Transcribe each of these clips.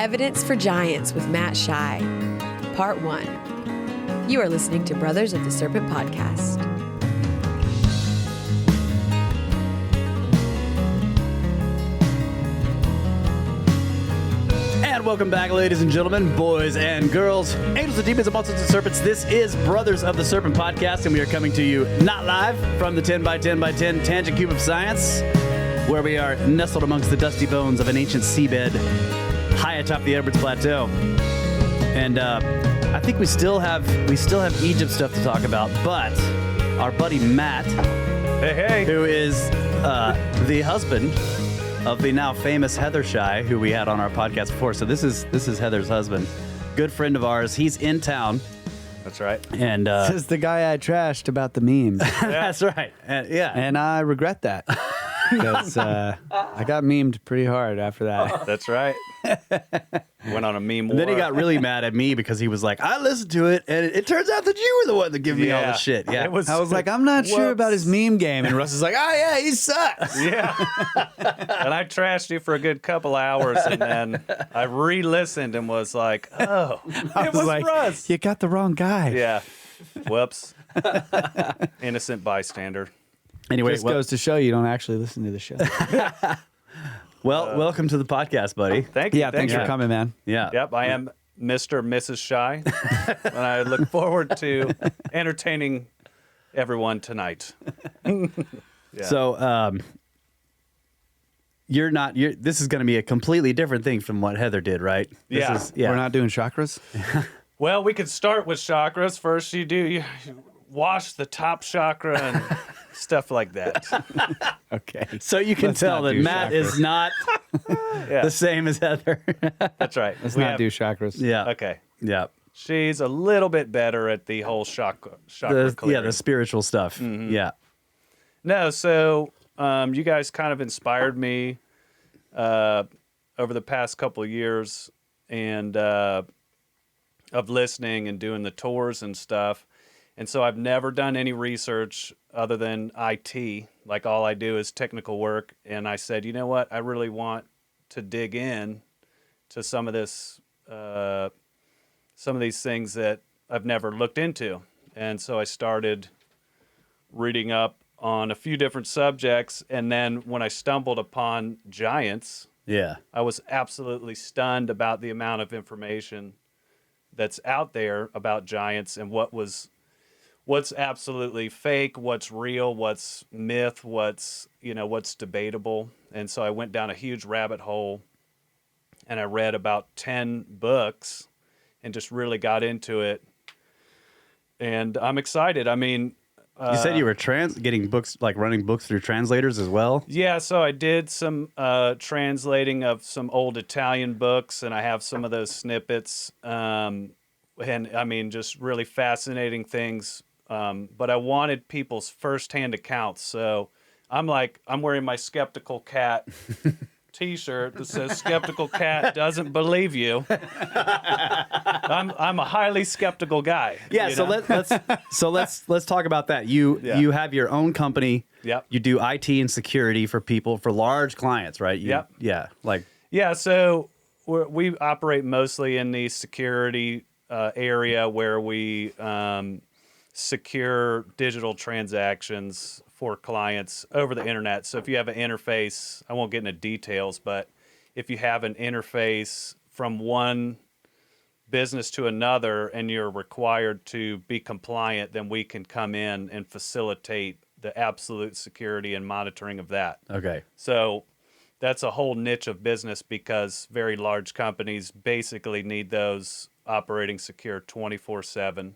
Evidence for Giants with Matt Shy, Part 1. You are listening to Brothers of the Serpent podcast. And welcome back, ladies and gentlemen, boys and girls, angels and demons and monsters and serpents. This is Brothers of the Serpent podcast, and we are coming to you not live from the 10 by 10 by 10 tangent cube of science, where we are nestled amongst the dusty bones of an ancient seabed high atop the Edwards Plateau. And I think we still have Egypt stuff to talk about, but our buddy Matt, who is the husband of the now famous Heather Shy, who we had on our podcast before. So this is Heather's husband, good friend of ours. He's in town. That's right. And this is the guy I trashed about the memes. That's right. And I regret that because I got memed pretty hard after that. That's right. Went on a meme war. And then he got really mad at me because he was like, I listened to it, and it turns out that you were the one that gave me all the shit. Yeah, I was like, I'm not sure about his meme game. And Russ is like, oh, yeah, he sucks. Yeah. And I trashed you for a good couple hours, and then I re-listened and was like, oh, it was like, Russ. You got the wrong guy. Yeah. Whoops. Innocent bystander. Anyway, This goes to show you don't actually listen to the show. welcome to the podcast, buddy. Thank you. Yeah, thanks for coming, man. Yeah. Yep, I am Mr. and Mrs. Shy, and I look forward to entertaining everyone tonight. Yeah. So, this is going to be a completely different thing from what Heather did, right? Yeah. We're not doing chakras? Well, we could start with chakras. First, you wash the top chakra and stuff like that. Okay. So you can Let's tell not that do Matt chakras. is not the same as Heather. That's right. Let's not do chakras. Yeah. Okay. Yeah. She's a little bit better at the whole chakra clearing. The spiritual stuff. Mm-hmm. Yeah. No, so you guys kind of inspired me over the past couple of years and of listening and doing the tours and stuff. And so I've never done any research other than IT. Like all I do is technical work. And I said, you know what? I really want to dig in to some of this, some of these things that I've never looked into. And so I started reading up on a few different subjects. And then when I stumbled upon giants, I was absolutely stunned about the amount of information that's out there about giants and what's absolutely fake, what's real, what's myth, what's debatable. And so I went down a huge rabbit hole and I read about 10 books and just really got into it. And I'm excited. I mean, you said you were getting books, like running books through translators as well? Yeah, so I did some translating of some old Italian books, and I have some of those snippets. And I mean, just really fascinating things. But I wanted people's firsthand accounts. So I'm wearing my Skeptical Cat T-shirt that says "Skeptical Cat doesn't believe you." I'm a highly skeptical guy. Yeah. Let's talk about that. You have your own company. Yep. You do IT and security for large clients, right? Yep. Yeah. Yeah. So we operate mostly in the security area where we secure digital transactions for clients over the internet. So if you have an interface, I won't get into details, but if you have an interface from one business to another and you're required to be compliant, then we can come in and facilitate the absolute security and monitoring of that. Okay. So that's a whole niche of business because very large companies basically need those operating secure 24/7.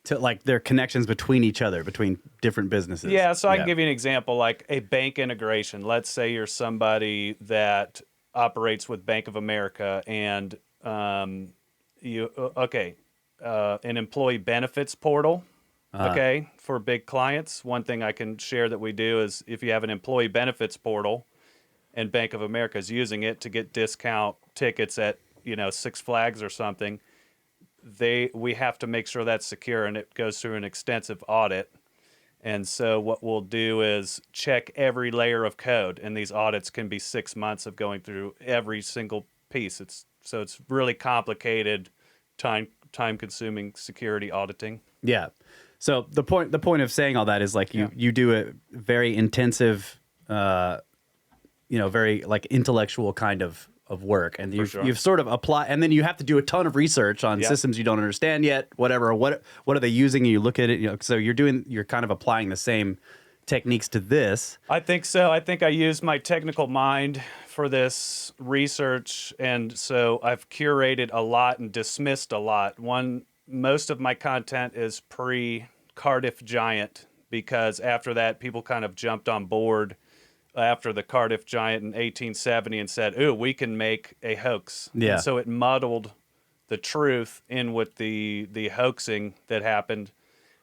To their connections between each other, between different businesses. Yeah, so I can give you an example, like a bank integration. Let's say you're somebody that operates with Bank of America and an employee benefits portal, for big clients. One thing I can share that we do is if you have an employee benefits portal and Bank of America is using it to get discount tickets at, Six Flags or something, we have to make sure that's secure, and it goes through an extensive audit. And so what we'll do is check every layer of code, and these audits can be 6 months of going through every single piece. It's really complicated, time consuming security auditing. Yeah. So the point of saying all that is like you do a very intensive, very like intellectual kind of work, and you've sort of apply, and then you have to do a ton of research on systems you don't understand yet, whatever. What are they using? And you look at it, so you're kind of applying the same techniques to this. I think so. I think I used my technical mind for this research, and so I've curated a lot and dismissed a lot. Most of my content is pre-Cardiff Giant, because after that, people kind of jumped on board after the Cardiff Giant in 1870 and said, "Ooh, we can make a hoax." Yeah. And so it muddled the truth in with the hoaxing that happened.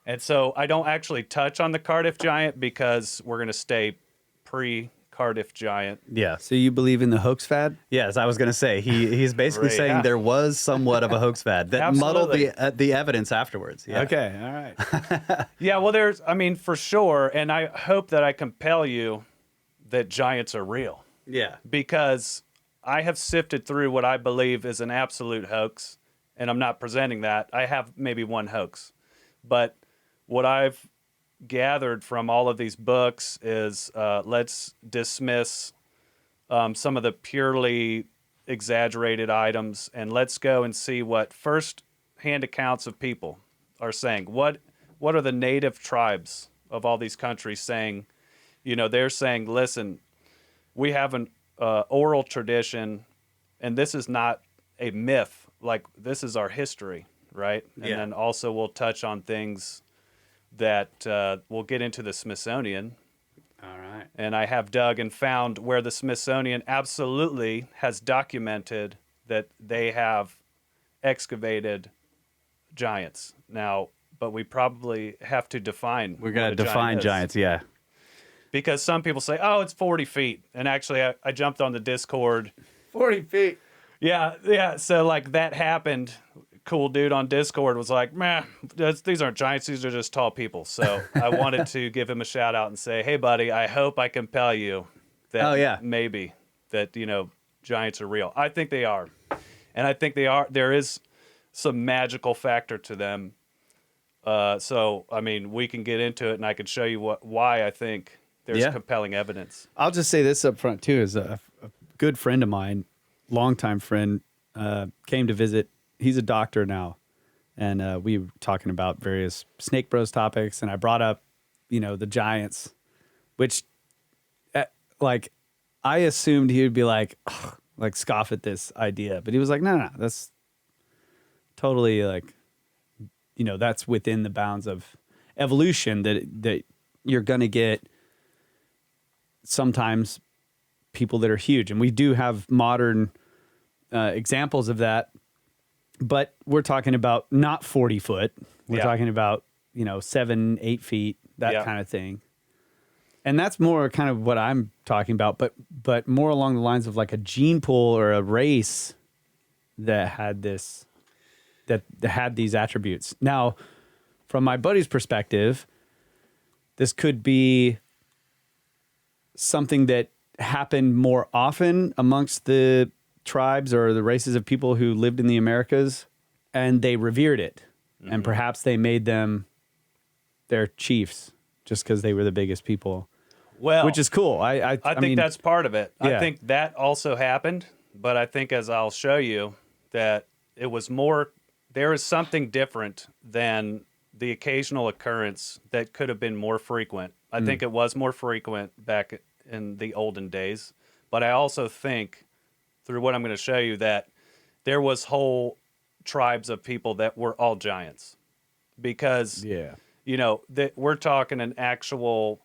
And so I don't actually touch on the Cardiff Giant because we're going to stay pre-Cardiff Giant. Yeah. So you believe in the hoax fad? Yes, I was going to say he's basically Right, saying there was somewhat of a hoax fad that muddled the evidence afterwards. Yeah. Okay, all right. Yeah, well, for sure. And I hope that I compel you that giants are real, Yeah. because I have sifted through what I believe is an absolute hoax, and I'm not presenting that. I have maybe one hoax, but what I've gathered from all of these books is let's dismiss some of the purely exaggerated items, and let's go and see what first-hand accounts of people are saying. What are the native tribes of all these countries saying? They're saying, listen, we have an oral tradition, and this is not a myth. Like, this is our history, right? And then also we'll touch on things that we'll get into the Smithsonian. All right. And I have dug and found where the Smithsonian absolutely has documented that they have excavated giants. Now, but we probably have to define. We're going what to a define giant is. giants, yeah. Because some people say, oh, it's 40 feet. And actually, I jumped on the Discord. 40 feet. Yeah. So, like, that happened. Cool dude on Discord was like, man, these aren't giants. These are just tall people. So I wanted to give him a shout out and say, hey, buddy, I hope I compel you that maybe that, giants are real. I think they are. And I think they are. There is some magical factor to them. So, I mean, we can get into it, and I can show you why I think there's compelling evidence. I'll just say this up front, too, is a good friend of mine, longtime friend, came to visit. He's a doctor now, and we were talking about various Snake Bros topics, and I brought up, the giants, which, I assumed he would be like scoff at this idea, but he was like, no, that's totally that's within the bounds of evolution, that you're going to get sometimes people that are huge. And we do have modern examples of that, but we're talking about not 40 foot. We're talking about, 7, 8 feet, that kind of thing. And that's more kind of what I'm talking about, but more along the lines of like a gene pool or a race that had that had these attributes. Now, from my buddy's perspective, this could be something that happened more often amongst the tribes or the races of people who lived in the Americas, and they revered it. Mm-hmm. And perhaps they made them their chiefs just because they were the biggest people. Well, which is cool. I think that's part of it. Yeah. I think that also happened, but I think, as I'll show you, that it was more, there is something different than the occasional occurrence that could have been more frequent. I think it was more frequent back in the olden days, but I also think, through what I'm going to show you, that there was whole tribes of people that were all giants, because that we're talking an actual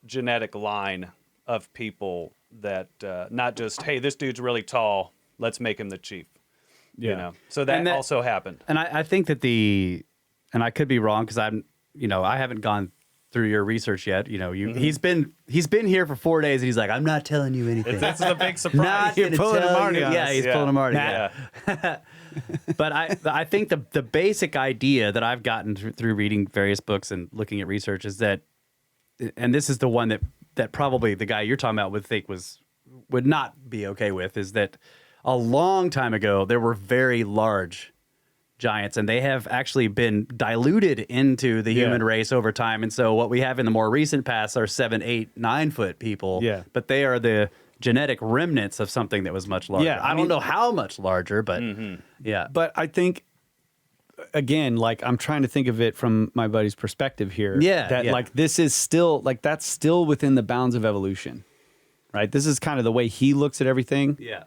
genetic line of people that not just, hey, this dude's really tall, let's make him the chief. So that also happened. And I think that and I could be wrong because I haven't gone through your research yet. He's been here for 4 days and he's like, I'm not telling you anything. That's the big surprise. Not pulling a Marty on us. Yeah, he's pulling a Marty. Yeah. But I think the basic idea that I've gotten through reading various books and looking at research is that, and this is the one that probably the guy you're talking about would not be okay with, is that a long time ago, there were very large giants, and they have actually been diluted into the human race over time. And so what we have in the more recent past are 7, 8, 9 foot people. Yeah. But they are the genetic remnants of something that was much larger. Yeah, I don't know how much larger, but yeah. But I think, again, like I'm trying to think of it from my buddy's perspective here. Yeah, That yeah. like this is still like that's still within the bounds of evolution, right? This is kind of the way he looks at everything, Yeah.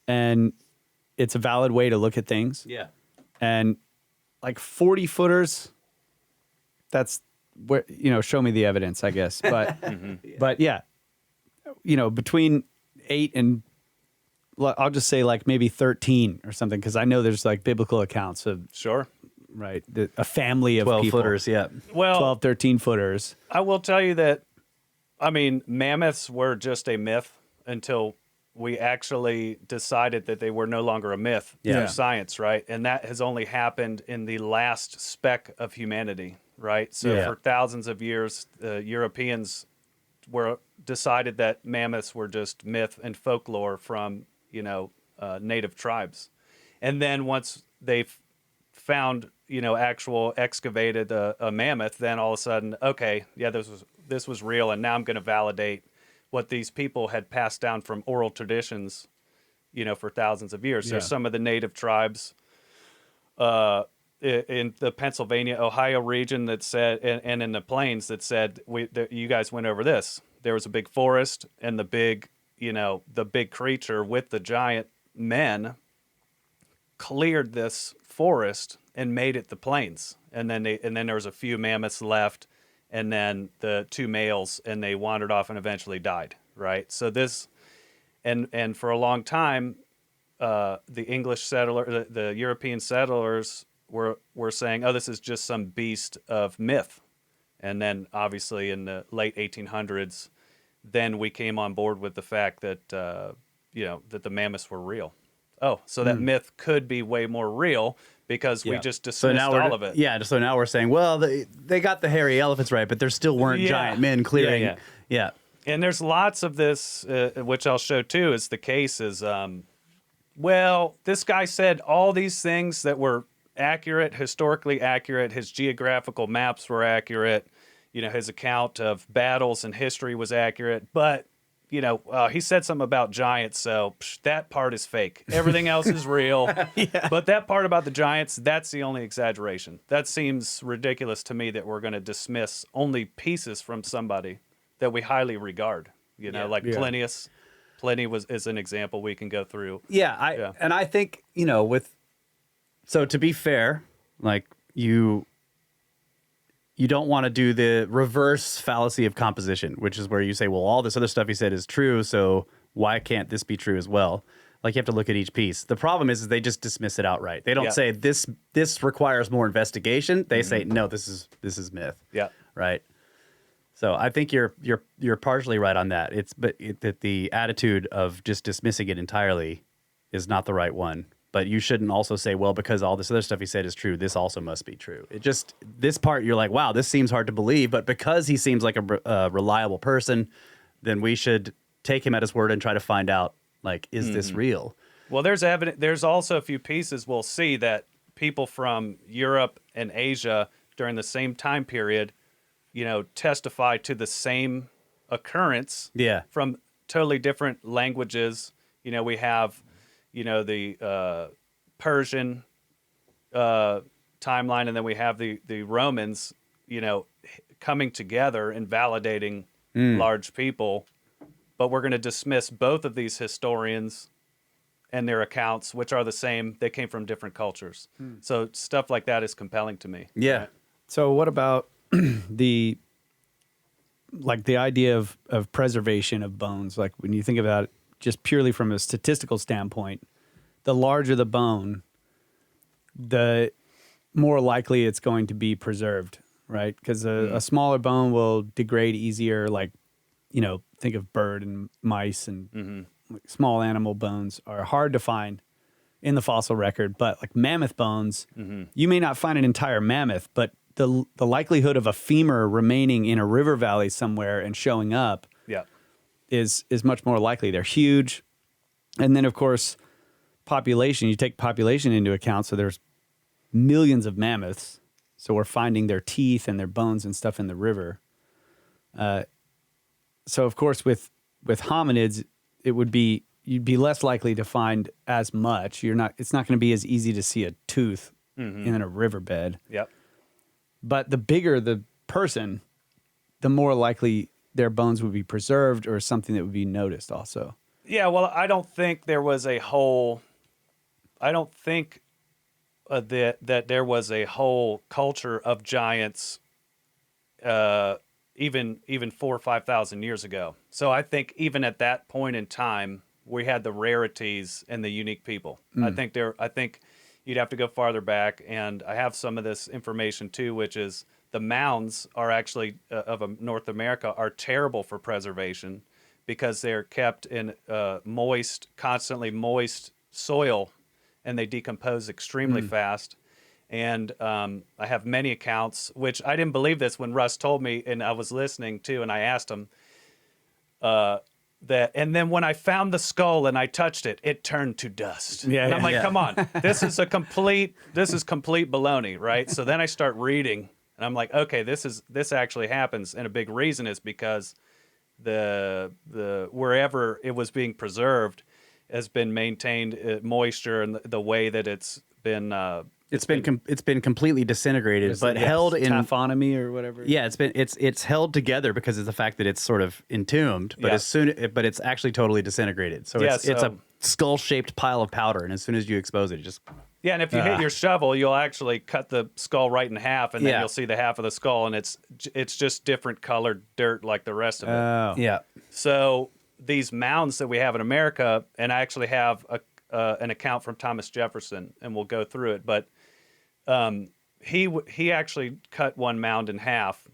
and it's a valid way to look at things. Yeah. And like 40 footers, that's where, show me the evidence, I guess. But, but yeah, between 8 and I'll just say like maybe 13 or something. Cause I know there's like biblical accounts of, Sure. right. A family of 12 people, footers, yeah. Well, 12, 13 footers. I will tell you that, I mean, mammoths were just a myth until we actually decided that they were no longer a myth Yeah. through science, right? And that has only happened in the last speck of humanity, right? So Yeah. for thousands of years, Europeans decided that mammoths were just myth and folklore from, native tribes. And then once they found, actual excavated a mammoth, then all of a sudden, okay, yeah, this was real, and now I'm going to validate what these people had passed down from oral traditions, for thousands of years. Yeah. There's some of the native tribes in the Pennsylvania, Ohio region that said, and in the plains that said, you guys went over this. There was a big forest, and the big creature with the giant men cleared this forest and made it the plains. And then there was a few mammoths left, and then the 2 males, and they wandered off and eventually died, right? So this, and for a long time, the English settler, the European settlers were saying, oh, this is just some beast of myth. And then obviously in the late 1800s, then we came on board with the fact that, that the mammoths were real. Oh, so that myth could be way more real because we just dismissed all of it. Yeah, so now we're saying, well, they got the hairy elephants right, but there still weren't giant men clearing. Yeah. And there's lots of this, which I'll show too, is the case is, well, this guy said all these things that were accurate, historically accurate. His geographical maps were accurate. His account of battles and history was accurate. But, he said something about giants, so that part is fake. Everything else is real. But that part about the giants, that's the only exaggeration. That seems ridiculous to me that we're going to dismiss only pieces from somebody that we highly regard. Plinius. Pliny is an example we can go through. And I think, so to be fair, like you don't want to do the reverse fallacy of composition, which is where you say, well, all this other stuff he said is true, so why can't this be true as well? Like you have to look at each piece. The problem is they just dismiss it outright. They don't say this requires more investigation. They say, no, this is myth. Yeah. Right. So I think you're partially right on that. That the attitude of just dismissing it entirely is not the right one. But you shouldn't also say, well, because all this other stuff he said is true, this also must be true. This part, you're like, wow, this seems hard to believe. But because he seems like a reliable person, then we should take him at his word and try to find out, like, is this real? Well, there's evidence. There's also a few pieces we'll see that people from Europe and Asia during the same time period, testify to the same occurrence from totally different languages. We have the Persian timeline, and then we have the Romans, coming together and validating large people. But we're going to dismiss both of these historians and their accounts, which are the same. They came from different cultures. So stuff like that is compelling to me. Yeah. Right? So what about the idea of preservation of bones? Like when you think about it just purely from a statistical standpoint, the larger the bone, the more likely it's going to be preserved, right? Because a smaller bone will degrade easier. Like, think of bird and mice and like small animal bones are hard to find in the fossil record. But like mammoth bones, you may not find an entire mammoth, but the likelihood of a femur remaining in a river valley somewhere and showing up is much more likely. They're huge. And then, of course, population, you take population into account, so there's millions of mammoths. So we're finding their teeth and their bones and stuff in the river. So of course, with hominids, you'd be less likely to find as much. It's not going to be as easy to see a tooth in a riverbed. Yep. But the bigger the person, the more likely their bones would be preserved or something that would be noticed also. Yeah, well, I don't think there was a whole. I don't think that there was a whole culture of giants, even 4,000 or 5,000 years ago. So I think even at that point in time, we had the rarities and the unique people. I think you'd have to go farther back, and I have some of this information too, which is the mounds are actually of North America are terrible for preservation because they're kept in constantly moist soil, and they decompose extremely fast. And I have many accounts, which I didn't believe this when Russ told me, and I was listening to, and I asked him that. And then when I found the skull and I touched it, it turned to dust. Yeah, and I'm like, yeah. come on, this is complete baloney, right? So then I start reading, and I'm like, okay, this actually happens, and a big reason is because the wherever it was being preserved has been maintained moisture and the way that it's been. It's been completely disintegrated, but held in taphonomy or whatever. Yeah, it's held together because of the fact that it's sort of entombed, but but it's actually totally disintegrated. So it's a skull-shaped pile of powder, and as soon as you expose it, just and if you hit your shovel, you'll actually cut the skull right in half, and then you'll see the half of the skull, and it's just different colored dirt like the rest of it. Oh. Yeah. So these mounds that we have in America, and I actually have an account from Thomas Jefferson, and we'll go through it, but he actually cut one mound in half,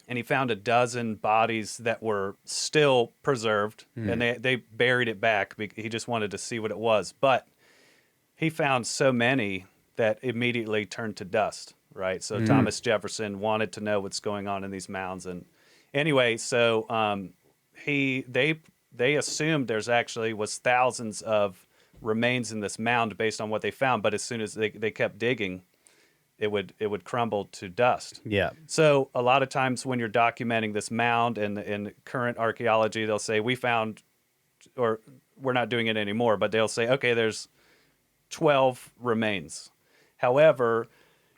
and he found a dozen bodies that were still preserved, and they buried it back. He just wanted to see what it was, but he found so many that immediately turned to dust, right? So Thomas Jefferson wanted to know what's going on in these mounds, and anyway, so they assumed there's actually was thousands of remains in this mound based on what they found, but as soon as they kept digging, it would crumble to dust. Yeah. So a lot of times when you're documenting this mound in current archaeology, they'll say we found, or we're not doing it anymore, but they'll say, okay, there's 12 remains. However,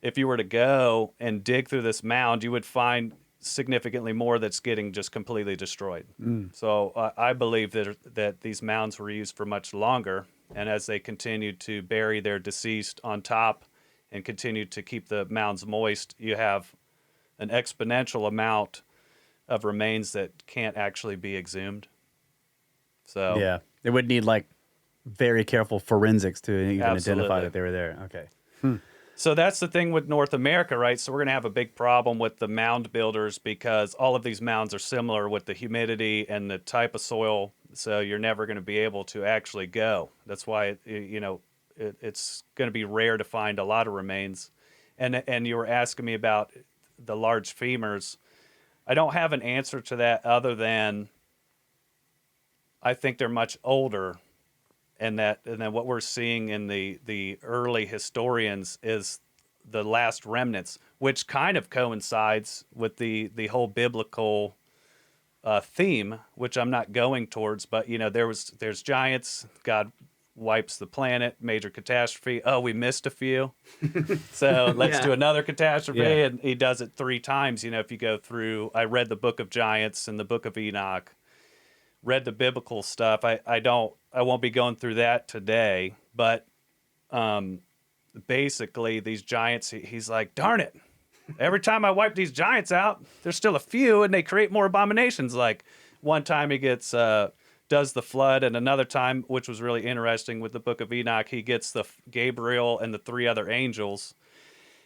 if you were to go and dig through this mound, you would find significantly more that's getting just completely destroyed. So I believe that these mounds were used for much longer. And as they continued to bury their deceased on top and continue to keep the mounds moist, you have an exponential amount of remains that can't actually be exhumed. So Yeah. It would need like very careful forensics to even Absolutely. identify that they were there. Okay. So that's the thing with North America, right? So we're going to have a big problem with the mound builders because all of these mounds are similar with the humidity and the type of soil. So you're never going to be able to actually go. That's why, it's going to be rare to find a lot of remains. And you were asking me about the large femurs. I don't have an answer to that other than I think they're much older. And then what we're seeing in the early historians is the last remnants, which kind of coincides with the whole biblical theme, which I'm not going towards. But there's giants. God wipes the planet, major catastrophe. Oh, we missed a few, so let's do another catastrophe. Yeah. And he does it 3 times. If you go through, I read the Book of Giants and the Book of Enoch. Read the biblical stuff. I won't be going through that today, but basically these giants, he's like, darn it. Every time I wipe these giants out, there's still a few and they create more abominations. Like one time he gets, does the flood, and another time, which was really interesting with the Book of Enoch, he gets the Gabriel and the 3 other angels.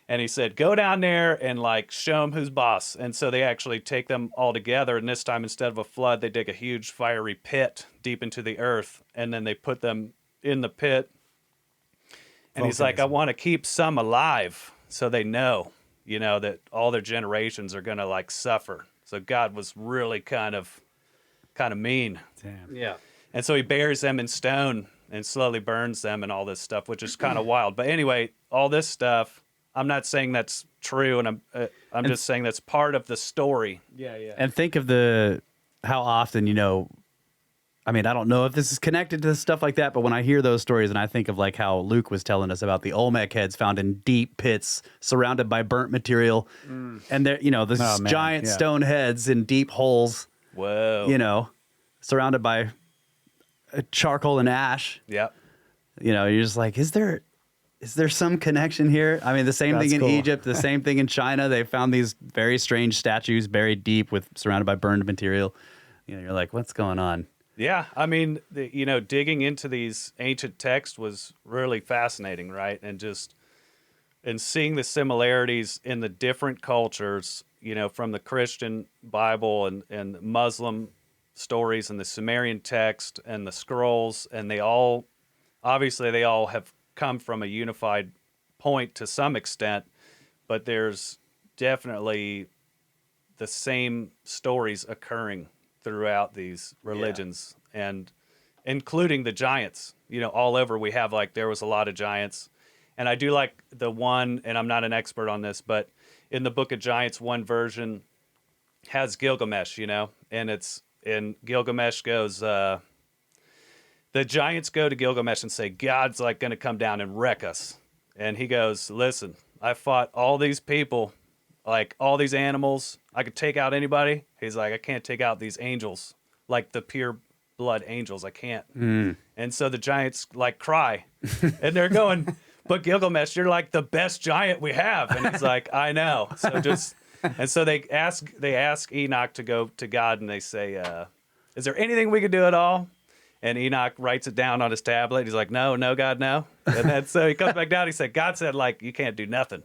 And he said, go down there and show them who's boss. And so they actually take them all together. And this time, instead of a flood, they dig a huge fiery pit deep into the earth. And then they put them in the pit. And he's like, I want to keep some alive so they know, that all their generations are going to suffer. So God was really kind of mean. Damn. Yeah. And so he buries them in stone and slowly burns them and all this stuff, which is kind of wild. But anyway, all this stuff, I'm not saying that's true, and I'm just saying that's part of the story. Yeah. And think of how often, I mean, I don't know if this is connected to stuff like that, but when I hear those stories and I think of like how Luke was telling us about the Olmec heads found in deep pits surrounded by burnt material, and they're, the giant stone heads in deep holes, Whoa. Surrounded by charcoal and ash. Yep. You're just like, is there some connection here? I mean, the same thing in Egypt, the same thing in China. They found these very strange statues buried deep surrounded by burned material. You're like, what's going on? Yeah, I mean, digging into these ancient texts was really fascinating, right? And seeing the similarities in the different cultures, from the Christian Bible and Muslim stories and the Sumerian text and the scrolls, and they all have come from a unified point to some extent, but there's definitely the same stories occurring throughout these religions, and including the giants. All over we have, like, there was a lot of giants. And I do like the one, and I'm not an expert on this, but in the Book of Giants, one version has Gilgamesh, and Gilgamesh goes, the giants go to Gilgamesh and say, God's like going to come down and wreck us. And he goes, listen, I fought all these people, like all these animals. I could take out anybody. He's like, I can't take out these angels, like the pure blood angels. I can't. And so the giants like cry, and they're going, but Gilgamesh, you're like the best giant we have. And he's like, I know. So they ask Enoch to go to God, and they say, is there anything we could do at all? And Enoch writes it down on his tablet. He's like, no, God, no. And then so he comes back down. He said, God said, like, you can't do nothing.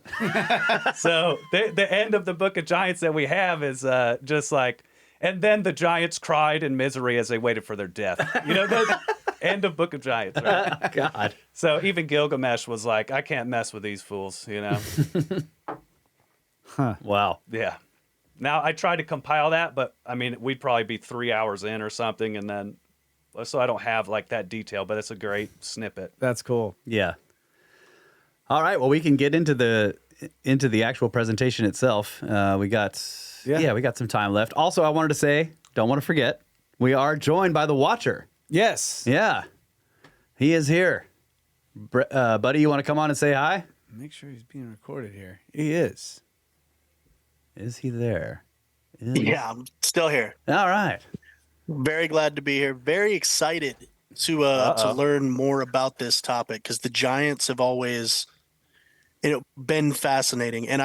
So the end of the Book of Giants that we have is just like, and then the giants cried in misery as they waited for their death. The end of Book of Giants, right? God. So even Gilgamesh was like, I can't mess with these fools, Huh. Wow. Yeah. Now, I tried to compile that, but, I mean, we'd probably be 3 hours in or something, and then... So I don't have like that detail, but it's a great snippet. That's cool. Yeah. All right. Well, we can get into the actual presentation itself. We got some time left. Also, I wanted to say, don't want to forget, we are joined by the Watcher. Yes. Yeah. He is here. Buddy, you want to come on and say hi? Make sure he's being recorded here. He is. Is he there? Yeah, I'm still here. All right. Very glad to be here. Very excited to learn more about this topic, because the giants have always, been fascinating, and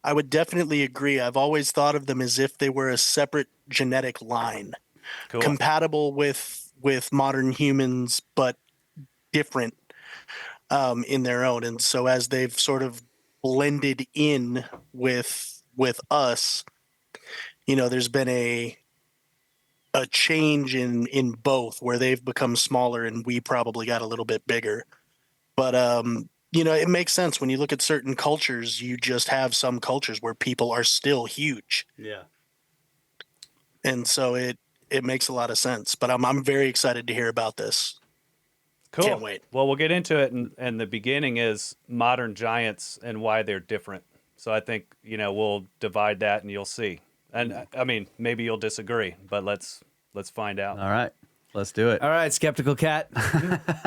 I would definitely agree. I've always thought of them as if they were a separate genetic line, compatible with modern humans, but different in their own. And so as they've sort of blended in with us, there's been a change in both, where they've become smaller and we probably got a little bit bigger. But it makes sense when you look at certain cultures. You just have some cultures where people are still huge. Yeah. And so it makes a lot of sense. But I'm very excited to hear about this. Cool. Can't wait. Well, we'll get into it, and the beginning is modern giants and why they're different. So I think we'll divide that, and you'll see. And I mean, maybe you'll disagree, but let's find out. All right, let's do it. All right, skeptical cat.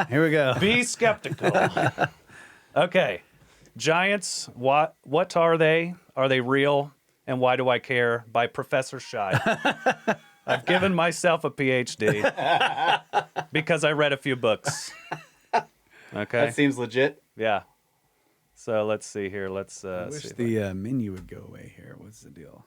Here we go. Be skeptical. Okay, giants. What are they? Are they real? And why do I care? By Professor Shy. I've given myself a PhD because I read a few books. Okay, That seems legit. yeah. So let's see here. Let's I wish see if the menu would go away here. What's the deal?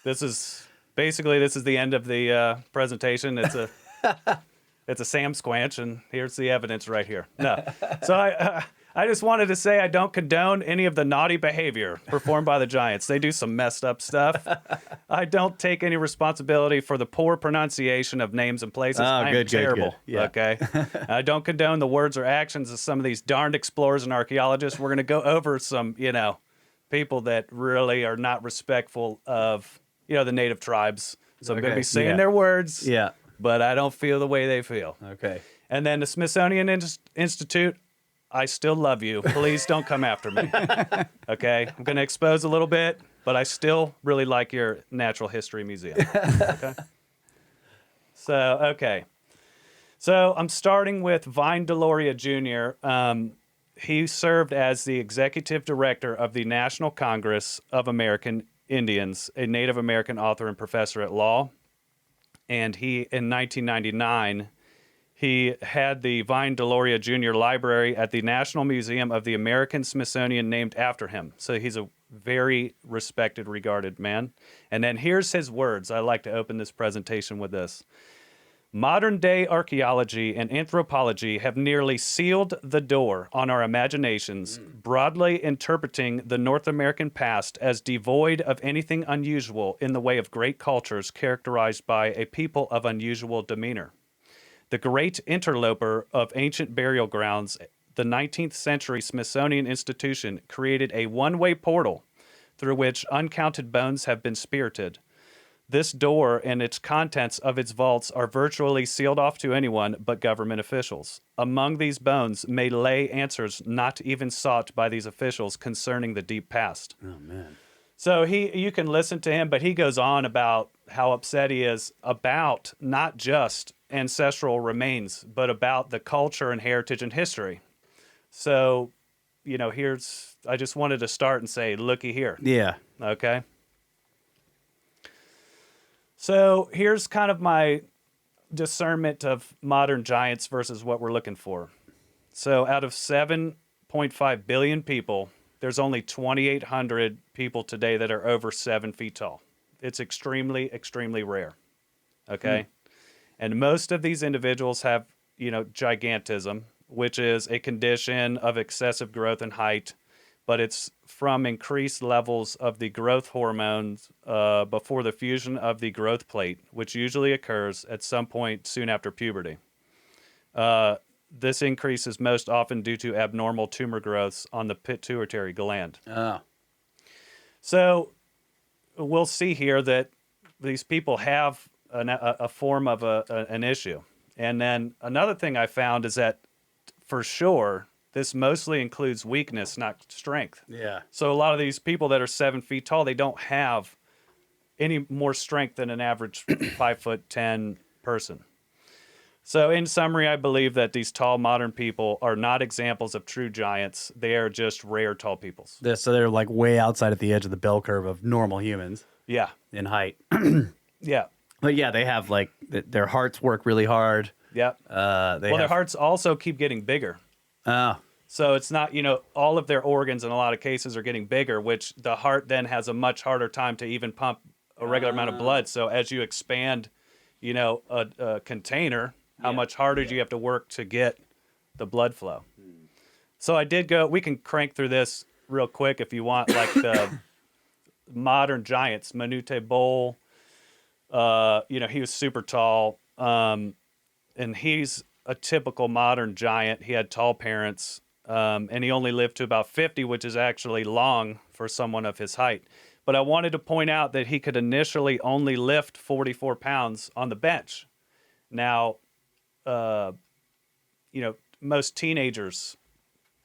This is the end of the presentation. It's a Sam Squanch, and here's the evidence right here. No, so I just wanted to say I don't condone any of the naughty behavior performed by the giants. They do some messed up stuff. I don't take any responsibility for the poor pronunciation of names and places. I'm terrible. Good. Yeah. Okay, I don't condone the words or actions of some of these darned explorers and archaeologists. We're going to go over some, people that really are not respectful of the native tribes. So I'm going to Okay, be saying yeah. their words, Yeah. but I don't feel the way they feel. Okay. And then the Smithsonian Institute, I still love you. Please don't come after me. Okay? I'm going to expose a little bit, but I still really like your Natural History Museum. Okay? So I'm starting with Vine Deloria Jr. He served as the executive director of the National Congress of American Indians, a Native American author and professor at law. And in 1999, he had the Vine Deloria Jr. Library at the National Museum of the American Smithsonian named after him. So he's a very respected, regarded man. And then here's his words. I like to open this presentation with this. Modern-day archaeology and anthropology have nearly sealed the door on our imaginations, broadly interpreting the North American past as devoid of anything unusual in the way of great cultures characterized by a people of unusual demeanor. The great interloper of ancient burial grounds, the 19th century Smithsonian Institution created a one-way portal through which uncounted bones have been spirited. This door and its contents of its vaults are virtually sealed off to anyone but government officials. Among these bones may lay answers not even sought by these officials concerning the deep past. Oh, man. So you can listen to him, but he goes on about how upset he is about not just ancestral remains, but about the culture and heritage and history. So, I just wanted to start and say, looky here. Yeah. Okay. So here's kind of my discernment of modern giants versus what we're looking for. So out of 7.5 billion people, there's only 2,800 people today that are over 7 feet tall. It's extremely, extremely rare. Okay. And most of these individuals have, gigantism, which is a condition of excessive growth and height, but it's from increased levels of the growth hormones before the fusion of the growth plate, which usually occurs at some point soon after puberty. This increase is most often due to abnormal tumor growths on the pituitary gland. Oh. So we'll see here that these people have a form of an issue. And then another thing I found is that for sure, this mostly includes weakness, not strength. Yeah. So a lot of these people that are 7 feet tall, they don't have any more strength than an average 5'10" person. So in summary, I believe that these tall modern people are not examples of true giants. They are just rare tall peoples. So they're like way outside at the edge of the bell curve of normal humans Yeah. in height. Yeah. But yeah, they have their hearts work really hard. Yeah. Their hearts also keep getting bigger. Oh. So it's not, all of their organs in a lot of cases are getting bigger, which the heart then has a much harder time to even pump a regular amount of blood. So as you expand, a container, how much harder do you have to work to get the blood flow? So I did we can crank through this real quick if you want, like the modern giants, Manute Bol, he was super tall, and he's a typical modern giant. He had tall parents, and he only lived to about 50, which is actually long for someone of his height. But I wanted to point out that he could initially only lift 44 pounds on the bench. Now, most teenagers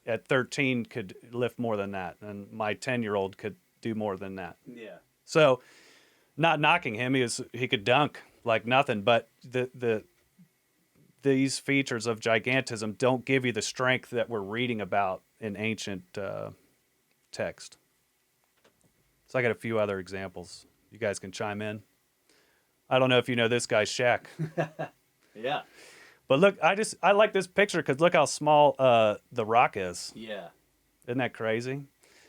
at 13 could lift more than that, and my 10-year-old could do more than that. Yeah. So, not knocking him, he could dunk like nothing, but these features of gigantism don't give you the strength that we're reading about in ancient text. So I got a few other examples. You guys can chime in. I don't know if you know this guy, Shaq. Yeah. But look, I like this picture because look how small the rock is. Yeah. Isn't that crazy?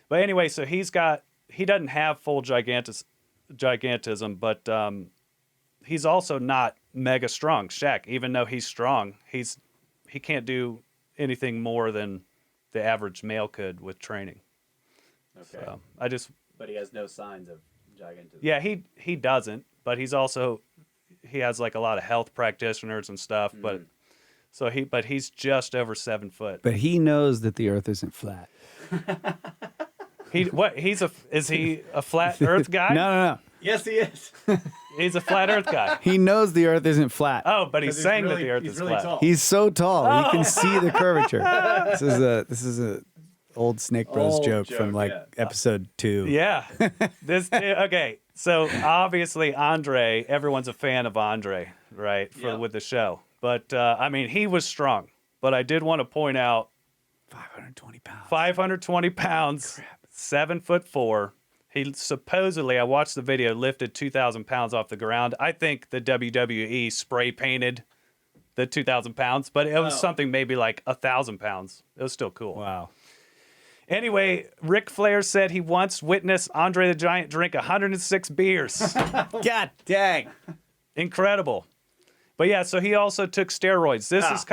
But anyway, so he doesn't have full gigantism, but he's also not mega strong. Shaq, even though he's strong, he can't do anything more than the average male could with training. Okay. So But he has no signs of gigantism. Yeah, he doesn't, but he has like a lot of health practitioners and stuff, but he's just over 7 foot. But he knows that the earth isn't flat. Is he a flat earth guy? No. Yes, he is. He's a flat Earth guy. He knows the Earth isn't flat. Oh, but he's saying that the Earth is flat. Tall. He's so tall, he can see the curvature. This is a old Snake Bros Old joke joke, from like yeah. episode 2. Yeah. Okay. So obviously Andre, everyone's a fan of Andre, right? With the show. But I mean, he was strong. But I did want to point out 520 pounds. 520 pounds, 7'4". He supposedly, I watched the video, lifted 2,000 pounds off the ground. I think the WWE spray painted the 2,000 pounds, but it was something maybe like 1,000 pounds. It was still cool. Wow. Anyway, Ric Flair said he once witnessed Andre the Giant drink 106 beers. God dang. Incredible. But yeah, so he also took steroids. This is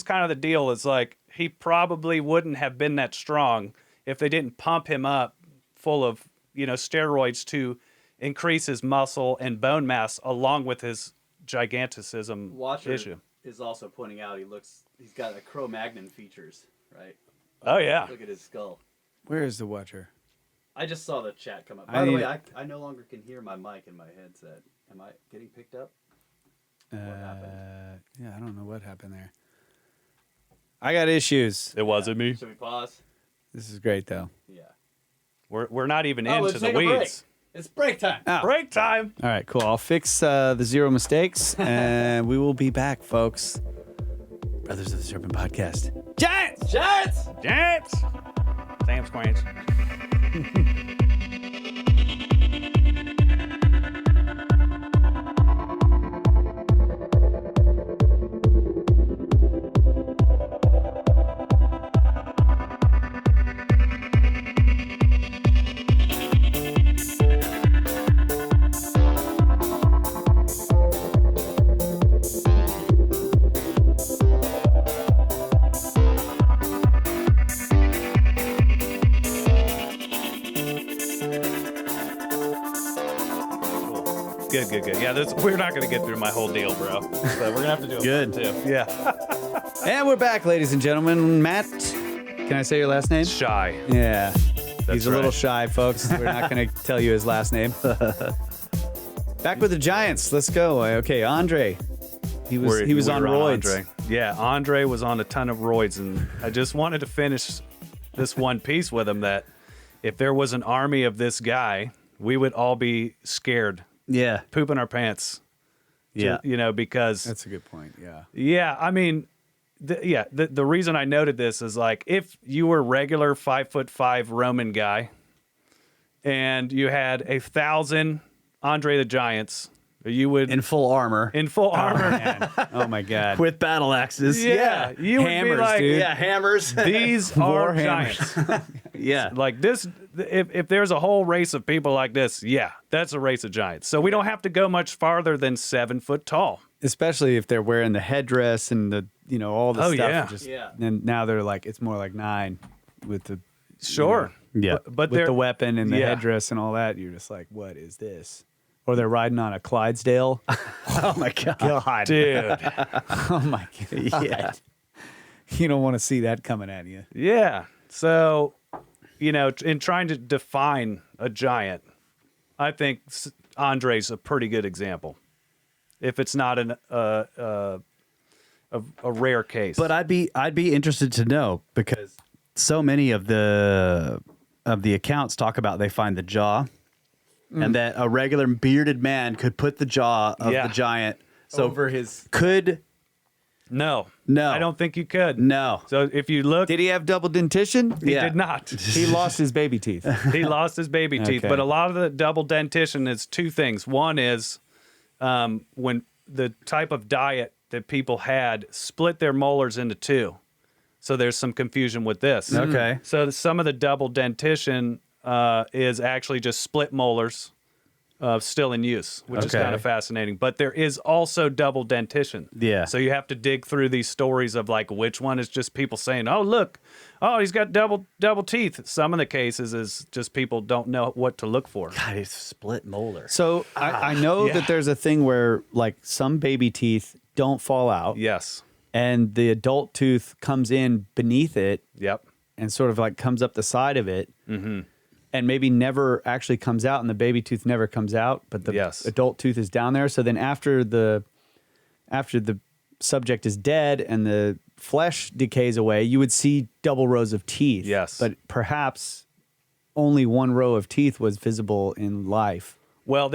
kind of the deal. It's like he probably wouldn't have been that strong if they didn't pump him up full of, steroids to increase his muscle and bone mass along with his gigantism issue. is also pointing out he's got a Cro-Magnon features, right? Oh yeah. Look at his skull. Where is the Watcher? I just saw the chat come up. I By the need- way, I no longer can hear my mic in my headset. Am I getting picked up? Yeah, I don't know what happened there. I got issues. It wasn't me. Should we pause? This is great though. Yeah. We're not even Oh, into let's the take a break. weeds. It's break time. Oh. Break time. All right, cool. I'll fix the 0 mistakes, and we will be back, folks. Brothers of the Serpent Podcast. Giants. Giants! Giants. Sam Squanch. Good. Yeah, we're not going to get through my whole deal, bro. So we're going to have to do it Good. too. Yeah. And we're back, ladies and gentlemen. Matt, can I say your last name? Shy. Yeah. He's a little right. shy, folks. We're not going to tell you his last name. Back with the Giants. Let's go. Okay, Andre. He was on roids. Andre. Yeah, Andre was on a ton of roids, and I just wanted to finish this one piece with him that if there was an army of this guy, we would all be scared, Yeah. pooping our pants. Yeah. Because That's a good point. Yeah. yeah, I mean, the reason I noted this is like if you were regular 5'5" Roman guy, and you had 1,000 Andre the Giants, you would In full armor. in full armor. Man. Oh my God. With battle axes. Yeah, you would be Hammers, like, dude. Yeah, hammers. these are hammers. giants. yeah. Like this, if there's a whole race of people like this, yeah, that's a race of giants. So we don't have to go much farther than 7 foot tall. Especially if they're wearing the headdress and the all the Oh, stuff. yeah. Just, Yeah. And now they're like it's more like 9 with the Sure. Yeah. But with they're the weapon and the yeah. headdress and all that. You're just like, what is this? Or they're riding on a Clydesdale. Oh my god. God, dude. oh my God. Yeah. You don't want to see that coming at you. Yeah. So, in trying to define a giant, I think Andre's a pretty good example. If it's not a rare case. But I'd be interested to know because so many of the accounts talk about they find the jaw and that a regular bearded man could put the jaw of Yeah. the giant so Over his. could no, No. I don't think you could. no. So if you look, Did he have double dentition? he Yeah. did not. He lost his baby teeth. He lost his baby teeth. Okay. But a lot of the double dentition is two things. One is when the type of diet that people had split their molars into two. So there's some confusion with this. Okay. So some of the double dentition is actually just split molars still in use, which is Okay. kind of fascinating. But there is also double dentition. Yeah. So you have to dig through these stories of like which one is just people saying, "Oh, look, he's got double teeth." Some of the cases is just people don't know what to look for. God, it's split molar. So I know yeah. that there's a thing where like some baby teeth don't fall out Yes. and the adult tooth comes in beneath it Yep. and sort of like comes up the side of it. and maybe never actually comes out, and the baby tooth never comes out, but the adult tooth is down there. So then after the subject is dead and the flesh decays away, you would see double rows of teeth. Yes. But perhaps only one row of teeth was visible in life. Well,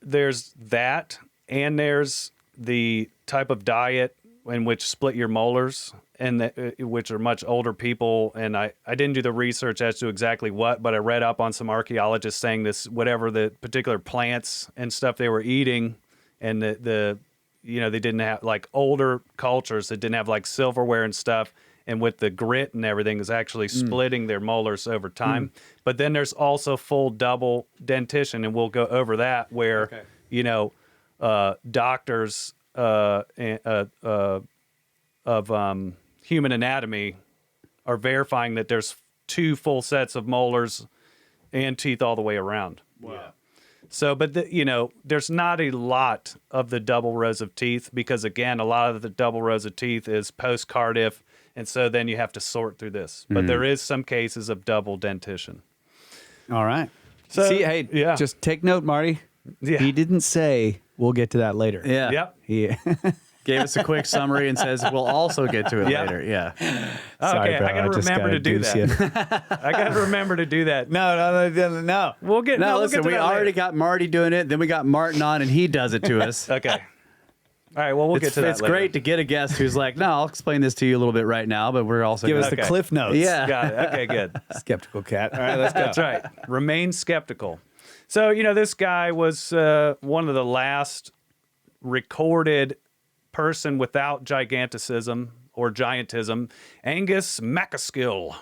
there's that, and there's the type of diet in which split your molars, and which are much older people. And I didn't do the research as to exactly what, but I read up on some archaeologists saying this, whatever the particular plants and stuff they were eating, and they didn't have, like, older cultures that didn't have like silverware and stuff, and with the grit and everything is actually splitting their molars over time. But then there's also full double dentition, and we'll go over that, where doctors of human anatomy are verifying that there's 2 full sets of molars and teeth all the way around. Wow. Yeah. So, but there's not a lot of the double rows of teeth, because again, a lot of the double rows of teeth is post-Cardiff, and so then you have to sort through this. But there is some cases of double dentition. All right. So, see, hey, just take note, Marty. Yeah. He didn't say we'll get to that later. Yeah. Yep. He Gave us a quick summary and says we'll also get to it later. Yeah. Sorry, Okay, bro, I got to just remember gotta to do goose that. I got to remember to do that. No. We'll get. No, we'll listen, get to we that already later. got Marty doing it. Then we got Martin on, and he does it to us. Okay. All right. Well, we'll get to that. It's later. great to get a guest who's like, no, I'll explain this to you a little bit right now, but we're also Give gonna- us the Okay. cliff notes. Yeah. Got it. Okay. Good. Skeptical cat. All right, let's go. That's right. Remain skeptical. So, this guy was one of the last recorded person without gigantism or giantism, Angus MacAskill.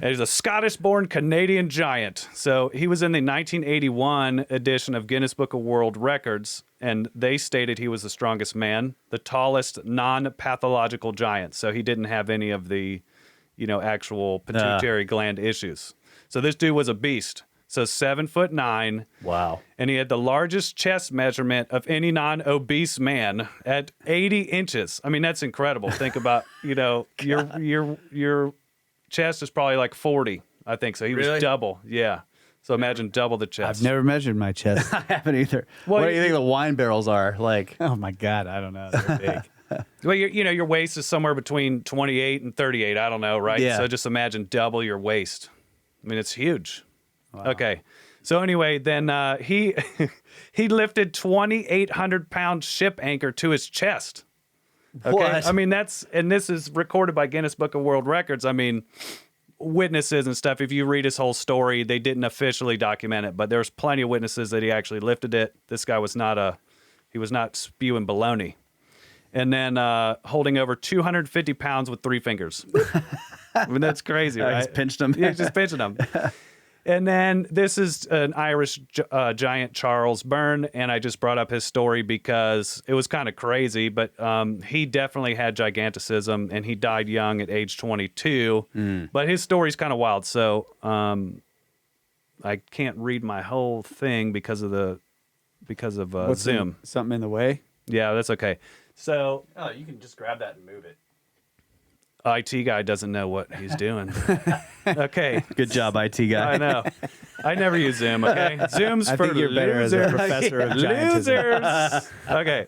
He's a Scottish-born Canadian giant. So he was in the 1981 edition of Guinness Book of World Records, and they stated he was the strongest man, the tallest non-pathological giant. So he didn't have any of the, actual pituitary gland issues. So this dude was a beast. So 7'9". Wow. And he had the largest chest measurement of any non-obese man at 80 inches. I mean, that's incredible. Think about, your chest is probably like 40, I think. So he was double. Yeah. So imagine double the chest. I've never measured my chest. I haven't either. Well, what do you think the wine barrels are like? Oh my God, I don't know. They're big. Well, your waist is somewhere between 28 and 38. I don't know, right? Yeah. So just imagine double your waist. I mean, it's huge. Wow. Okay. So anyway, then he lifted 2,800-pound ship anchor to his chest. Okay. What? I mean, and this is recorded by Guinness Book of World Records. I mean, witnesses and stuff. If you read his whole story, they didn't officially document it, but there's plenty of witnesses that he actually lifted it. This guy was not spewing baloney. And then holding over 250 pounds with 3 fingers. I mean, that's crazy, right? He's pinched him. Yeah, just pinching them. And then this is an Irish giant, Charles Byrne, and I just brought up his story because it was kind of crazy, but he definitely had gigantism, and he died young at age 22. But his story's kind of wild, so I can't read my whole thing because of Zoom. Something in the way? Yeah, that's okay. So you can just grab that and move it. IT guy doesn't know what he's doing. Okay. Good job, IT guy. I know. I never use Zoom, okay? Zoom's I for think you're better as a losers. professor of giantism. Losers. Okay.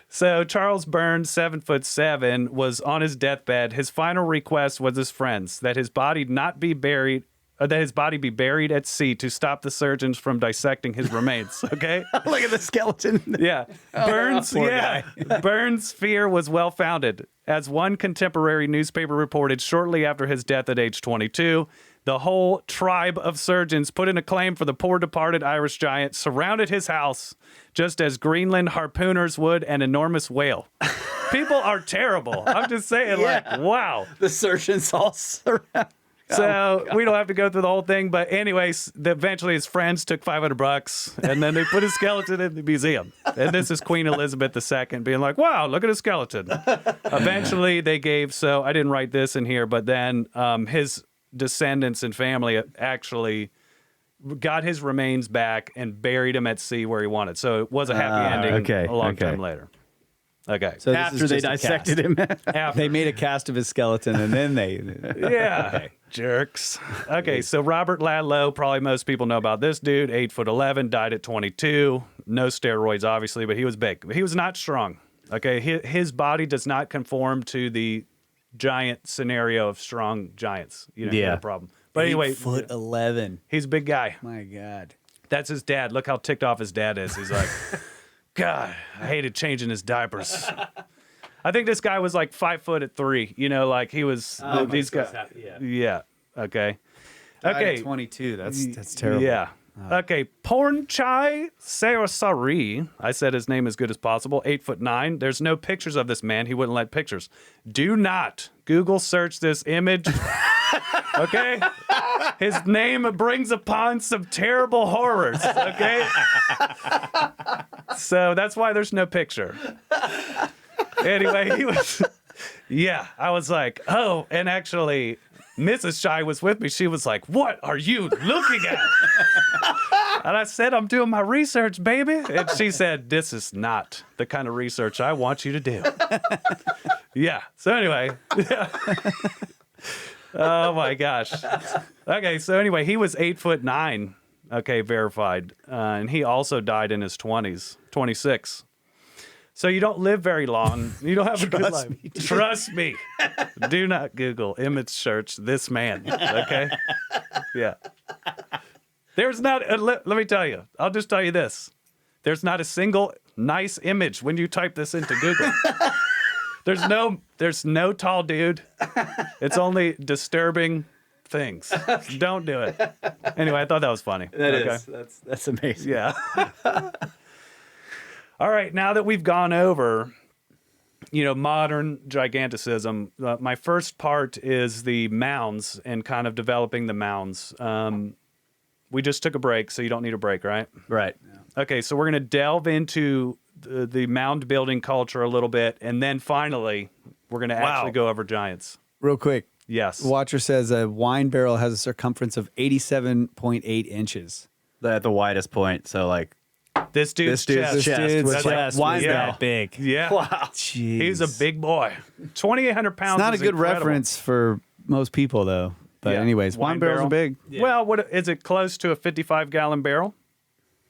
So Charles Byrne, 7'7", was on his deathbed. His final request was his friends that his body not be buried, that his body be buried at sea to stop the surgeons from dissecting his remains. Okay. Look at the skeleton. Yeah. Burns' fear was well founded. As one contemporary newspaper reported shortly after his death at age 22, the whole tribe of surgeons put in a claim for the poor departed Irish giant, surrounded his house, just as Greenland harpooners would an enormous whale. People are terrible. I'm just saying, wow. The surgeons all surround. So we don't have to go through the whole thing, but anyways, eventually his friends took $500, and then they put his skeleton in the museum. And this is Queen Elizabeth II being like, "Wow, look at his skeleton." Eventually, they gave. So I didn't write this in here, but then his descendants and family actually got his remains back and buried him at sea where he wanted. So it was a happy ending a long time later. Okay. So this After is they just a dissected cast. him. They made a cast of his skeleton, and then they. Yeah, jerks. Okay, so Robert Ladlow, probably most people know about this dude, 8'11", died at 22. No steroids, obviously, but he was big. He was not strong. Okay, his body does not conform to the giant scenario of strong giants. You know, no problem. But anyway, 8'11". he's a big guy. My God. That's his dad. Look how ticked off his dad is. He's like, God, I hated changing his diapers. I think this guy was like 5'3". You know, like he was these guys. Yeah. Okay. Okay. 22. That's terrible. Yeah. Okay. Pornchai Sarasari. I said his name as good as possible. 8'9". There's no pictures of this man. He wouldn't let pictures. Do not Google search this image. Okay? His name brings upon some terrible horrors. Okay? So that's why there's no picture. Anyway, he was. Yeah. I was like, oh, and actually, Mrs. Shy was with me. She was like, what are you looking at? And I said, I'm doing my research, baby. And she said, this is not the kind of research I want you to do. Yeah. So anyway. Yeah. Oh, my gosh. Okay. So anyway, he was 8'9". Okay. Verified. And he also died in his 20s, 26. So you don't live very long. You don't have a good life. Trust me. Do not Google image search this man. Okay? Yeah. There's not, let me tell you. I'll just tell you this. There's not a single nice image when you type this into Google. There's no tall dude. It's only disturbing things. Don't do it. Anyway, I thought that was funny. That is. That's amazing. Yeah. All right, now that we've gone over, modern giganticism, my first part is the mounds and kind of developing the mounds. We just took a break, so you don't need a break, right? Right. Okay, so we're going to delve into the mound building culture a little bit, and then finally, we're going to actually go over giants. Real quick. Yes. Watcher says a wine barrel has a circumference of 87.8 inches. At the widest point. So, like, This dude's chest. was like wine barrel. Big. Yeah. Wow. Jeez. He's a big boy. 2,800 pounds. It's not a is good incredible. reference for most people, though. But Yeah. anyways, wine barrels are big. Yeah. Well, what is it close to a 55-gallon barrel?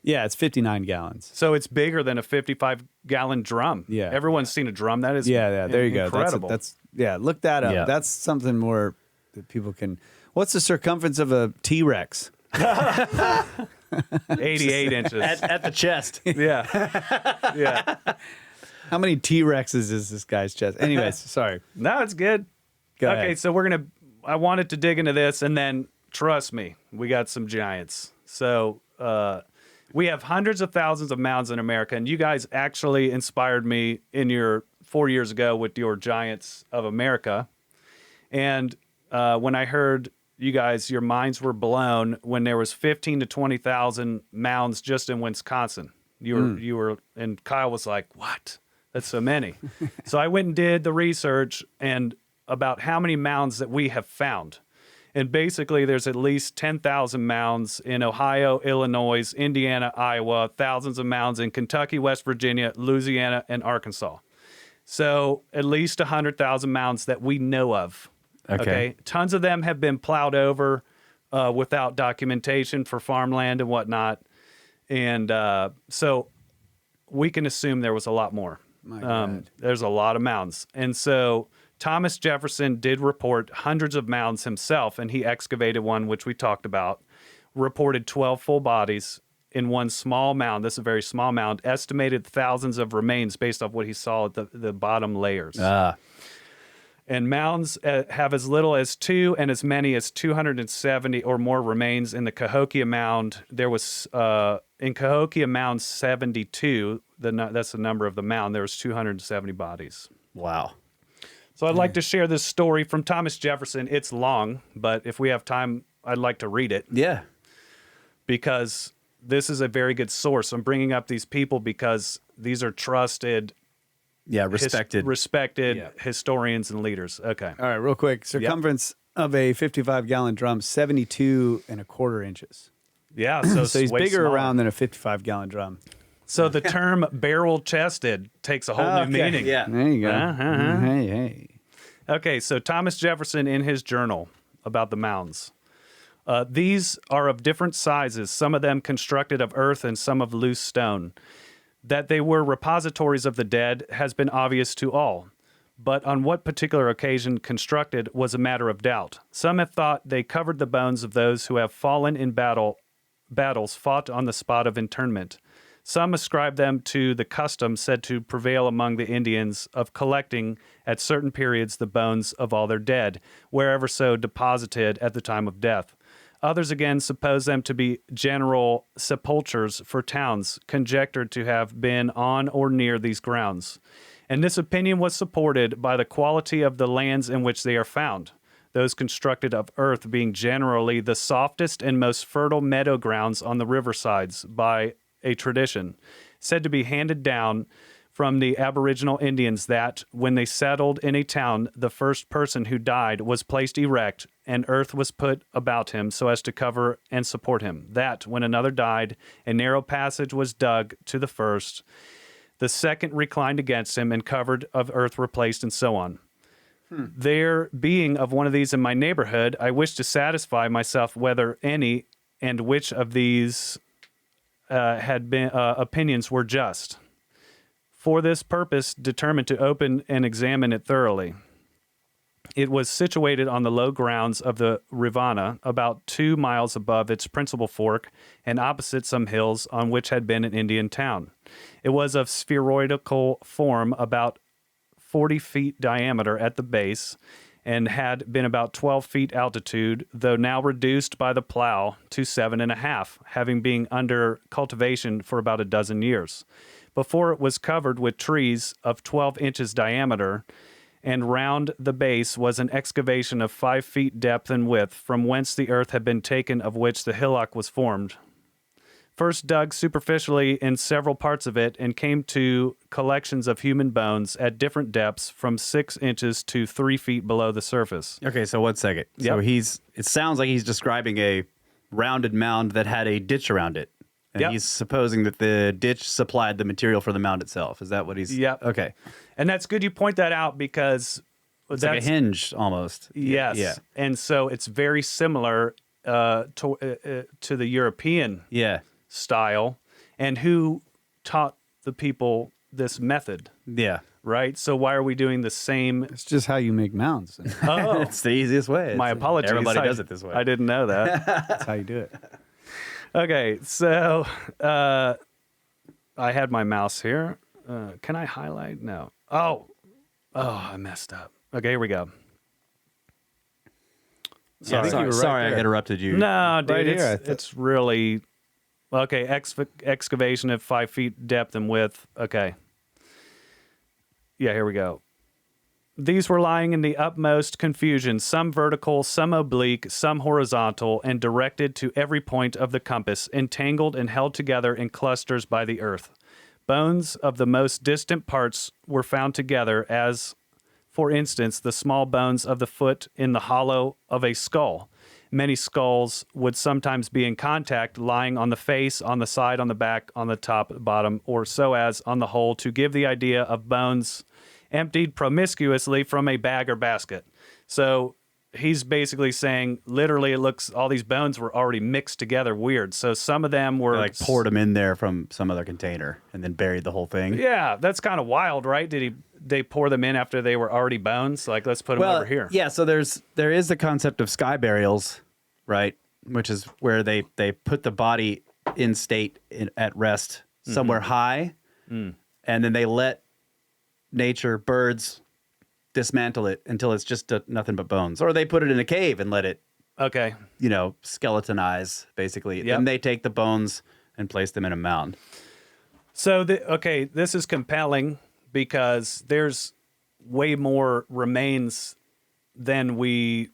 Yeah, it's 59 gallons. So it's bigger than a 55-gallon drum. Yeah. Everyone's seen a drum. That is Yeah, there you go. incredible. That's look that up. Yeah. That's something more that people can. What's the circumference of a T-Rex? 88 inches. At the chest. Yeah. Yeah. How many T-Rexes is this guy's chest? Anyways, sorry. No, it's good. Go Okay, ahead. so I wanted to dig into this, and then trust me, we got some giants. So we have hundreds of thousands of mounds in America, and you guys actually inspired me in your 4 years ago with your Giants of America. And when I heard you guys, your minds were blown when there was 15 to 20,000 mounds just in Wisconsin. You were, and Kyle was like, "What? That's so many." So I went and did the research and about how many mounds that we have found. And basically, there's at least 10,000 mounds in Ohio, Illinois, Indiana, Iowa, thousands of mounds in Kentucky, West Virginia, Louisiana, and Arkansas. So at least 100,000 mounds that we know of. Okay. Tons of them have been plowed over without documentation for farmland and whatnot. And so we can assume there was a lot more. My God. There's a lot of mounds. And so Thomas Jefferson did report hundreds of mounds himself, and he excavated one, which we talked about, reported 12 full bodies in one small mound. This is a very small mound, estimated thousands of remains based off what he saw at the bottom layers. And mounds have as little as 2 and as many as 270 or more remains in the Cahokia Mound. There was, in Cahokia Mound 72, that's the number of the mound, there was 270 bodies. Wow. So I'd like to share this story from Thomas Jefferson. It's long, but if we have time, I'd like to read it. Yeah. Because this is a very good source. I'm bringing up these people because these are trusted, Respected. historians and leaders. Okay. All right, real quick. Circumference of a 55-gallon drum, 72 and a quarter inches. Yeah, so So he's way bigger smaller. around than a 55-gallon drum. So the term barrel-chested takes a whole new meaning. Yeah. There you go. Uh-huh. Hey. Okay, so Thomas Jefferson in his journal about the mounds. These are of different sizes, some of them constructed of earth and some of loose stone. That they were repositories of the dead has been obvious to all. But on what particular occasion constructed was a matter of doubt. Some have thought they covered the bones of those who have fallen in battles fought on the spot of interment. Some ascribe them to the custom said to prevail among the Indians of collecting at certain periods the bones of all their dead, wherever so deposited at the time of death. Others again suppose them to be general sepulchres for towns, conjectured to have been on or near these grounds. And this opinion was supported by the quality of the lands in which they are found, those constructed of earth being generally the softest and most fertile meadow grounds on the riversides, by a tradition said to be handed down from the Aboriginal Indians that, when they settled in a town, the first person who died was placed erect, and earth was put about him so as to cover and support him. That, when another died, a narrow passage was dug to the first, the second reclined against him, and covered of earth replaced, and so on. There being of one of these in my neighborhood, I wish to satisfy myself whether any and which of these had been opinions were just. For this purpose, determined to open and examine it thoroughly. It was situated on the low grounds of the Rivanna, about 2 miles above its principal fork, and opposite some hills on which had been an Indian town. It was of spheroidal form, about 40 feet diameter at the base, and had been about 12 feet altitude, though now reduced by the plow to 7.5, having been under cultivation for about a dozen years. Before it was covered with trees of 12 inches diameter, and round the base was an excavation of 5 feet depth and width, from whence the earth had been taken of which the hillock was formed. First dug superficially in several parts of it, and came to collections of human bones at different depths, from 6 inches to 3 feet below the surface. Okay, so 1 second. So Yep. it sounds like he's describing a rounded mound that had a ditch around it. And Yep. he's supposing that the ditch supplied the material for the mound itself. Is that what he's... Yep. Okay. And that's good you point that out, because It's like a hinge almost. Yes. Yeah. And so it's very similar to the European Yeah. style, and who taught the people this method, Yeah. right? So why are we doing the same? It's just how you make mounds. Oh, It's the easiest way. my apologies. Everybody I- does it this way. I didn't know that. That's how you do it. Okay, so I had my mouse here. Can I highlight? No. Oh, I messed up. Okay, here we go. Yeah, I think you were right sorry I there. interrupted you. No, dude, Right here, I it's really okay. Excavation of 5 feet depth and width. Okay. Yeah, here we go. These were lying in the utmost confusion, some vertical, some oblique, some horizontal, and directed to every point of the compass, entangled and held together in clusters by the earth. Bones of the most distant parts were found together, as, for instance, the small bones of the foot in the hollow of a skull. Many skulls would sometimes be in contact, lying on the face, on the side, on the back, on the top, bottom, or so as, on the whole, to give the idea of bones emptied promiscuously from a bag or basket. So he's basically saying, literally, it looks, all these bones were already mixed together weird. So some of them were They, like poured them in there from some other container and then buried the whole thing. Yeah, that's kind of wild, right? They pour them in after they were already bones? Like, let's put them over here. Yeah, so there is the concept of sky burials, right? Which is where they put the body in state at rest somewhere high, and then they let nature, birds, dismantle it until it's just nothing but bones. Or they put it in a cave and let it, Okay. skeletonize, basically. Yep. Then they take the bones and place them in a mound. So, this is compelling because there's way more remains than we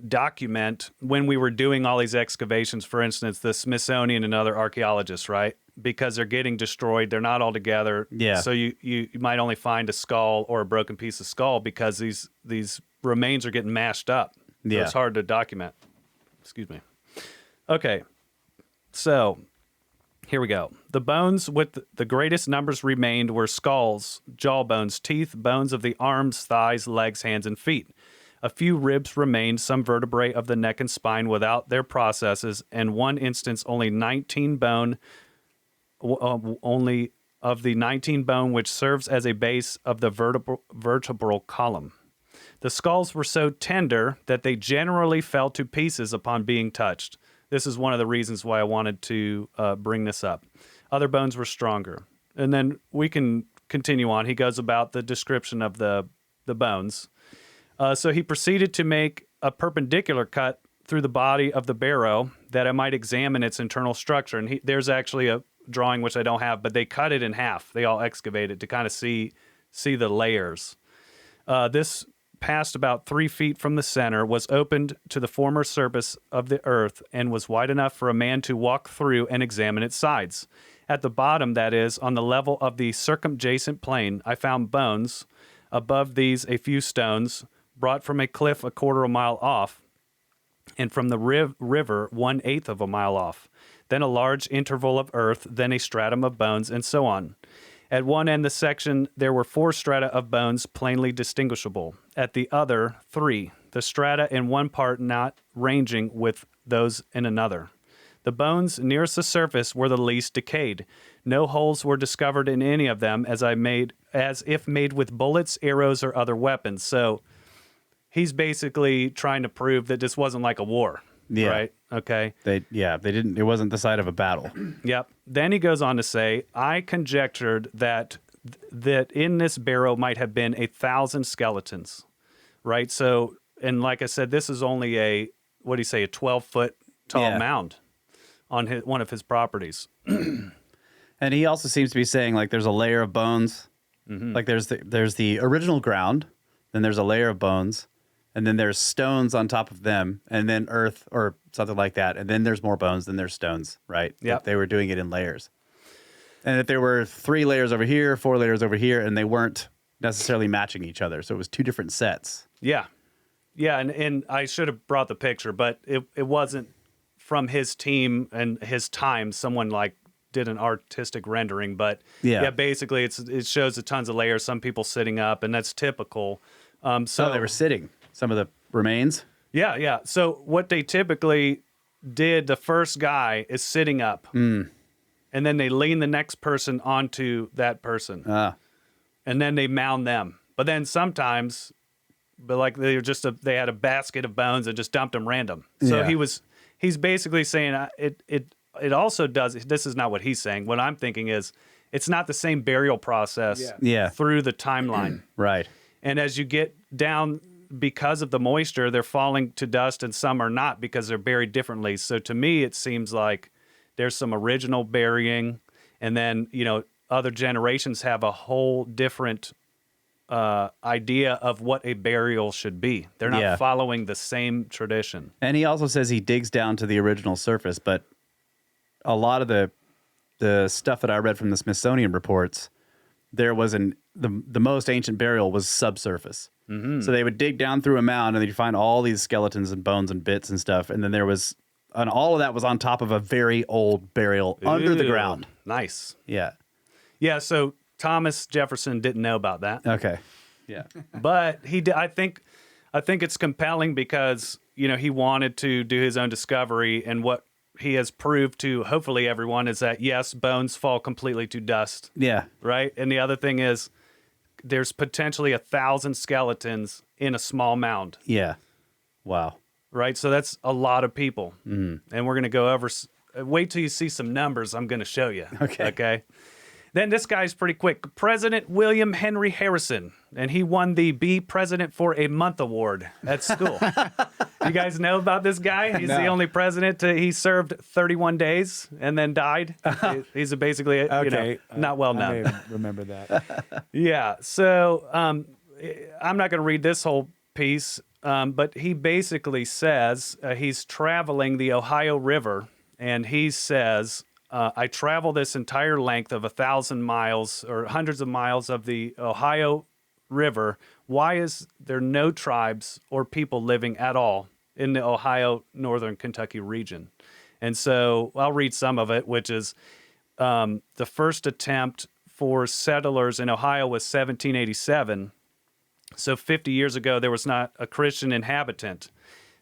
document when we were doing all these excavations. For instance, the Smithsonian and other archaeologists, right? Because they're getting destroyed. They're not all together. Yeah. So you might only find a skull or a broken piece of skull because these remains are getting mashed up. So Yeah. it's hard to document. Excuse me. Okay. So Here we go. The bones with the greatest numbers remained were skulls, jawbones, teeth, bones of the arms, thighs, legs, hands, and feet. A few ribs remained, some vertebrae of the neck and spine without their processes, and one instance only 19 bone, only of the 19 bone which serves as a base of the vertebral column. The skulls were so tender that they generally fell to pieces upon being touched. This is one of the reasons why I wanted to bring this up. Other bones were stronger. And then we can continue on. He goes about the description of the bones. So he proceeded to make a perpendicular cut through the body of the barrow that I might examine its internal structure. And there's actually a drawing, which I don't have, but they cut it in half. They all excavated to kind of see the layers. This passed about 3 feet from the center, was opened to the former surface of the earth, and was wide enough for a man to walk through and examine its sides. At the bottom, that is, on the level of the circumjacent plane, I found bones. Above these, a few stones, brought from a cliff a quarter of a mile off, and from the river 1/8 of a mile off. Then a large interval of earth, then a stratum of bones, and so on. At one end of the section, there were 4 strata of bones plainly distinguishable. At the other, 3, the strata in one part not ranging with those in another. The bones nearest the surface were the least decayed. No holes were discovered in any of them, as if made with bullets, arrows, or other weapons. So he's basically trying to prove that this wasn't like a war. Yeah. Right? Okay. They didn't. It wasn't the site of a battle. Yep. Then he goes on to say, I conjectured that in this barrow might have been 1,000 skeletons. Right? So, and like I said, this is only a 12-foot tall mound on one of his properties. And he also seems to be saying, like, there's a layer of bones. Mm-hmm. Like there's the original ground, then there's a layer of bones, and then there's stones on top of them, and then earth or something like that, and then there's more bones, then there's stones, right? Yeah. They were doing it in layers. And that there were 3 layers over here, 4 layers over here, and they weren't necessarily matching each other. So it was 2 different sets. Yeah. Yeah, and I should have brought the picture, but it wasn't from his team and his time. Someone like did an artistic rendering, but basically it shows the tons of layers, some people sitting up, and that's typical. So they were sitting. Some of the remains? Yeah. So what they typically did, the first guy is sitting up, and then they lean the next person onto that person, and then they mound them. But then sometimes, like they had a basket of bones and just dumped them random. So he's basically saying it also does. This is not what he's saying. What I'm thinking is it's not the same burial process through the timeline. Right. And as you get down, because of the moisture, they're falling to dust, and some are not because they're buried differently. So to me, it seems like there's some original burying, and then, other generations have a whole different idea of what a burial should be. They're not following the same tradition. And he also says he digs down to the original surface, but a lot of the stuff that I read from the Smithsonian reports, there was the most ancient burial was subsurface. Mm-hmm. So they would dig down through a mound, and you'd find all these skeletons and bones and bits and stuff. And then and all of that was on top of a very old burial under the ground. Nice. Yeah. Yeah. So Thomas Jefferson didn't know about that. Okay. Yeah. But he did. I think it's compelling because, he wanted to do his own discovery, and what he has proved to hopefully everyone is that, yes, bones fall completely to dust. Yeah. Right. And the other thing is, there's potentially 1,000 skeletons in a small mound. Yeah. Wow. Right? So that's a lot of people. Mm-hmm. And we're going to go over... Wait till you see some numbers I'm going to show you. Okay? Then this guy's pretty quick. President William Henry Harrison. And he won the Be President for a Month award at school. You guys know about this guy? He's the only president. He served 31 days and then died. He's basically, not well known. I may remember that. Yeah. So I'm not going to read this whole piece, but he basically says he's traveling the Ohio River, and he says, I travel this entire length of 1,000 miles or hundreds of miles of the Ohio River. Why is there no tribes or people living at all in the Ohio, northern Kentucky region? And so I'll read some of it, which is, the first attempt for settlers in Ohio was 1787. So 50 years ago, there was not a Christian inhabitant.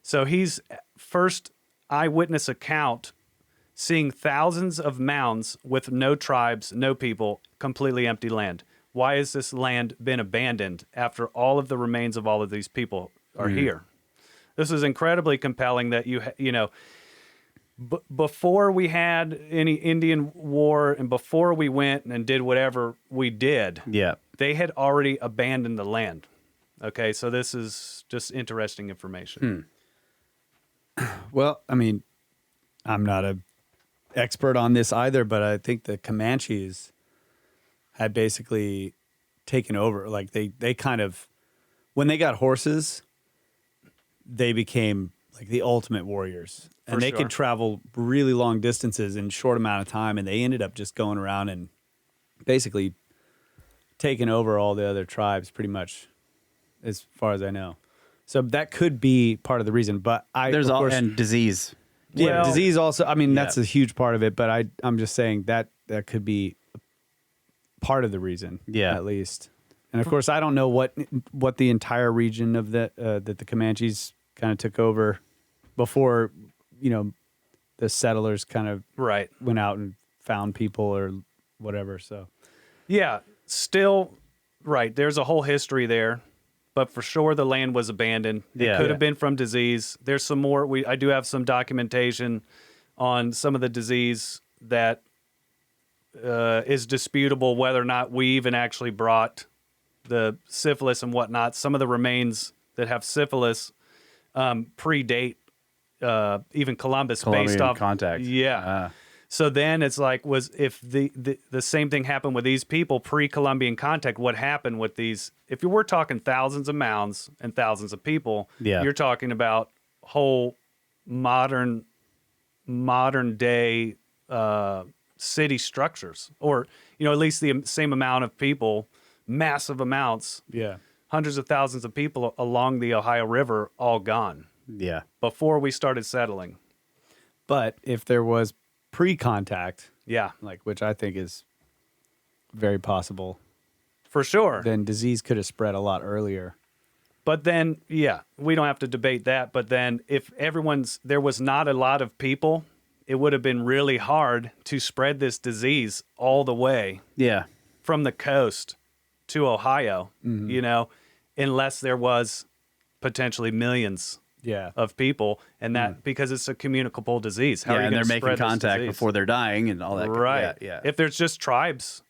So he's first eyewitness account seeing thousands of mounds with no tribes, no people, completely empty land. Why has this land been abandoned after all of the remains of all of these people are here? This is incredibly compelling that before we had any Indian war and before we went and did whatever we did, they had already abandoned the land. Okay, so this is just interesting information. Well, I mean, I'm not an expert on this either, but I think the Comanches had basically taken over. Like they kind of, when they got horses, they became like the ultimate warriors. And they could travel really long distances in a short amount of time. And they ended up just going around and basically taking over all the other tribes pretty much, as far as I know. So that could be part of the reason. But and disease. Yeah, disease also. I mean, that's a huge part of it. But I'm just saying that could be part of the reason, at least. And of course, I don't know what the entire region of that the Comanches kind of took over before, the settlers kind of went out and found people or whatever. So, yeah, still, there's a whole history there, but for sure the land was abandoned. It could have been from disease. There's some more. I do have some documentation on some of the disease that is disputable whether or not we even actually brought the syphilis and whatnot. Some of the remains that have syphilis predate even Columbus based off contact. So then it's like, if the same thing happened with these people pre-Columbian contact, what happened with these? If you were talking thousands of mounds and thousands of people, you're talking about whole modern day city structures, or at least the same amount of people, massive amounts, hundreds of thousands of people along the Ohio River, all gone. Before we started settling. But if there was pre-contact, which I think is very possible, for sure, then disease could have spread a lot earlier. But then, we don't have to debate that. But then, if there was not a lot of people, it would have been really hard to spread this disease all the way, from the coast to Ohio, unless there was potentially millions of people, and that because it's a communicable disease. How are you and they're gonna making spread contact before they're dying and all that. Right. If there's just tribes,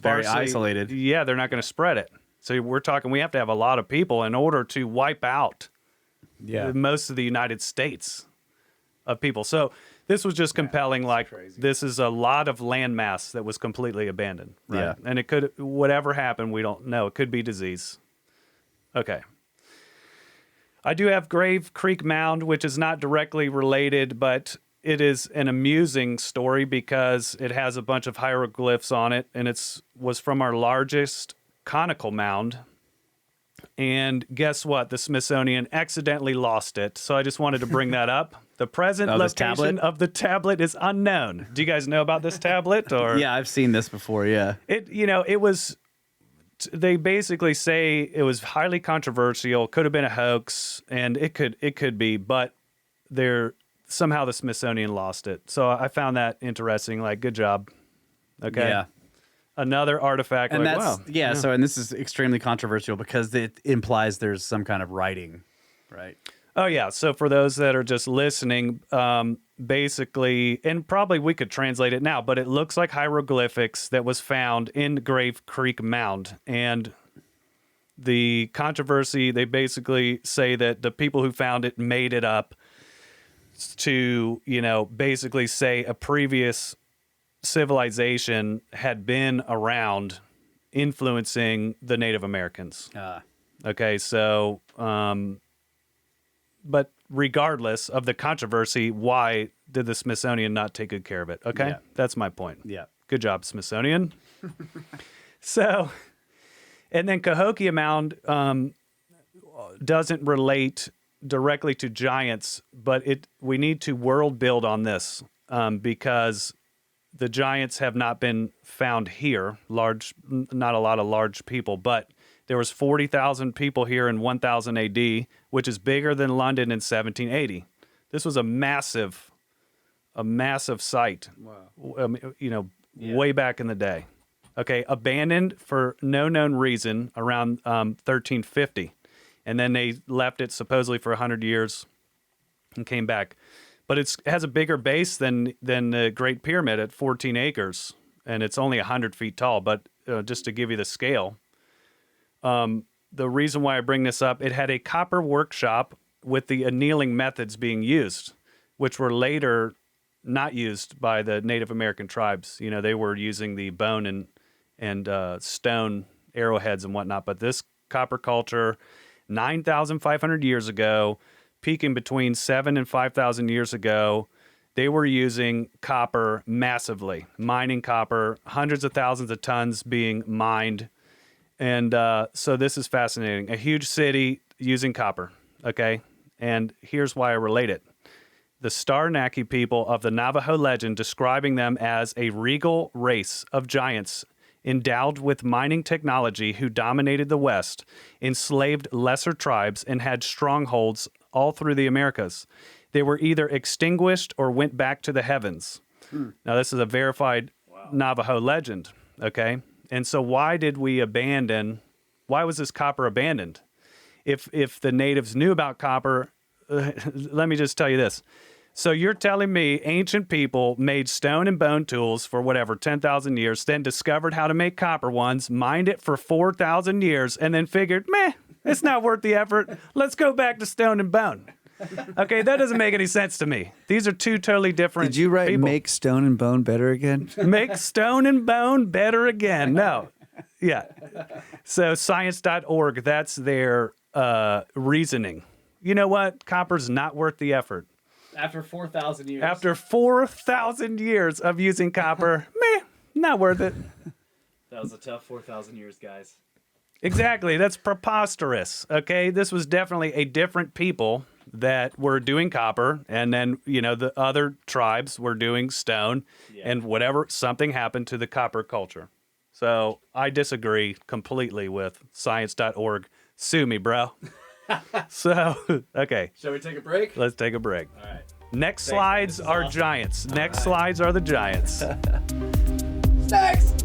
very sparsely isolated. they're not going to spread it. So we're talking, we have to have a lot of people in order to wipe out most of the United States of people. So this was just compelling. This is a lot of land mass that was completely abandoned. Right? And it could, whatever happened, we don't know. It could be disease. Okay. I do have Grave Creek Mound, which is not directly related, but it is an amusing story because it has a bunch of hieroglyphs on it, and was from our largest conical mound. And guess what? The Smithsonian accidentally lost it. So I just wanted to bring that up. The present location of the tablet is unknown. Do you guys know about this tablet? Or Yeah, I've seen this before. Yeah. It was. They basically say it was highly controversial, could have been a hoax, and it could be, but somehow the Smithsonian lost it. So I found that interesting. Like, good job. Okay. Yeah. Another artifact. And wow. So, and this is extremely controversial because it implies there's some kind of writing, right? Oh, yeah. So for those that are just listening, basically, and probably we could translate it now, but it looks like hieroglyphics that was found in Grave Creek Mound. And the controversy, they basically say that the people who found it made it up to, basically say a previous civilization had been around influencing the Native Americans. Okay, so... but regardless of the controversy, why did the Smithsonian not take good care of it? Okay, that's my point. Yeah, good job, Smithsonian. So, and then Cahokia Mound doesn't relate directly to giants, but we need to world build on this because the giants have not been found here. Not a lot of large people, but there was 40,000 people here in 1000 AD, which is bigger than London in 1780. This was a massive site. Wow. Way back in the day. Okay, abandoned for no known reason around 1350. And then they left it supposedly for 100 years and came back. But it has a bigger base than the Great Pyramid at 14 acres, and it's only 100 feet tall. But just to give you the scale, the reason why I bring this up, it had a copper workshop with the annealing methods being used, which were later not used by the Native American tribes. They were using the bone and stone arrowheads and whatnot. But this copper culture, 9,500 years ago, peaking between 7,000 and 5,000 years ago, they were using copper massively, mining copper, hundreds of thousands of tons being mined. And so this is fascinating. A huge city using copper, okay? And here's why I relate it. The Starnaki people of the Navajo legend describing them as a regal race of giants endowed with mining technology who dominated the West, enslaved lesser tribes, and had strongholds all through the Americas. They were either extinguished or went back to the heavens. Now, this is a verified Navajo legend, okay? And so why was this copper abandoned? If the natives knew about copper, let me just tell you this. So you're telling me ancient people made stone and bone tools for 10,000 years, then discovered how to make copper ones, mined it for 4,000 years, and then figured, it's not worth the effort. Let's go back to stone and bone. Okay, that doesn't make any sense to me. These are two totally different Did you write people. make stone and bone better again? Make stone and bone better again. No. Yeah. So science.org, that's their reasoning. You know what? Copper's not worth the effort. After 4,000 years. After 4,000 years of using copper, not worth it. That was a tough 4,000 years, guys. Exactly. That's preposterous. Okay. This was definitely a different people that were doing copper. And then, the other tribes were doing stone and something happened to the copper culture. So I disagree completely with science.org. Sue me, bro. So, okay. Shall we take a break? Let's take a break. All right. Next slides are awesome. Giants. Next slides are the Giants. Next.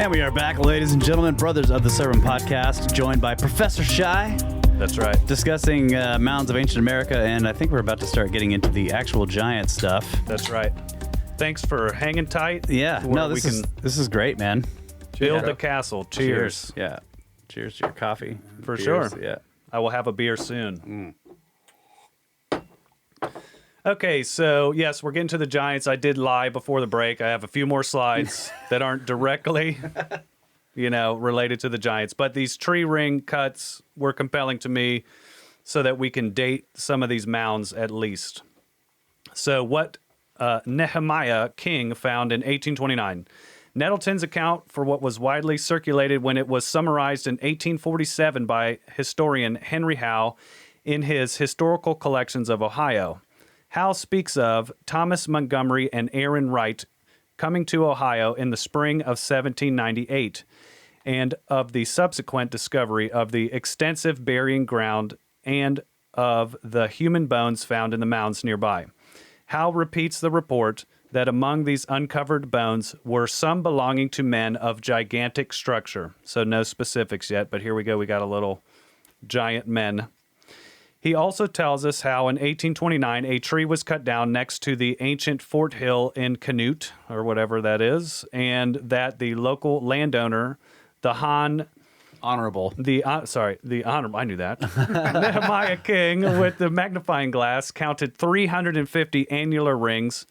And we are back, ladies and gentlemen, Brothers of the Serpent podcast, joined by Professor Shy. That's right. Discussing mounds of ancient America, and I think we're about to start getting into the actual giant stuff. That's right. Thanks for hanging tight. Yeah. No, this is great, man. Build the castle. Cheers. Yeah. Cheers to your coffee. For Beers. sure. Yeah. I will have a beer soon. Okay, so yes, we're getting to the Giants. I did lie before the break. I have a few more slides that aren't directly, related to the Giants. But these tree ring cuts were compelling to me so that we can date some of these mounds at least. So what Nehemiah King found in 1829. Nettleton's account for what was widely circulated when it was summarized in 1847 by historian Henry Howe in his Historical Collections of Ohio. Howe speaks of Thomas Montgomery and Aaron Wright coming to Ohio in the spring of 1798, and of the subsequent discovery of the extensive burying ground and of the human bones found in the mounds nearby. Howe repeats the report that among these uncovered bones were some belonging to men of gigantic structure. So no specifics yet, but here we go. We got a little giant men. He also tells us how in 1829 a tree was cut down next to the ancient Fort Hill in Canute, or whatever that is, and that the local landowner, the Honorable, I knew that. Nehemiah King, with the magnifying glass, counted 350 annular rings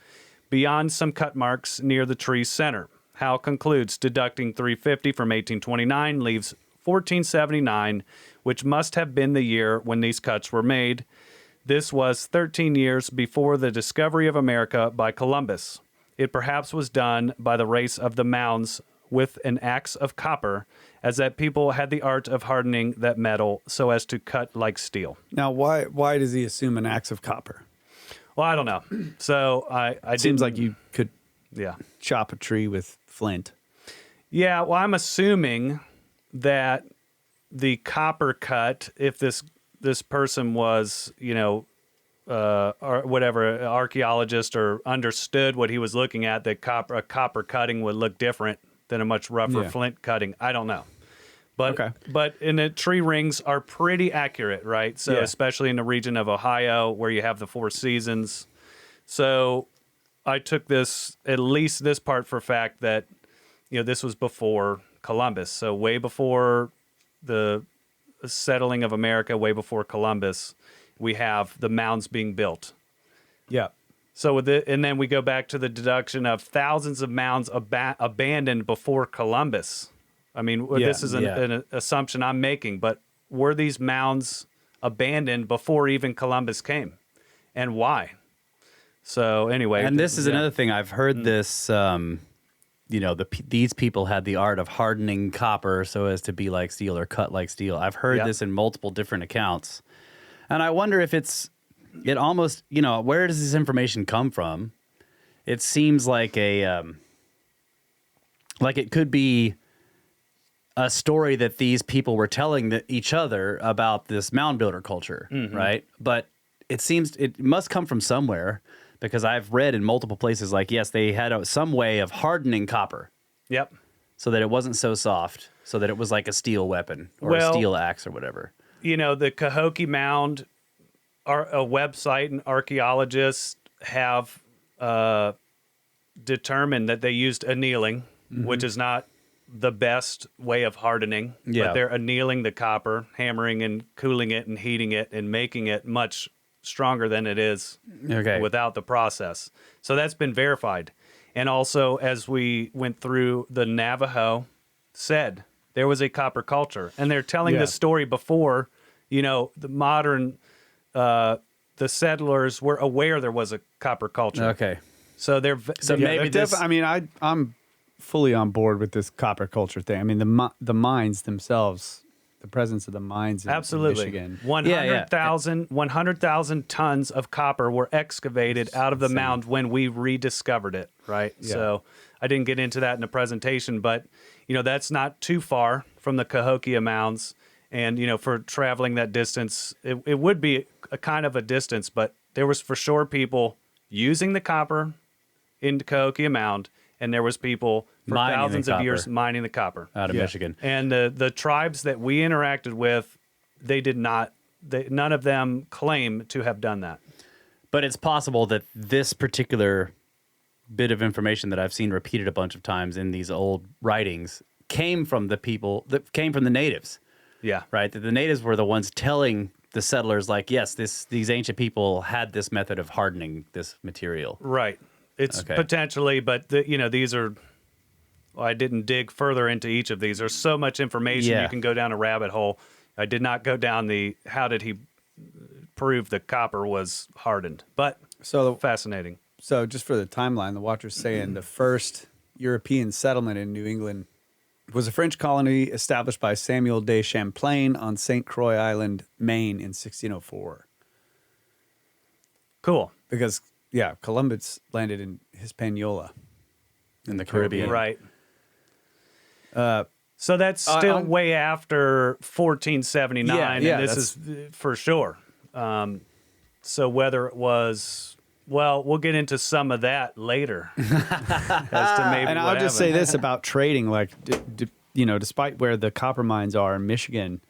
beyond some cut marks near the tree's center. Howe concludes deducting 350 from 1829 leaves 1479, which must have been the year when these cuts were made. This was 13 years before the discovery of America by Columbus. It perhaps was done by the race of the mounds with an axe of copper, as that people had the art of hardening that metal so as to cut like steel. Now, why does he assume an axe of copper? Well, I don't know. So It seems like you could yeah. chop a tree with flint. Yeah, well, I'm assuming that the copper cut, if this person was, or whatever, archaeologist or understood what he was looking at, that a copper cutting would look different than a much rougher flint cutting. I don't know. But in the tree rings are pretty accurate, right? So especially in the region of Ohio where you have the 4 seasons. So I took at least this part for fact that, this was before Columbus. So way before the settling of America, way before Columbus, we have the mounds being built. Yeah. So and then we go back to the deduction of thousands of mounds abandoned before Columbus. I mean, this is an assumption I'm making, but were these mounds abandoned before even Columbus came? And why? So anyway. And this is another thing. I've heard this, these people had the art of hardening copper so as to be like steel or cut like steel. I've heard this in multiple different accounts. And I wonder if it almost, where does this information come from? It seems like it could be a story that these people were telling each other about this mound builder culture, right? But it seems it must come from somewhere, because I've read in multiple places, like, yes, they had some way of hardening copper. Yep. So that it wasn't so soft, so that it was like a steel weapon or a steel axe or whatever. The Cahokia Mound, a website, and archaeologists have determined that they used annealing, which is not the best way of hardening. Yeah. But they're annealing the copper, hammering and cooling it and heating it and making it much stronger than it is without the process. So that's been verified. And also, as we went through, the Navajo said there was a copper culture. And they're telling this story before, the modern, the settlers were aware there was a copper culture. Okay. So maybe this... I'm fully on board with this copper culture thing. I mean, the mines themselves, the presence of the mines in Michigan. 100,000 tons of copper were excavated out of the mound when we rediscovered it, right? Yeah. So I didn't get into that in the presentation, but, that's not too far from the Cahokia mounds. And, for traveling that distance, it would be a kind of a distance, but there was for sure people using the copper in the Cahokia mound, and there was people for thousands of years mining the copper out of Michigan. And the tribes that we interacted with, none of them claim to have done that. But it's possible that this particular bit of information that I've seen repeated a bunch of times in these old writings came from the natives. Yeah. Right? That the natives were the ones telling the settlers, like, yes, these ancient people had this method of hardening this material. Right. It's potentially, but these are. Well, I didn't dig further into each of these. There's so much information you can go down a rabbit hole. I did not go down how did he prove the copper was hardened? But fascinating. So just for the timeline, the Watcher's saying the first European settlement in New England was a French colony established by Samuel de Champlain on St. Croix Island, Maine in 1604. Cool. Because Columbus landed in Hispaniola in the Caribbean. Right. So that's still way after 1479, and this is for sure. So whether it was, we'll get into some of that later. And I'll just say this about trading, like, despite where the copper mines are in Michigan,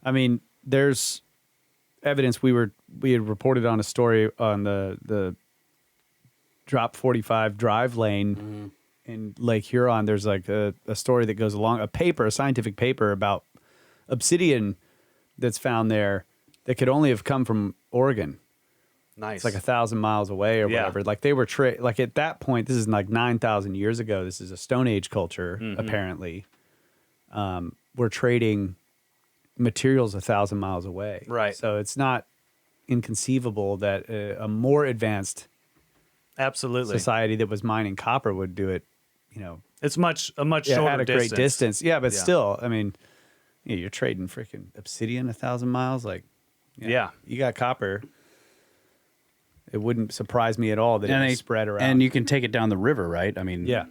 I mean, there's evidence. We had reported on a story on the Drop 45 drive lane in Lake Huron. There's like a story that goes along, a scientific paper about obsidian that's found there that could only have come from Oregon. Nice. It's like 1,000 miles away or whatever. Like they were like at that point, this is like 9,000 years ago. This is a Stone Age culture, apparently. We're trading materials 1,000 miles away. Right. So it's not inconceivable that a more advanced absolutely society that was mining copper would do it, you know. It's a much shorter at a distance. great distance. Yeah, but still, I mean, you're trading freaking obsidian 1,000 miles. Like, Yeah. You got copper. It wouldn't surprise me at all that it spread around. And you can take it down the river, right? I mean, yeah.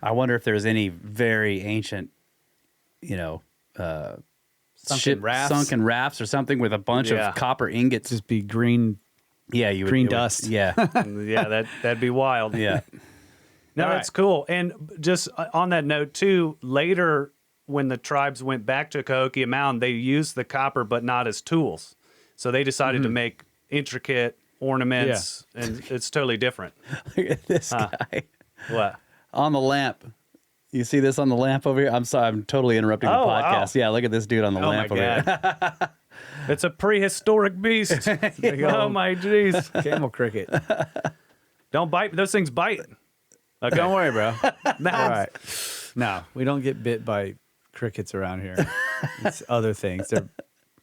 I wonder if there's any very ancient, Sunken rafts or something with a bunch of copper ingots. Just be green. Yeah, green dust. Yeah, Yeah, that'd be wild. yeah. No, All that's cool. And just on that note too, later when the tribes went back to Cahokia Mound, they used the copper but not as tools. So they decided to make intricate ornaments, and it's totally different. Look at this guy What? on the lamp. You see this on the lamp over here? I'm sorry, I'm totally interrupting the podcast. Wow. Yeah, look at this dude on the lamp over here. It's a prehistoric beast. Oh my jeez. Camel cricket. Don't bite. Those things bite. Okay. Don't worry, bro. No. All right. No, we don't get bit by crickets around here. It's other things. They're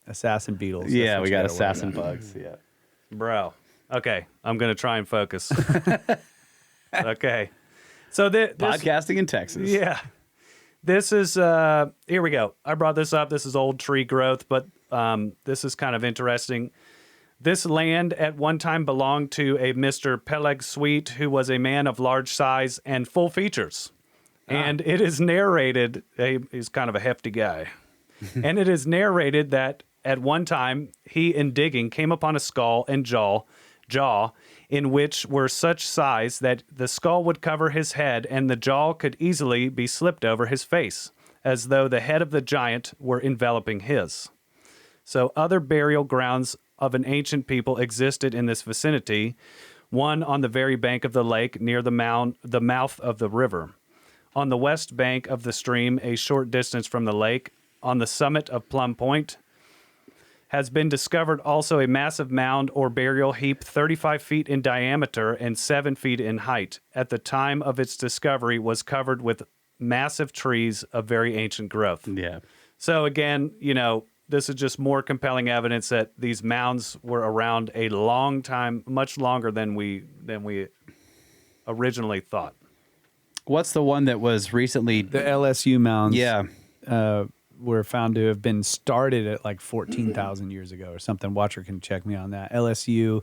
assassin beetles. That's Yeah, what we you got gotta worry assassin about. bugs. Yeah. Bro. Okay. I'm going to try and focus. Okay. So this Podcasting in Texas. Yeah. This is here we go. I brought this up. This is old tree growth, but this is kind of interesting. This land at one time belonged to a Mr. Peleg Sweet, who was a man of large size and full features. And it is narrated, he's kind of a hefty guy. And it is narrated that at one time he, in digging, came upon a skull and jaw in which were such size that the skull would cover his head and the jaw could easily be slipped over his face, as though the head of the giant were enveloping his. So other burial grounds of an ancient people existed in this vicinity, one on the very bank of the lake near the mouth of the river. On the west bank of the stream, a short distance from the lake, on the summit of Plum Point, has been discovered also a massive mound or burial heap 35 feet in diameter and 7 feet in height. At the time of its discovery was covered with massive trees of very ancient growth. Yeah. So again, this is just more compelling evidence that these mounds were around a long time, much longer than we originally thought. What's the one that was recently? The LSU mounds. Yeah. Were found to have been started at like 14,000 years ago or something. Watcher can check me on that. LSU.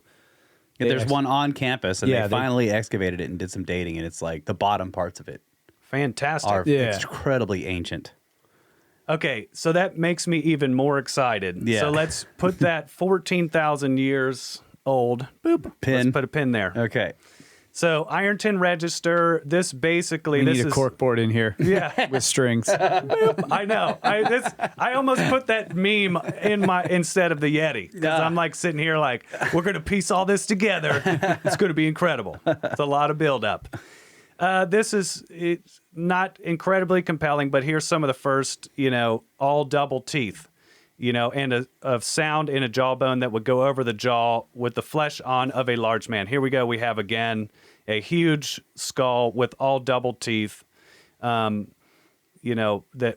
There's one on campus, and Yeah, they finally excavated it and did some dating, and it's like the bottom parts of it Fantastic. are Yeah. incredibly ancient. Okay, so that makes me even more excited. Yeah. So let's put that 14,000 years old. Boop. Pin. Let's put a pin there. Okay. So Ironton Register, this basically... We this need a is, corkboard in here. Yeah. With strings. I know. I almost put that meme instead of the Yeti. Because I'm like sitting here like, we're going to piece all this together. It's going to be incredible. It's a lot of buildup. It's not incredibly compelling, but here's some of the first, all double teeth, and a sound in a jawbone that would go over the jaw with the flesh on of a large man. Here we go. We have, again, a huge skull with all double teeth, that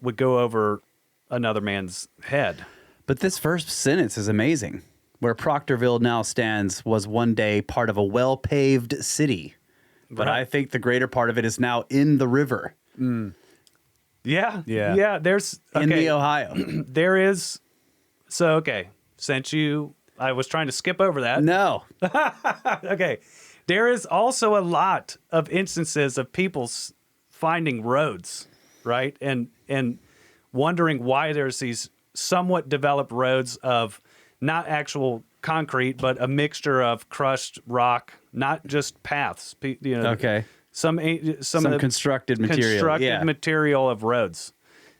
would go over another man's head. But this first sentence is amazing. Where Proctorville now stands was one day part of a well-paved city. But Right. I think the greater part of it is now in the river. Yeah. Yeah. Yeah. There's In the Ohio. there is. So, okay. I was trying to skip over that. No. Okay. There is also a lot of instances of people finding roads, right? And wondering why there's these somewhat developed roads of not actual concrete, but a mixture of crushed rock, not just paths. Okay. Some constructed material. Constructed material of roads.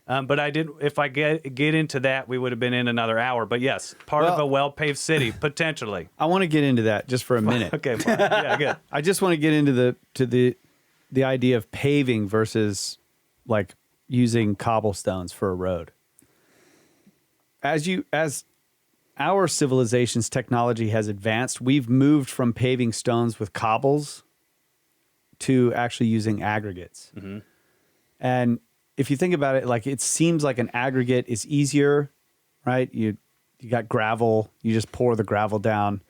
But I didn't. If I get into that, we would have been in another hour. But yes, part of a well-paved city potentially. I want to get into that just for a minute. Okay, fine. Yeah, good. I just want to get into the idea of paving versus like using cobblestones for a road. As our civilization's technology has advanced, we've moved from paving stones with cobbles to actually using aggregates. Mm-hmm. And if you think about it, like it seems like an aggregate is easier, right? You got gravel, you just pour the gravel down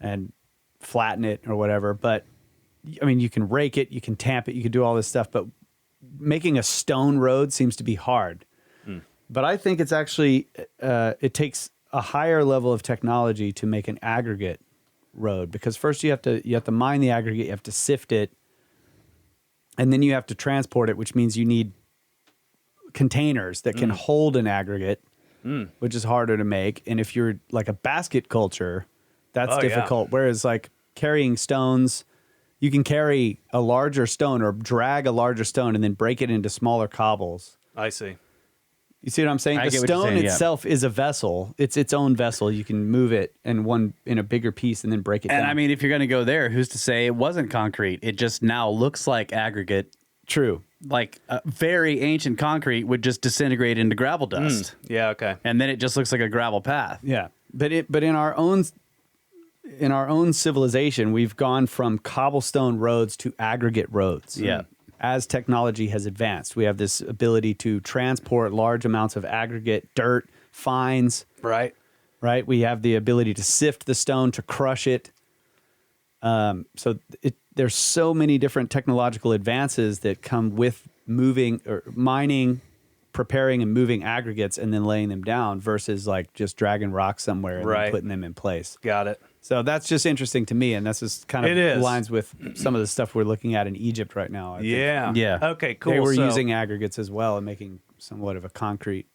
and flatten it or whatever. But I mean, you can rake it, you can tamp it, you can do all this stuff, but making a stone road seems to be hard. But I think it's actually, it takes a higher level of technology to make an aggregate road, because first you have to mine the aggregate, you have to sift it, and then you have to transport it, which means you need containers that can hold an aggregate, which is harder to make. And if you're like a basket culture, that's difficult. Whereas like carrying stones, you can carry a larger stone or drag a larger stone and then break it into smaller cobbles. I see. You see what I'm saying? I The get what you're stone saying, yeah. itself is a vessel. It's its own vessel. You can move it in a bigger piece and then break it down. And I mean, if you're going to go there, who's to say it wasn't concrete? It just now looks like aggregate. True. Like very ancient concrete would just disintegrate into gravel dust. Yeah, okay. And then it just looks like a gravel path. Yeah. But in our own civilization, we've gone from cobblestone roads to aggregate roads. Yeah. As technology has advanced, we have this ability to transport large amounts of aggregate, dirt, fines. Right. Right. We have the ability to sift the stone, to crush it. There's so many different technological advances that come with moving or mining, preparing and moving aggregates and then laying them down versus like just dragging rocks somewhere and then putting them in place. Got it. So that's just interesting to me, and that's just kind of aligns with some of the stuff we're looking at in Egypt right now. I think. Yeah. Yeah. Okay, cool. They were So- using aggregates as well and making somewhat of a concrete.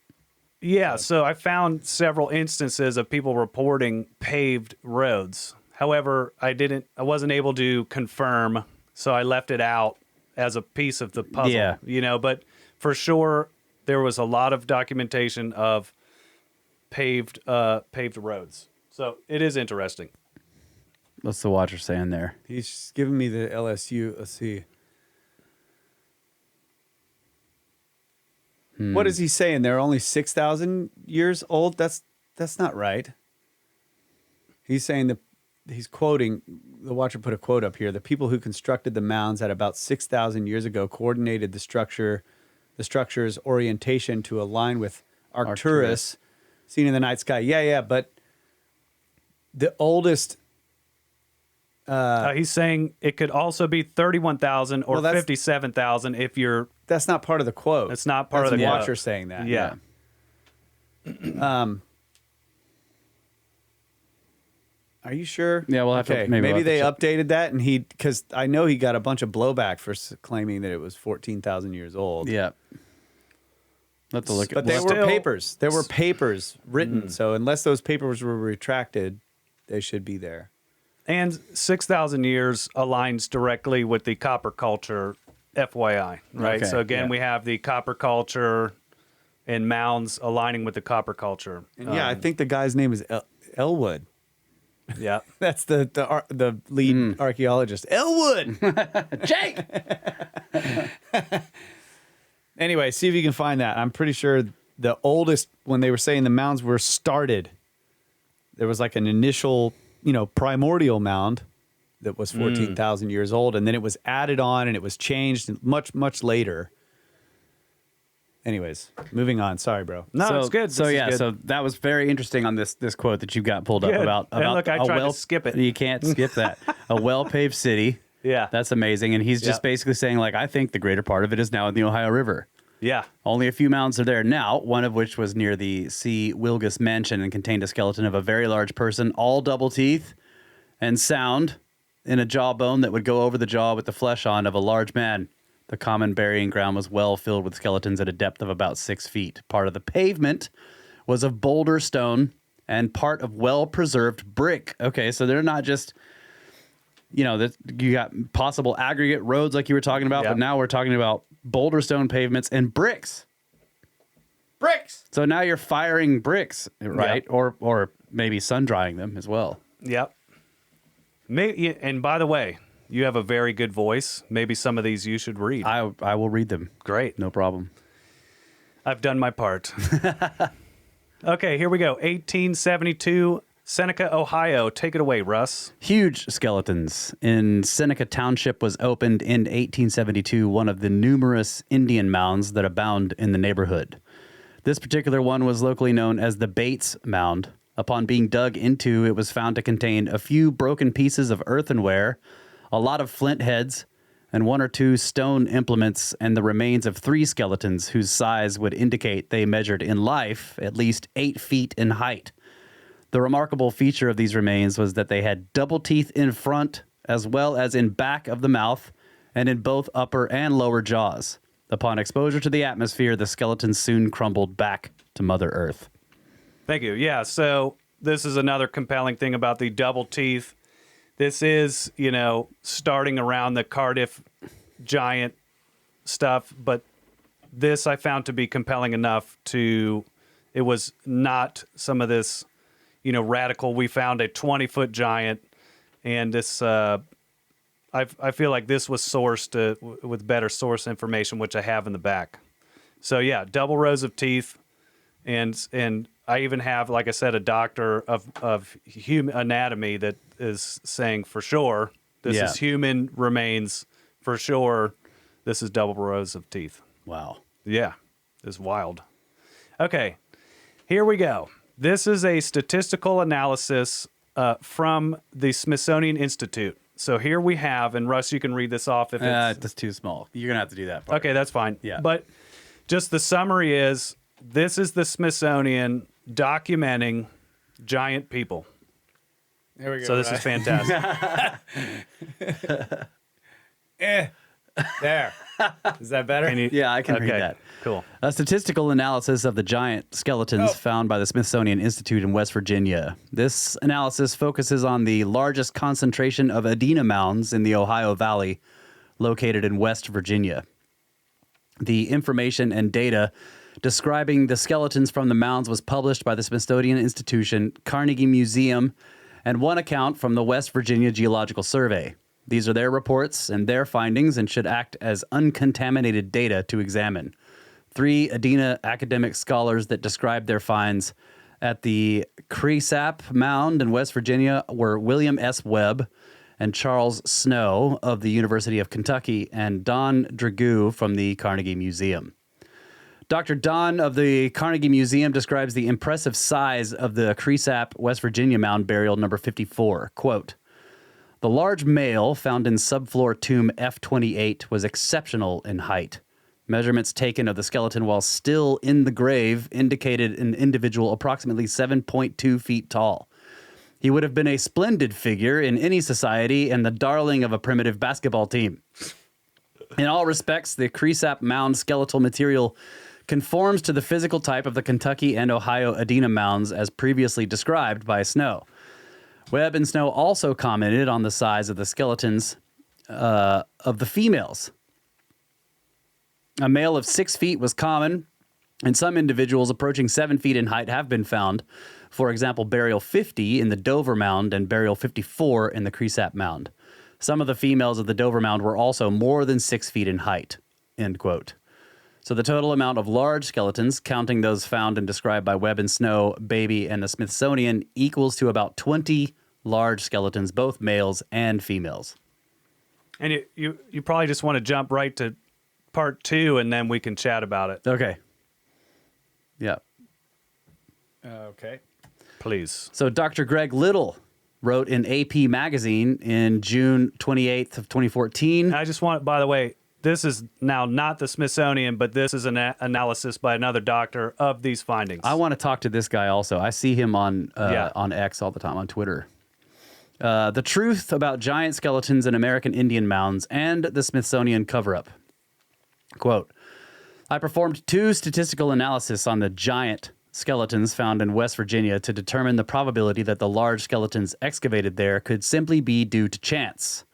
Yeah, so I found several instances of people reporting paved roads. However, I wasn't able to confirm, so I left it out as a piece of the puzzle. Yeah. But for sure there was a lot of documentation of paved roads. So it is interesting. What's the watcher saying there? He's giving me the LSU. Let's see. What is he saying? They're only 6,000 years old? That's not right. He's saying that he's quoting, the watcher put a quote up here. The people who constructed the mounds at about 6,000 years ago coordinated the structure's orientation to align with Arcturus seen in the night sky. Yeah, but the oldest... he's saying it could also be 31,000 or 57,000 if you're... That's not part of the quote. That's not part of the watcher quote. saying that. Yeah. Are you sure? Yeah, we'll have to- okay. maybe we'll have to they check. updated that, and because I know he got a bunch of blowback for claiming that it was 14,000 years old. Yeah. Let's look at. But there Well, were papers. There were papers written. So unless those papers were retracted, they should be there. And 6,000 years aligns directly with the copper culture, FYI, right? Okay, So again, yeah. we have the copper culture and mounds aligning with the copper culture. And I think the guy's name is Elwood. Yeah. That's the lead archaeologist. Elwood! Jake. Anyway, see if you can find that. I'm pretty sure the oldest, when they were saying the mounds were started, there was like an initial, primordial mound that was 14,000 years old, and then it was added on and it was changed much, much later. Anyways, moving on. Sorry, bro. No, it's good. So This is yeah, good. so that was very interesting on this quote that you got pulled up Good. about And look, I a tried to skip it. You can't skip that. A well-paved city. Yeah. That's amazing. And he's just Yeah. basically saying, like, I think the greater part of it is now in the Ohio River. Yeah. Only a few mounds are there now, one of which was near the C. Wilgus Mansion and contained a skeleton of a very large person, all double teeth and sound in a jawbone that would go over the jaw with the flesh on of a large man. The common burying ground was well filled with skeletons at a depth of about 6 feet. Part of the pavement was of boulder stone and part of well-preserved brick. Okay, so they're not just, that you got possible aggregate roads like you were talking about, Yeah. but now we're talking about boulder stone pavements and bricks. Bricks! So now you're firing bricks, right? Yeah. Or maybe sun-drying them as well. Yep. And by the way, you have a very good voice. Maybe some of these you should read. I will read them. Great. No problem. I've done my part. Okay, here we go. 1872, Seneca, Ohio. Take it away, Russ. Huge skeletons. In Seneca Township was opened in 1872, one of the numerous Indian mounds that abound in the neighborhood. This particular one was locally known as the Bates Mound. Upon being dug into, it was found to contain a few broken pieces of earthenware, a lot of flint heads, and one or two stone implements, and the remains of 3 skeletons whose size would indicate they measured in life at least 8 feet in height. The remarkable feature of these remains was that they had double teeth in front as well as in back of the mouth and in both upper and lower jaws. Upon exposure to the atmosphere, the skeletons soon crumbled back to Mother Earth. Thank you. Yeah, so this is another compelling thing about the double teeth. This is, starting around the Cardiff giant stuff, but this I found to be compelling enough it was not some of this, radical. We found a 20-foot giant, and this, I feel like this was sourced with better source information, which I have in the back. So yeah, double rows of teeth, and I even have, like I said, a doctor of human anatomy that is saying for sure this is human remains, for sure this is double rows of teeth. Wow. Yeah, it's wild. Okay, here we go. This is a statistical analysis from the Smithsonian Institute. So here we have, and Russ, you can read this off if it's... That's too small. You're going to have to do that part. Okay, that's fine. Yeah. But just the summary is, this is the Smithsonian documenting giant people. There we go. So this is fantastic. There. Is that better? Yeah, I can read that. Cool. A statistical analysis of the giant skeletons found by the Smithsonian Institute in West Virginia. This analysis focuses on the largest concentration of Adena mounds in the Ohio Valley, located in West Virginia. The information and data describing the skeletons from the mounds was published by the Smithsonian Institution, Carnegie Museum, and one account from the West Virginia Geological Survey. These are their reports and their findings and should act as uncontaminated data to examine. 3 Adena academic scholars that described their finds at the Cresap Mound in West Virginia were William S. Webb and Charles Snow of the University of Kentucky and Don Dragoo from the Carnegie Museum. Dr. Don of the Carnegie Museum describes the impressive size of the Cresap, West Virginia mound burial number 54. Quote, "The large male found in subfloor tomb F28 was exceptional in height. Measurements taken of the skeleton while still in the grave indicated an individual approximately 7.2 feet tall. He would have been a splendid figure in any society and the darling of a primitive basketball team. In all respects, the Cresap mound skeletal material conforms to the physical type of the Kentucky and Ohio Adena mounds as previously described by Snow. Webb and Snow also commented on the size of the skeletons of the females. A male of 6 feet was common, and some individuals approaching 7 feet in height have been found. For example, burial 50 in the Dover Mound and burial 54 in the Cresap Mound. Some of the females of the Dover Mound were also more than 6 feet in height." End quote. So the total amount of large skeletons, counting those found and described by Webb and Snow, Beebe, and the Smithsonian, equals to about 20 large skeletons, both males and females. And you probably just want to jump right to part 2, and then we can chat about it. Okay. Yeah. Okay. Please. So Dr. Greg Little wrote in AP Magazine in June 28th of 2014. I just want, by the way, this is now not the Smithsonian, but this is an analysis by another doctor of these findings. I want to talk to this guy also. I see him on X all the time, on Twitter. The truth about giant skeletons in American Indian mounds and the Smithsonian cover-up. Quote, "I performed 2 statistical analyses on the giant skeletons found in West Virginia to determine the probability that the large skeletons excavated there could simply be due to chance.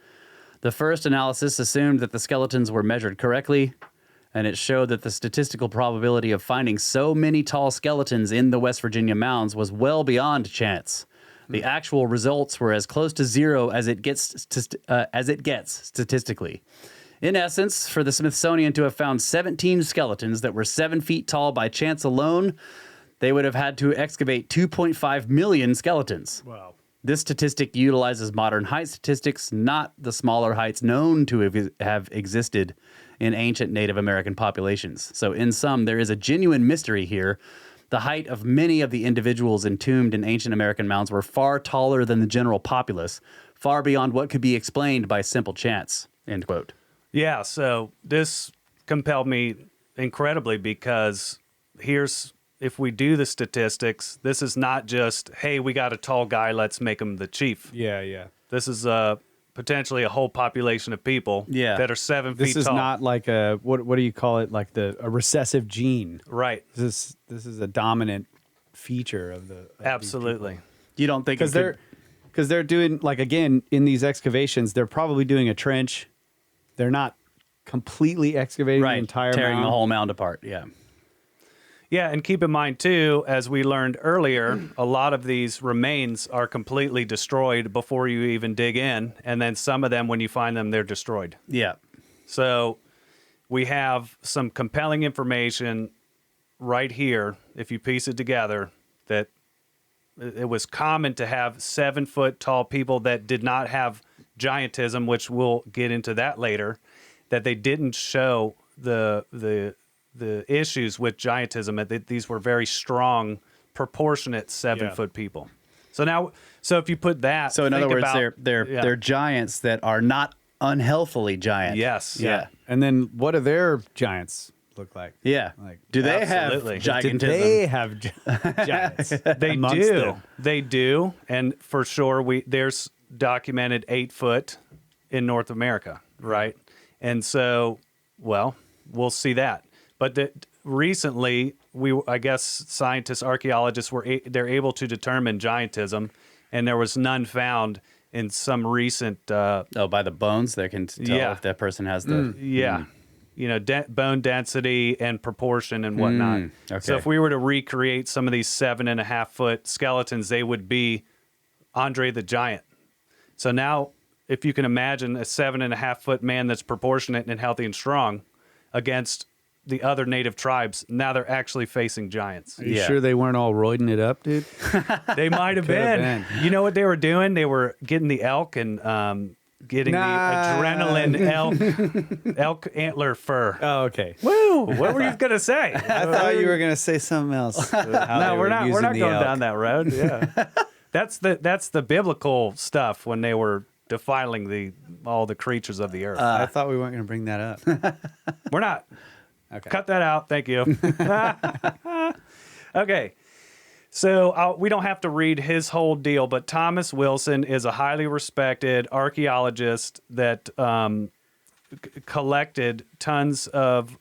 The first analysis assumed that the skeletons were measured correctly, and it showed that the statistical probability of finding so many tall skeletons in the West Virginia mounds was well beyond chance. The actual results were as close to 0 as it gets statistically. In essence, for the Smithsonian to have found 17 skeletons that were 7 feet tall by chance alone, they would have had to excavate 2.5 million skeletons. Wow. This statistic utilizes modern height statistics, not the smaller heights known to have existed in ancient Native American populations. So in sum, there is a genuine mystery here. The height of many of the individuals entombed in ancient American mounds were far taller than the general populace, far beyond what could be explained by simple chance, end quote. Yeah, so this compelled me incredibly because if we do the statistics, this is not just, hey, we got a tall guy, let's make him the chief. Yeah. This is potentially a whole population of people that are 7 feet tall. This is not like a what do you call it? Like a recessive gene. Right. This is a dominant feature of the Absolutely. You don't think because they're doing, like, again, in these excavations, they're probably doing a trench. They're not completely excavating the entire tearing mound. the whole mound apart. Yeah. Yeah, and keep in mind, too, as we learned earlier, a lot of these remains are completely destroyed before you even dig in. And then some of them, when you find them, they're destroyed. Yeah. So we have some compelling information right here, if you piece it together, that it was common to have 7 foot tall people that did not have gigantism, which we'll get into that later, that they didn't show the issues with gigantism, that these were very strong, proportionate 7 foot people. So if you put that, So in other words, they're giants that are not unhealthily giant. Yes. Yeah. And then what do their giants look like? Yeah. Like, do they absolutely. have gigantism? Do they have giants? They amongst do. them? They do, and for sure, there's documented 8 foot in North America, right? And so, well, we'll see that. But recently, I guess scientists, archaeologists they're able to determine giantism, and there was none found in some recent. By the bones, they can tell if that person has the. Bone density and proportion and whatnot. Okay. So if we were to recreate some of these 7.5 foot skeletons, they would be Andre the Giant. So now, if you can imagine a 7.5 foot man that's proportionate and healthy and strong against the other native tribes, now they're actually facing giants. Are you sure they weren't all roiding it up, dude? They might have been. You know what they were doing? They were getting the elk and getting the adrenaline elk antler fur. Oh, okay. Woo! What were you gonna say? I thought you were gonna say something else. No, we're not going down that road. Yeah, that's the biblical stuff when they were defiling all the creatures of the earth. I thought we weren't gonna bring that up. We're not. Okay. Cut that out. Thank you. Okay. So we don't have to read his whole deal, but Thomas Wilson is a highly respected archaeologist that collected tons of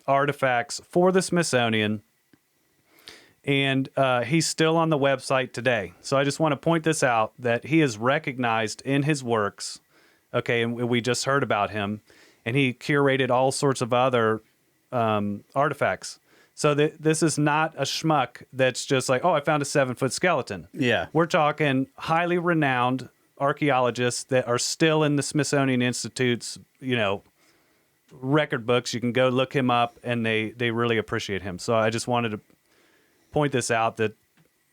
artifacts for the Smithsonian, and he's still on the website today. So I just want to point this out, that he is recognized in his works, okay, and we just heard about him, and he curated all sorts of other artifacts. So this is not a schmuck that's just like, oh, I found a 7 foot skeleton. Yeah. We're talking highly renowned archaeologists that are still in the Smithsonian Institute's, record books. You can go look him up, and they really appreciate him. So I just wanted to point this out, that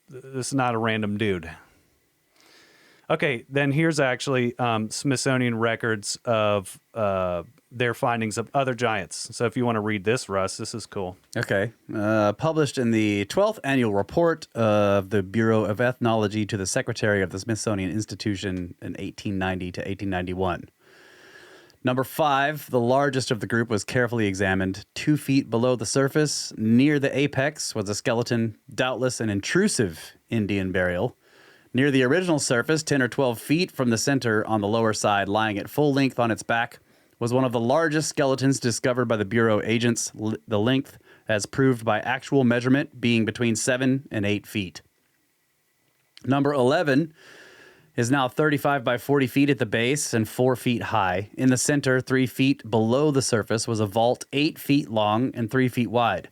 this is not a random dude. Okay, then here's actually Smithsonian records of their findings of other giants. So if you want to read this, Russ, this is cool. Okay. Published in the 12th annual report of the Bureau of Ethnology to the Secretary of the Smithsonian Institution in 1890 to 1891. Number 5, the largest of the group, was carefully examined. 2 feet below the surface, near the apex, was a skeleton, doubtless an intrusive Indian burial. Near the original surface, 10 or 12 feet from the center on the lower side, lying at full length on its back, was one of the largest skeletons discovered by the Bureau agents, the length, as proved by actual measurement, being between 7 and 8 feet. Number 11 is now 35 by 40 feet at the base and 4 feet high. In the center, 3 feet below the surface, was a vault 8 feet long and 3 feet wide.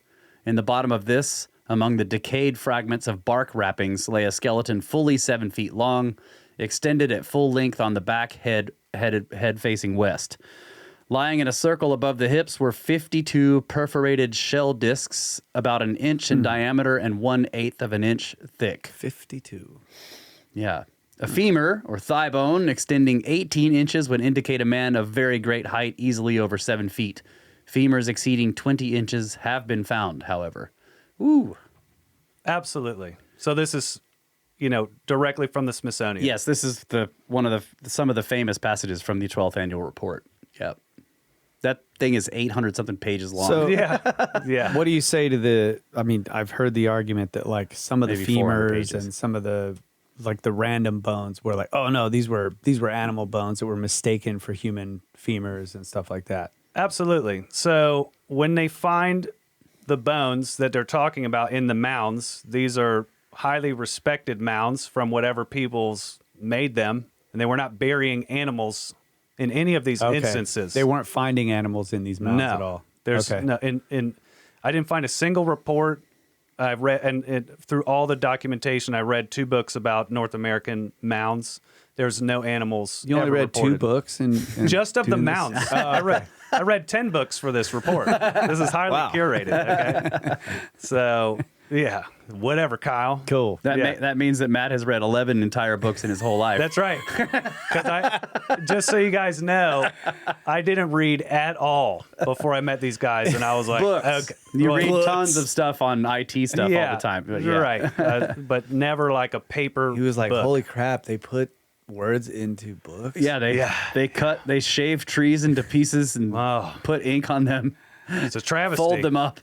In the bottom of this, among the decayed fragments of bark wrappings, lay a skeleton fully 7 feet long, extended at full length on the back, head facing west. Lying in a circle above the hips were 52 perforated shell discs, about an inch in diameter and 1/8 of an inch thick. 52. Yeah. A femur, or thigh bone, extending 18 inches would indicate a man of very great height, easily over 7 feet. Femurs exceeding 20 inches have been found, however. Ooh. Absolutely. So this is, directly from the Smithsonian. Yes, this is some of the famous passages from the 12th annual report. Yep. That thing is 800 something pages long. So- Yeah. What do you say to I've heard the argument that like some of the Maybe 400 femurs pages. and some of the like the random bones were like, oh no, these were animal bones that were mistaken for human femurs and stuff like that. Absolutely. So when they find the bones that they're talking about in the mounds, these are highly respected mounds from whatever peoples made them, and they were not burying animals in any of these instances. They weren't finding animals in these mounds at all. There's no. I didn't find a single report. I've read and through all the documentation, I read 2 books about North American mounds. There's no animals. You only ever read 2 reported. books and Just of the doing this? mounds. I read 10 books for this report. This is highly curated. Okay, so yeah, whatever, Kyle. Cool. That means that Matt has read 11 entire books in his whole life. That's right. Because just so you guys know, I didn't read at all before I met these guys, and I was like, Books. okay, You well, read tons of stuff on IT stuff all the time. But You're right, but never like a paper. He was like, book. holy crap, they put words into books? Yeah, they shave trees into pieces and put ink on them, It's a travesty. fold them up.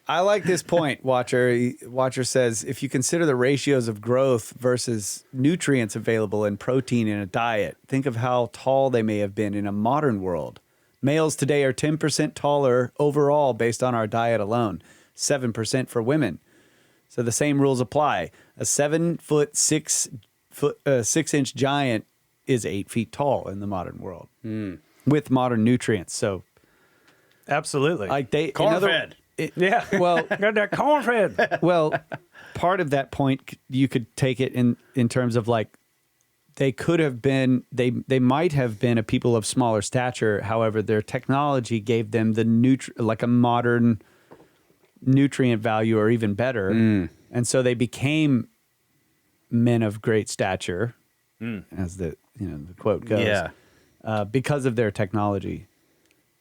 I like this point, Watcher. Watcher says, if you consider the ratios of growth versus nutrients available in protein in a diet, think of how tall they may have been in a modern world. Males today are 10% taller overall based on our diet alone, 7% for women. So the same rules apply. A 7'6" 6-inch giant is 8 feet tall in the modern world with modern nutrients. So Absolutely. like they Corn-fed. Yeah. Well, got that cornbread. well, part of that point you could take it in terms of like they could have been they might have been a people of smaller stature. However, their technology gave them the like a modern nutrient value or even better, and so they became men of great stature, as the quote goes. Yeah. Because of their technology.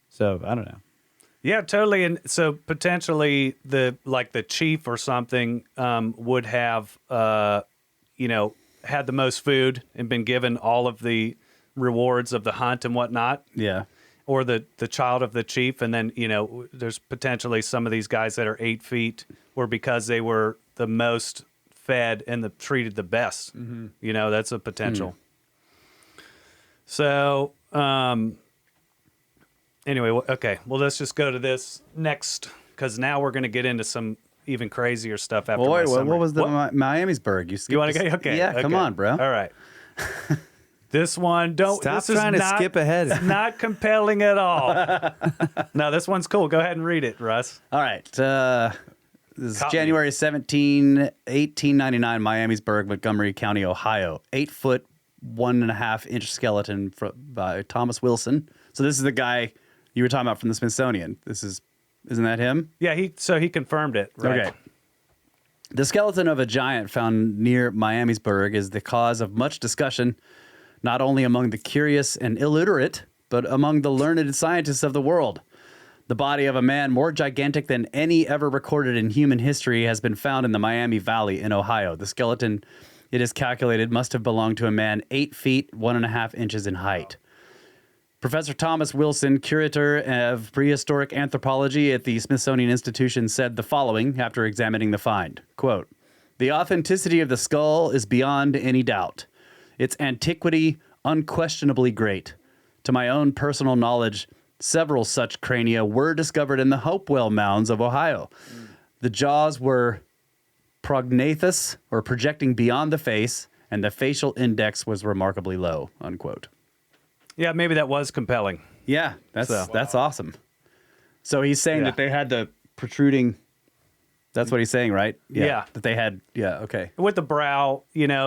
So I don't know. Yeah, totally. And so potentially the chief or something would have had the most food and been given all of the rewards of the hunt and whatnot. Yeah. Or the child of the chief, and then there's potentially some of these guys that are 8 feet were because they were the most fed and treated the best. That's a potential. So anyway, okay. Well, let's just go to this next, because now we're going to get into some even crazier stuff after my summary. What was the Miamisburg? You want to go? Okay. Yeah, come on, bro. All right. This one, Stop trying to skip ahead. It's not compelling at all. No, this one's cool. Go ahead and read it, Russ. All right. This is Caught me. January 17, 1899, Miamisburg, Montgomery County, Ohio. 8 foot, 1.5 inch skeleton by Thomas Wilson. So this is the guy you were talking about from the Smithsonian. Isn't that him? Yeah, he confirmed it. Right? Okay. The skeleton of a giant found near Miamisburg is the cause of much discussion, not only among the curious and illiterate, but among the learned scientists of the world. The body of a man more gigantic than any ever recorded in human history has been found in the Miami Valley in Ohio. The skeleton, it is calculated, must have belonged to a man 8 feet, 1.5 inches in height. Professor Thomas Wilson, curator of prehistoric anthropology at the Smithsonian Institution, said the following after examining the find, quote, "The authenticity of the skull is beyond any doubt. Its antiquity unquestionably great. To my own personal knowledge, several such crania were discovered in the Hopewell mounds of Ohio. The jaws were prognathous, or projecting beyond the face, and the facial index was remarkably low," unquote. Yeah, maybe that was compelling. Yeah, that's awesome. So he's saying that they had the protruding. That's what he's saying, right? Yeah. That they had. Yeah. Okay. With the brow,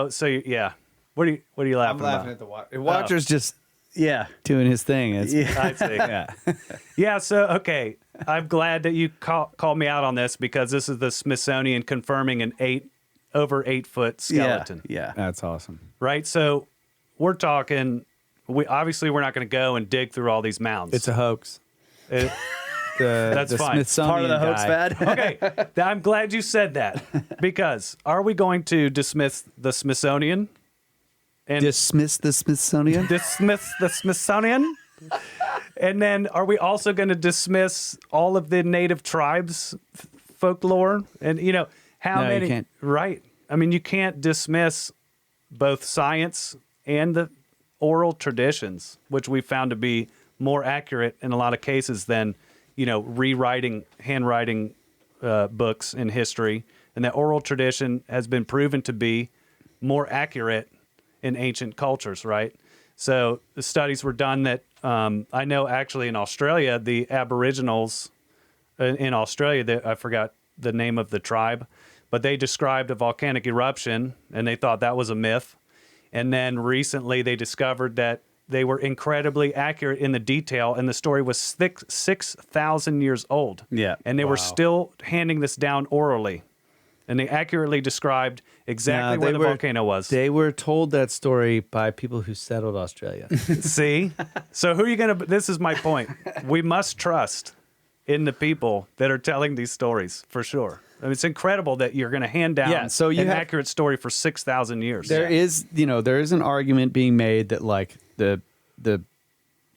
So yeah. What are you laughing about? at the Watcher. Watcher's just Yeah. doing his thing. It's, I see. yeah. Yeah, so, okay. I'm glad that you called me out on this because this is the Smithsonian confirming an over 8 foot skeleton. Yeah. That's awesome. Right? So we're talking, we're not going to go and dig through all these mounds. It's a hoax. That's the fine. Smithsonian Part of the hoax guy. fad. Okay, I'm glad you said that because are we going to dismiss the Smithsonian? And Dismiss the Smithsonian? dismiss the Smithsonian? And then are we also going to dismiss all of the native tribes folklore? And, how No, you many? can't. Right. I mean, you can't dismiss both science and the oral traditions, which we found to be more accurate in a lot of cases than, handwriting books in history. And the oral tradition has been proven to be more accurate in ancient cultures, right? So the studies were done that I know actually in Australia, the Aboriginals in Australia, I forgot the name of the tribe, but they described a volcanic eruption and they thought that was a myth. And then recently they discovered that they were incredibly accurate in the detail and the story was 6,000 years old. Yeah. And they were still handing this down orally. And they accurately described exactly where the volcano was. They were told that story by people who settled Australia. See? So who are you going to... This is my point. We must trust in the people that are telling these stories, for sure. I mean, it's incredible that you're going to hand down an accurate story for 6,000 years. There is an argument being made that like the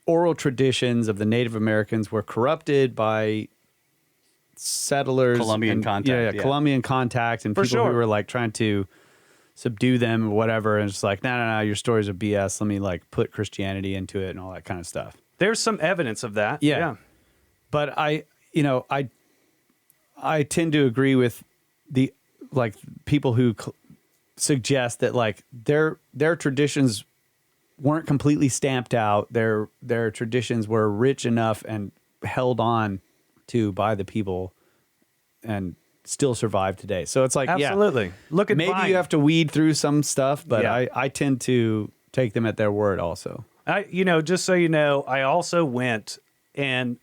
oral traditions of the Native Americans were corrupted by settlers, Colombian contact, yeah. Colombian contact, and For people sure. who were like trying to subdue them or whatever, and it's like, no, your stories are BS. Let me like put Christianity into it and all that kind of stuff. There's some evidence of that. Yeah. But I tend to agree with the like people who suggest that like their traditions weren't completely stamped out. Their traditions were rich enough and held on to by the people and still survive today. So it's like, Absolutely. Look at maybe Vine. you have to weed through some stuff, but Yeah. I tend to take them at their word also. Just so you know, I also went and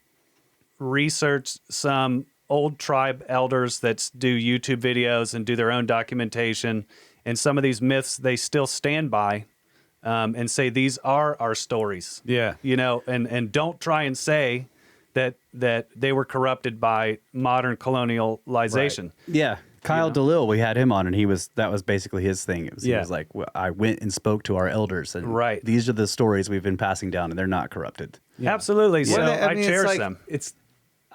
researched some old tribe elders that do YouTube videos and do their own documentation. And some of these myths, they still stand by and say these are our stories. Yeah. And don't try and say that they were corrupted by modern colonialization. Yeah. Kyle DeLille, we had him on, and that was basically his thing. He was like, well, I went and spoke to our elders, and these are the stories we've been passing down, and they're not corrupted. Yeah. Absolutely. So I cherish them.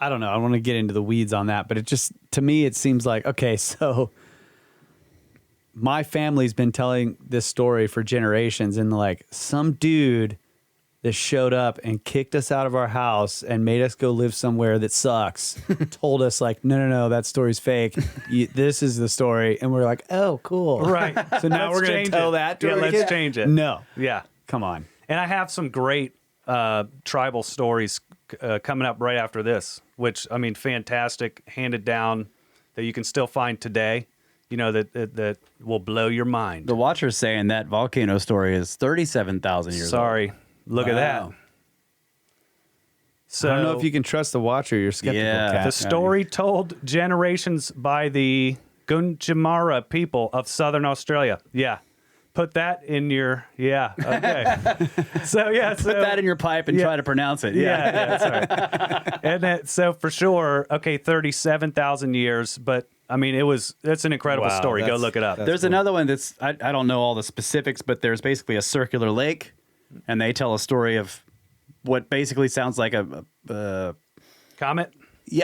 I don't know. I don't want to get into the weeds on that, but it just, to me, it seems like, okay, so my family's been telling this story for generations, and like some dude that showed up and kicked us out of our house and made us go live somewhere that sucks told us like, no, that story's fake. This is the story. And we're like, oh, cool. Right. So now we're going to tell that to our let's kids? change it. No. Yeah. Come on. And I have some great tribal stories coming up right after this, which, I mean, fantastic, handed down that you can still find today, that will blow your mind. The Watcher's saying that volcano story is 37,000 years old. Sorry. Look at that. So I don't know if you can trust the Watcher. You're skeptical, Cat. the story told generations by the Gunditjmara people of southern Australia. Yeah. Put that in your, okay. Put that in your pipe and try to pronounce it. Yeah, sorry. And so for sure, 37,000 years, but I mean, it's an incredible story. Go look it up. There's another one that's, I don't know all the specifics, but there's basically a circular lake, and they tell a story of what basically sounds like a Comet?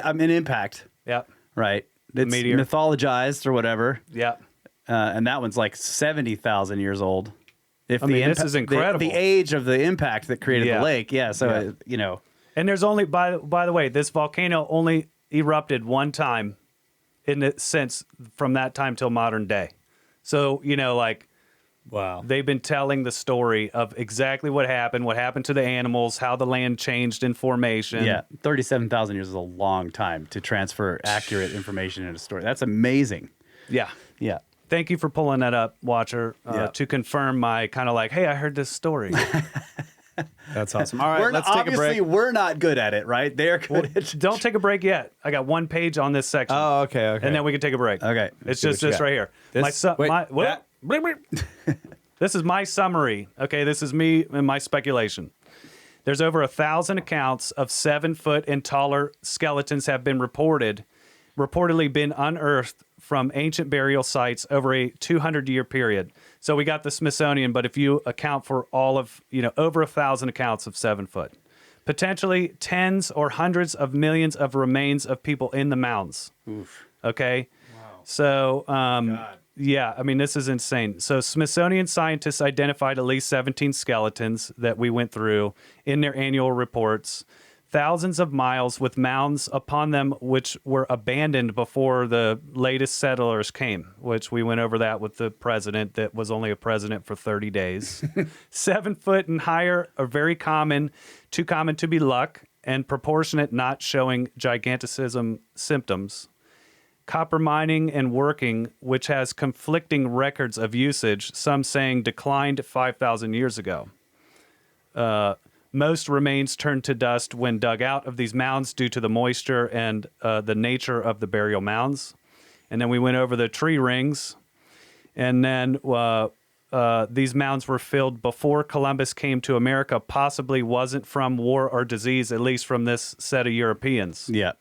an impact. Yeah. Right. It's meteor. mythologized or whatever. Yeah. And that one's like 70,000 years old. This is incredible. The age of the impact that created the lake. Yeah. So, And there's only, by the way, this volcano only erupted one time in the sense from that time till modern day. So, Wow. they've been telling the story of exactly what happened to the animals, how the land changed in formation. Yeah. 37,000 years is a long time to transfer accurate information in a story. That's amazing. Yeah. Yeah. Thank you for pulling that up, Watcher, to confirm my kind of like, hey, I heard this story. That's awesome. All right, let's take a obviously, break. we're not good at it, right? They're good at it. Don't take a break yet. I got one page on this section. Oh, okay. And then we can take a break. Okay. It's see just what you this got. right here. This? This is my summary. Okay, this is me and my speculation. There's over 1,000 accounts of 7-foot and taller skeletons have been reportedly been unearthed from ancient burial sites over a 200-year period. So we got the Smithsonian, but if you account for all of, over 1,000 accounts of 7 foot, potentially tens or hundreds of millions of remains of people in the mounds. Oof. Okay. Wow. So, yeah, I mean, this is insane. So Smithsonian scientists identified at least 17 skeletons that we went through in their annual reports. Thousands of miles with mounds upon them, which were abandoned before the latest settlers came, which we went over that with the president that was only a president for 30 days. 7 foot and higher are very common, too common to be luck, and proportionate, not showing gigantism symptoms. Copper mining and working, which has conflicting records of usage, some saying declined 5,000 years ago. Most remains turned to dust when dug out of these mounds due to the moisture and the nature of the burial mounds. And then we went over the tree rings. And then these mounds were filled before Columbus came to America, possibly wasn't from war or disease, at least from this set of Europeans. Yeah.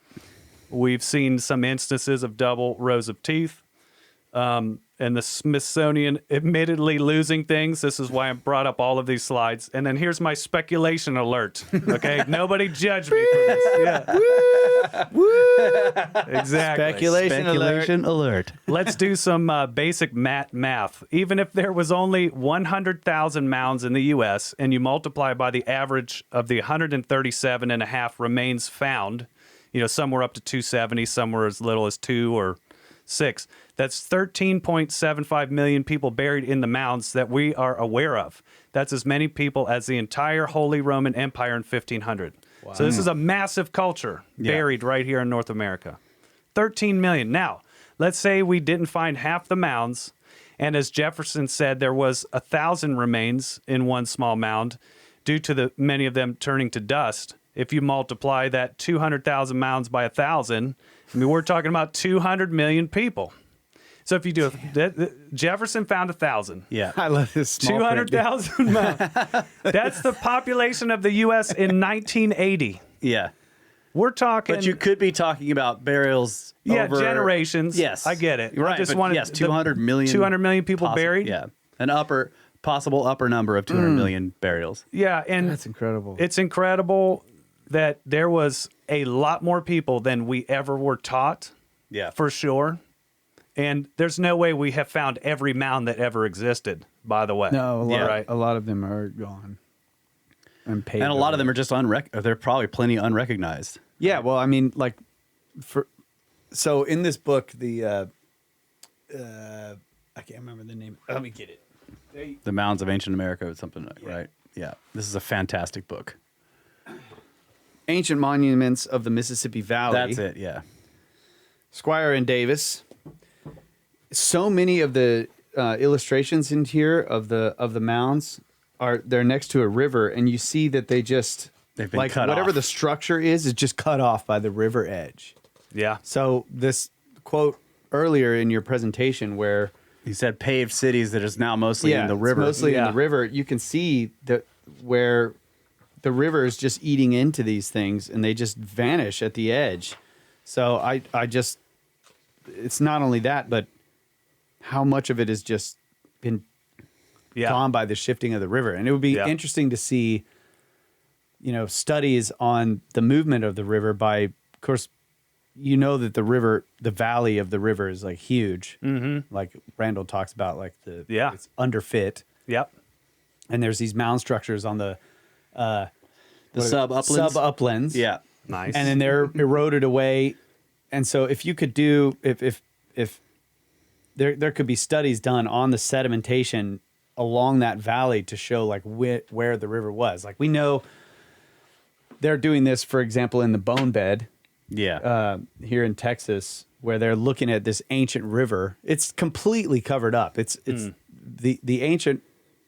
We've seen some instances of double rows of teeth. And the Smithsonian admittedly losing things. This is why I brought up all of these slides. And then here's my speculation alert. Okay, nobody judge me for this. Yeah. Exactly. Speculation alert. Let's do some basic math. Even if there was only 100,000 mounds in the U.S. and you multiply by the average of the 137 and a half remains found, some were up to 270, some were as little as 2 or 6. That's 13.75 million people buried in the mounds that we are aware of. That's as many people as the entire Holy Roman Empire in 1500. Wow. So this is a massive culture buried right here in North America. 13 million. Now, let's say we didn't find half the mounds, and as Jefferson said, there was 1,000 remains in one small mound due to many of them turning to dust. If you multiply that 200,000 mounds by 1,000, I mean, we're talking about 200 million people. So if you do, Jefferson found 1,000. Yeah. I love this small 200,000 mounds. That's the population of the U.S. in 1980. Yeah. We're talking. But you could be talking about burials over generations. Yes. I get it. Right. I just but wanted yes, 200 million. 200 million people buried. Yeah. An possible upper number of 200 million burials. Yeah. And That's incredible. it's incredible that there was a lot more people than we ever were taught. Yeah. For sure. And there's no way we have found every mound that ever existed, by the way. No, right? a lot of them are gone. And a lot of them are just they're probably plenty unrecognized. Yeah, well, I mean, so in this book, the I can't remember the name. Let me get it. The Mounds of Ancient America or something, right? Yeah. This is a fantastic book. Ancient Monuments of the Mississippi Valley. That's it, yeah. Squire and Davis. So many of the illustrations in here of the mounds they're next to a river, and you see that they've been cut whatever off. the structure is just cut off by the river edge. Yeah. So this quote earlier in your presentation where He said paved cities that is now mostly in the river. It's mostly in the river. You can see that where the river is just eating into these things, and they just vanish at the edge. So I just, it's not only that, but how much of it has just been gone by the shifting of the river. And it would be interesting to see, studies on the movement of the river by, of course, that the valley of the river is like huge. Mm-hmm. Like Randall talks about, like it's underfit. Yep. And there's these mound structures on the sub-uplands. Sub-uplands. Yeah. Nice. And then they're eroded away. And so if you could do, if there could be studies done on the sedimentation along that valley to show like where the river was. Like we know they're doing this, for example, in the bone bed. Yeah. Here in Texas, where they're looking at this ancient river. It's completely covered up. It's the ancient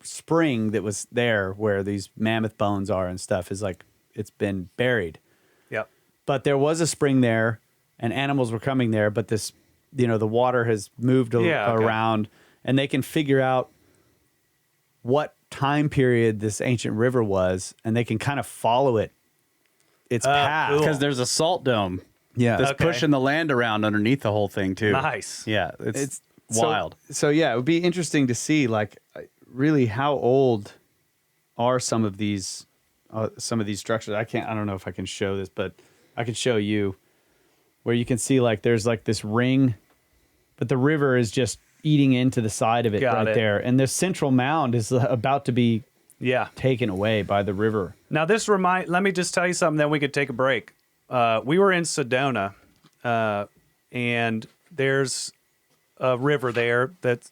spring that was there where these mammoth bones are and stuff is like it's been buried. Yep. But there was a spring there, and animals were coming there. But this, the water has moved around, and they can figure out what time period this ancient river was, and they can kind of follow its path. cool. Because there's a salt dome. Yeah, That's pushing the land around underneath the whole thing too. Nice. Yeah, it's wild. So yeah, it would be interesting to see like really how old are some of these structures. I don't know if I can show this, but I can show you where you can see like there's like this ring, but the river is just eating into the side of it there, and the central mound is about to be taken away by the river. Now let me just tell you something, then we could take a break. We were in Sedona, and there's a river there that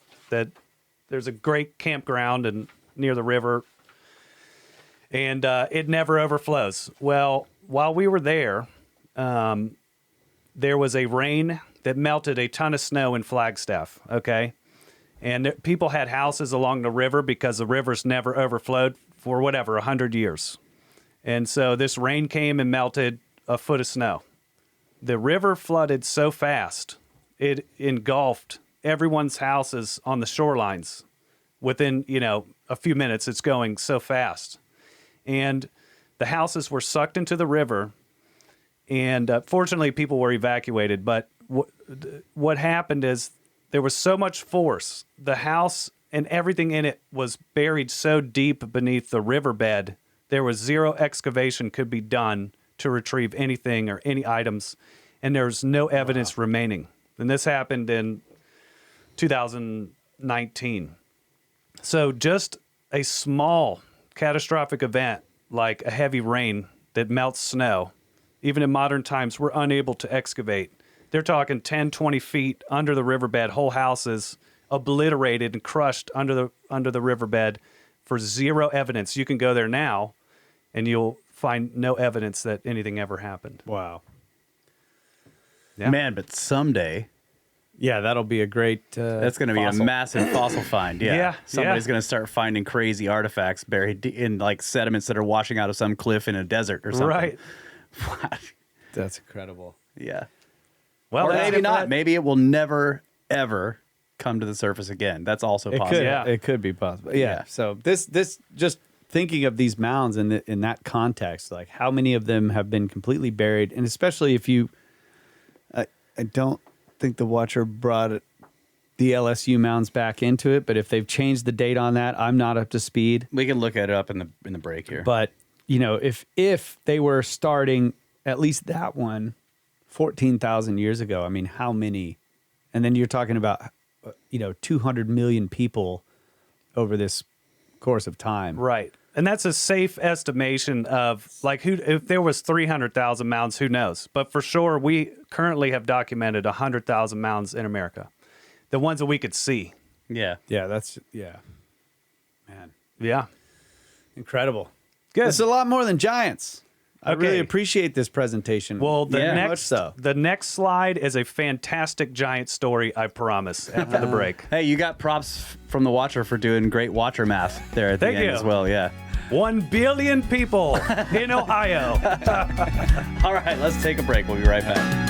there's a great campground and near the river, and it never overflows. Well, while we were there, there was a rain that melted a ton of snow in Flagstaff, okay? And people had houses along the river because the river's never overflowed for 100 years. And so this rain came and melted a foot of snow. The river flooded so fast, it engulfed everyone's houses on the shorelines. Within, a few minutes, it's going so fast. And the houses were sucked into the river, and fortunately people were evacuated. But what happened is there was so much force. The house and everything in it was buried so deep beneath the riverbed, there was zero excavation could be done to retrieve anything or any items, and there's no evidence remaining. And this happened in 2019. So just a small catastrophic event like a heavy rain that melts snow, even in modern times, we're unable to excavate. They're talking 10, 20 feet under the riverbed, whole houses obliterated and crushed under the riverbed for zero evidence. You can go there now, and you'll find no evidence that anything ever happened. Wow. Yeah. Man, but someday Yeah, that'll be a great. that's going to be a massive fossil find. Yeah, Yeah, somebody's yeah. going to start finding crazy artifacts buried in like sediments that are washing out of some cliff in a desert or something. Right. That's incredible. Yeah. Well, Or that's maybe it for not. that. Maybe it will never ever come to the surface again. That's also It possible. could. Yeah. It could be possible. Yeah. Yeah. So this just thinking of these mounds in that context, like how many of them have been completely buried, and especially if you, I don't think the Watcher brought the LSU mounds back into it, but if they've changed the date on that, I'm not up to speed. We can look it up in the break here. But if they were starting at least that one 14,000 years ago, I mean, how many? And then you're talking about 200 million people over this course of time. Right. And that's a safe estimation of like if there was 300,000 mounds, who knows? But for sure, we currently have documented 100,000 mounds in America, the ones that we could see. Yeah. Yeah, man, Yeah. incredible. Good. It's a lot more than giants. I Okay. really appreciate this presentation. Well, Yeah. much so. the next slide is a fantastic giant story, I promise, after the break. Hey, you got props from the Watcher for doing great Watcher math there at the Thank end you. as well. Yeah. 1 billion people in Ohio. All right, let's take a break. We'll be right back.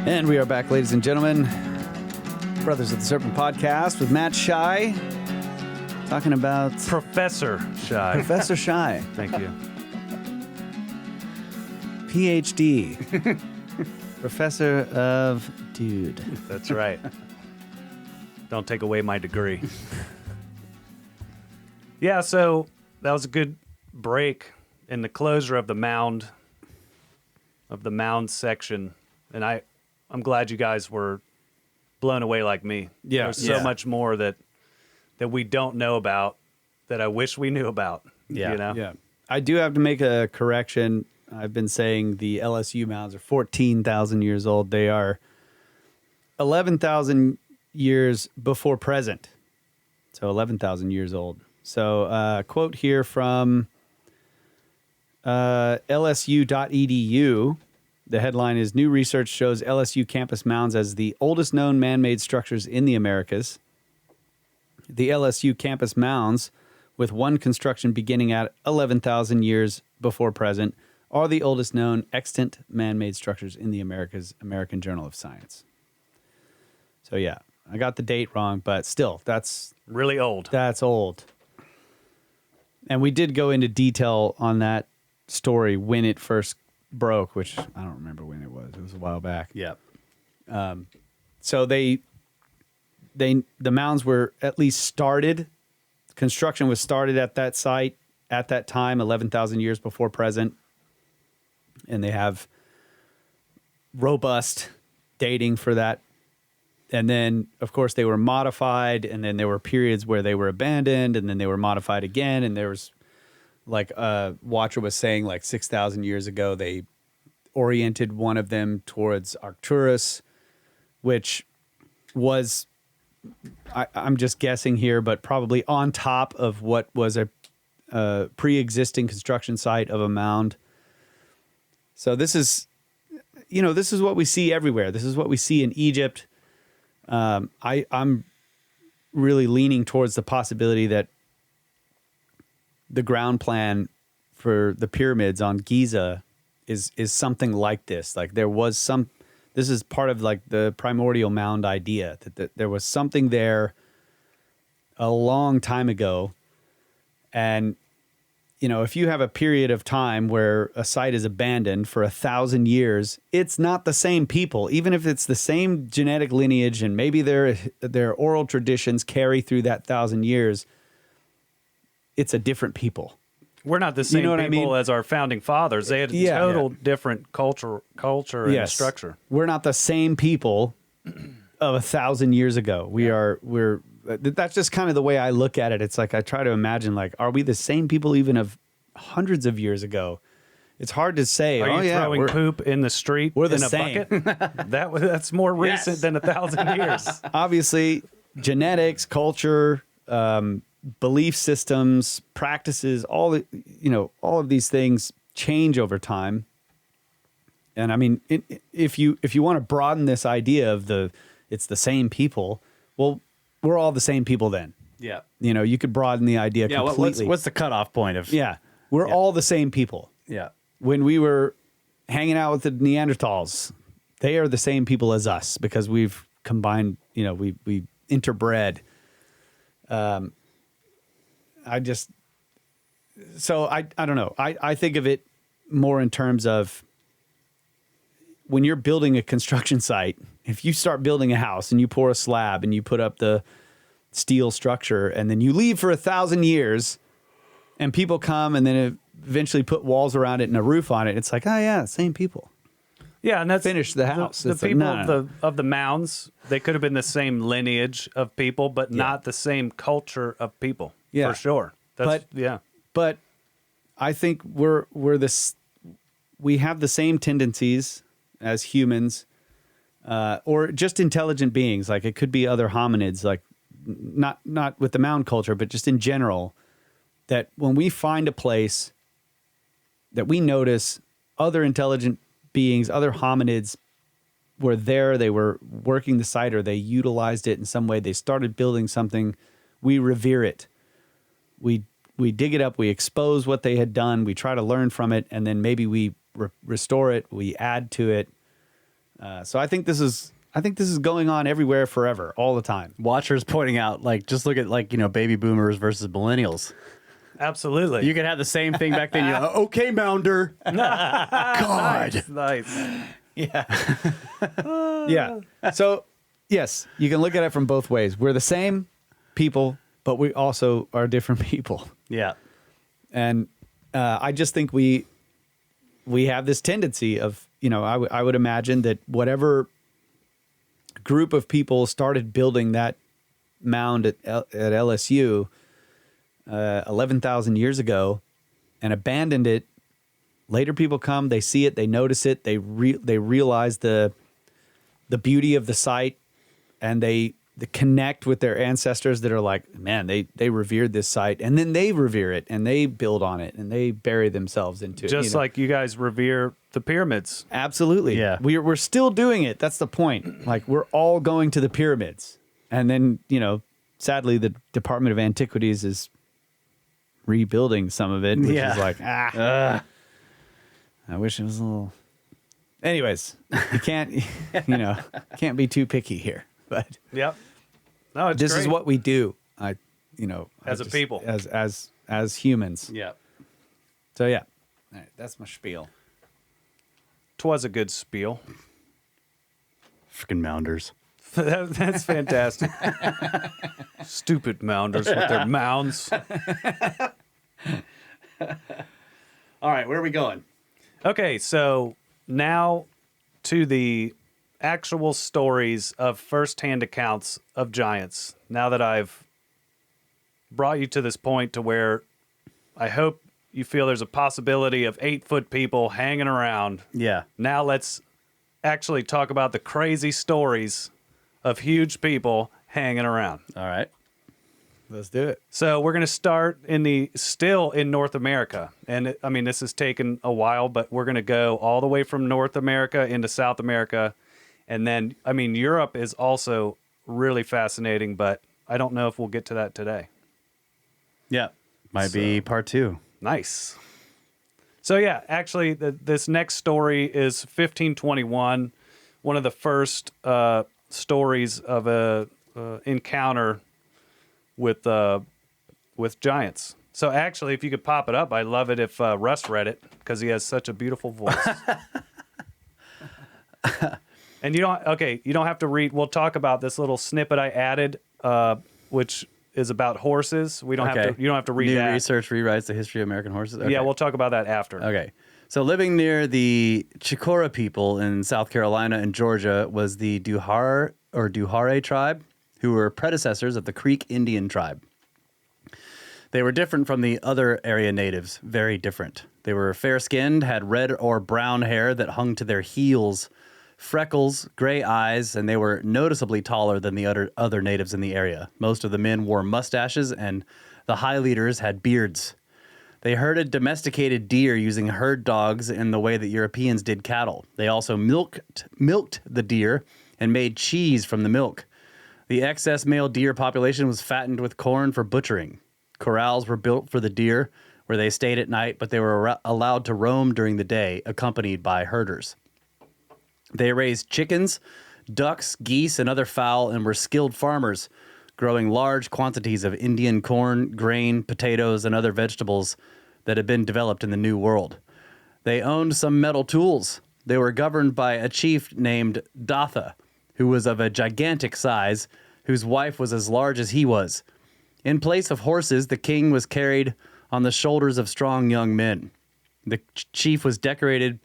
And we are back, ladies and gentlemen. Brothers of the Serpent podcast with Matt Shy, talking about Professor Shy. Professor Shy, Thank you. PhD, Professor of Dude. That's right. Don't take away my degree. Yeah, so that was a good break in the closure of the mound section. And I'm glad you guys were blown away like me. Yeah. There's so much more that we don't know about that I wish we knew about. Yeah. You know? Yeah. I do have to make a correction. I've been saying the LSU mounds are 14,000 years old. They are 11,000 years before present. So 11,000 years old. So quote here from lsu.edu. The headline is New research shows LSU campus mounds as the oldest known man-made structures in the Americas. The LSU campus mounds, with one construction beginning at 11,000 years before present, are the oldest known extant man-made structures in the Americas, American Journal of Science. So yeah, I got the date wrong, but still, that's Really old. that's old. And we did go into detail on that story when it first broke, which I don't remember when it was. It was a while back. Yeah. So the mounds were at least started. Construction was started at that site at that time, 11,000 years before present. And they have robust dating for that. And then, of course, they were modified, and then there were periods where they were abandoned, and then they were modified again. And there was, like Watcher was saying, like 6,000 years ago, they oriented one of them towards Arcturus, which was, I'm just guessing here, but probably on top of what was a pre-existing construction site of a mound. So this is, this is what we see everywhere. This is what we see in Egypt. I'm really leaning towards the possibility that the ground plan for the pyramids on Giza is something like this. Like there was this is part of like the primordial mound idea that there was something there a long time ago. And, if you have a period of time where a site is abandoned for 1,000 years, it's not the same people, even if it's the same genetic lineage and maybe their oral traditions carry through that 1,000 years. It's a different people. We're not the same know what people I mean? as our founding fathers. They had a total different culture and structure. We're not the same people of 1,000 years ago. That's just kind of the way I look at it. It's like I try to imagine, like, are we the same people even of hundreds of years ago? It's hard to say. Are you throwing poop in the street we're the in a same. bucket? That's more recent than 1,000 years. Obviously, genetics, culture, belief systems, practices, all of these things change over time. And I mean, if you want to broaden this idea of it's the same people, well, we're all the same people then. Yeah. You could broaden the idea completely. What's the cutoff point of? Yeah. We're all the same people. Yeah. When we were hanging out with the Neanderthals, they are the same people as us because we've combined, we interbred. I don't know. I think of it more in terms of when you're building a construction site, if you start building a house and you pour a slab and you put up the steel structure and then you leave for 1,000 years and people come and then eventually put walls around it and a roof on it, it's like, oh yeah, same people. Yeah, and that's Finish the house. The It's like, people no. of the mounds, they could have been the same lineage of people, but not the same culture of people. Yeah. For sure. But I think we have the same tendencies as humans, or just intelligent beings. Like it could be other hominids, like not with the mound culture, but just in general, that when we find a place that we notice other intelligent beings, other hominids were there, they were working the site or they utilized it in some way, they started building something, we revere it. We dig it up, we expose what they had done, we try to learn from it, and then maybe we restore it, we add to it. So I think this is going on everywhere, forever, all the time. Watcher's pointing out, like, just look at baby boomers versus millennials. Absolutely. You could have the same thing back then. Okay, Mounder. God. Nice. Yeah. Yeah. So, yes, you can look at it from both ways. We're the same people, but we also are different people. Yeah. And I just think we have this tendency of, I would imagine that whatever group of people started building that mound at LSU 11,000 years ago and abandoned it. Later people come, they see it, they notice it, they realize the beauty of the site, and they connect with their ancestors that are like, man, they revered this site, and then they revere it, and they build on it, and they bury themselves into it. Just like you guys revere the pyramids. Absolutely. Yeah. We're still doing it. That's the point. Like, we're all going to the pyramids. And then, sadly, the Department of Antiquities is rebuilding some of it, which is like, I wish it was a little... Anyways, you can't, can't be too picky here. But Yep. No, it's this great. is what we do. As a people. As humans. Yeah. So yeah, all right, that's my spiel. 'Twas a good spiel. Freaking mounders. That's fantastic. Stupid mounders with their mounds. All right, where are we going? Okay, so now to the actual stories of first-hand accounts of giants. Now that I've brought you to this point to where I hope you feel there's a possibility of 8-foot people hanging around. Yeah. Now let's actually talk about the crazy stories of huge people hanging around. All right. Let's do it. So we're going to start still in North America. And this has taken a while, but we're going to go all the way from North America into South America. And then, Europe is also really fascinating, but I don't know if we'll get to that today. Yeah. Might be part 2. Nice. So yeah, actually, this next story is 1521, one of the first stories of a encounter with giants. So actually, if you could pop it up, I'd love it if Russ read it, because he has such a beautiful voice. And you don't have to read. We'll talk about this little snippet I added, which is about horses. You don't have to read New that. research rewrites the history of American horses. Okay. Yeah, we'll talk about that after. Okay. So living near the Chicora people in South Carolina and Georgia was the Duhare tribe, who were predecessors of the Creek Indian tribe. They were different from the other area natives, very different. They were fair-skinned, had red or brown hair that hung to their heels, freckles, gray eyes, and they were noticeably taller than the other natives in the area. Most of the men wore mustaches, and the high leaders had beards. They herded domesticated deer using herd dogs in the way that Europeans did cattle. They also milked the deer and made cheese from the milk. The excess male deer population was fattened with corn for butchering. Corrals were built for the deer, where they stayed at night, but they were allowed to roam during the day, accompanied by herders. They raised chickens, ducks, geese, and other fowl, and were skilled farmers, growing large quantities of Indian corn, grain, potatoes, and other vegetables that had been developed in the New World. They owned some metal tools. They were governed by a chief named Datha, who was of a gigantic size, whose wife was as large as he was. In place of horses, the king was carried on the shoulders of strong young men. The chief was decorated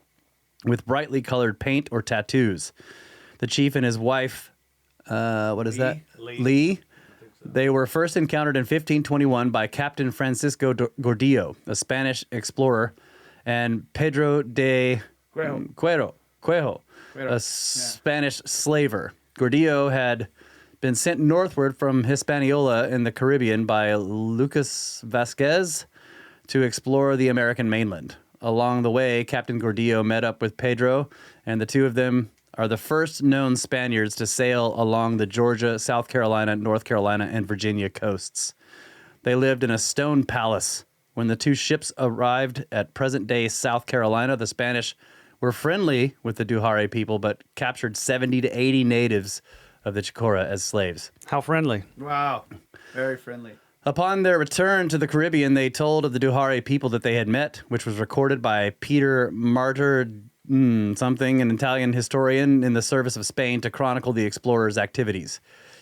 with brightly colored paint or tattoos. The chief and his wife, Lee. They were first encountered in 1521 by Captain Francisco Gordillo, a Spanish explorer, and Pedro de Cuejo, a Spanish slaver. Gordillo had been sent northward from Hispaniola in the Caribbean by Lucas Vasquez to explore the American mainland. Along the way, Captain Gordillo met up with Pedro, and the two of them are the first known Spaniards to sail along the Georgia, South Carolina, North Carolina, and Virginia coasts. They lived in a stone palace. When the two ships arrived at present-day South Carolina, the Spanish were friendly with the Duhare people, but captured 70 to 80 natives of the Chicora as slaves. How friendly. Wow. Very friendly. Upon their return to the Caribbean, they told of the Duhare people that they had met, which was recorded by Peter Martyr something, an Italian historian in the service of Spain, to chronicle the explorers' activities.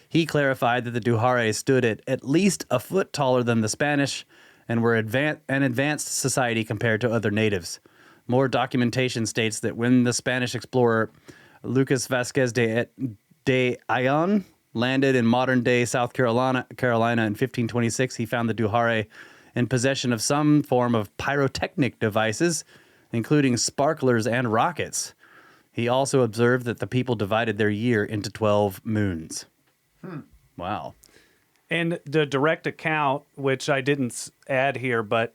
He clarified that the Duhare stood at least a foot taller than the Spanish and were an advanced society compared to other natives. More documentation states that when the Spanish explorer Lucas Vasquez de Ayllón landed in modern-day South Carolina in 1526. He found the Duhare in possession of some form of pyrotechnic devices, including sparklers and rockets. He also observed that the people divided their year into 12 moons. Wow. And the direct account, which I didn't add here, but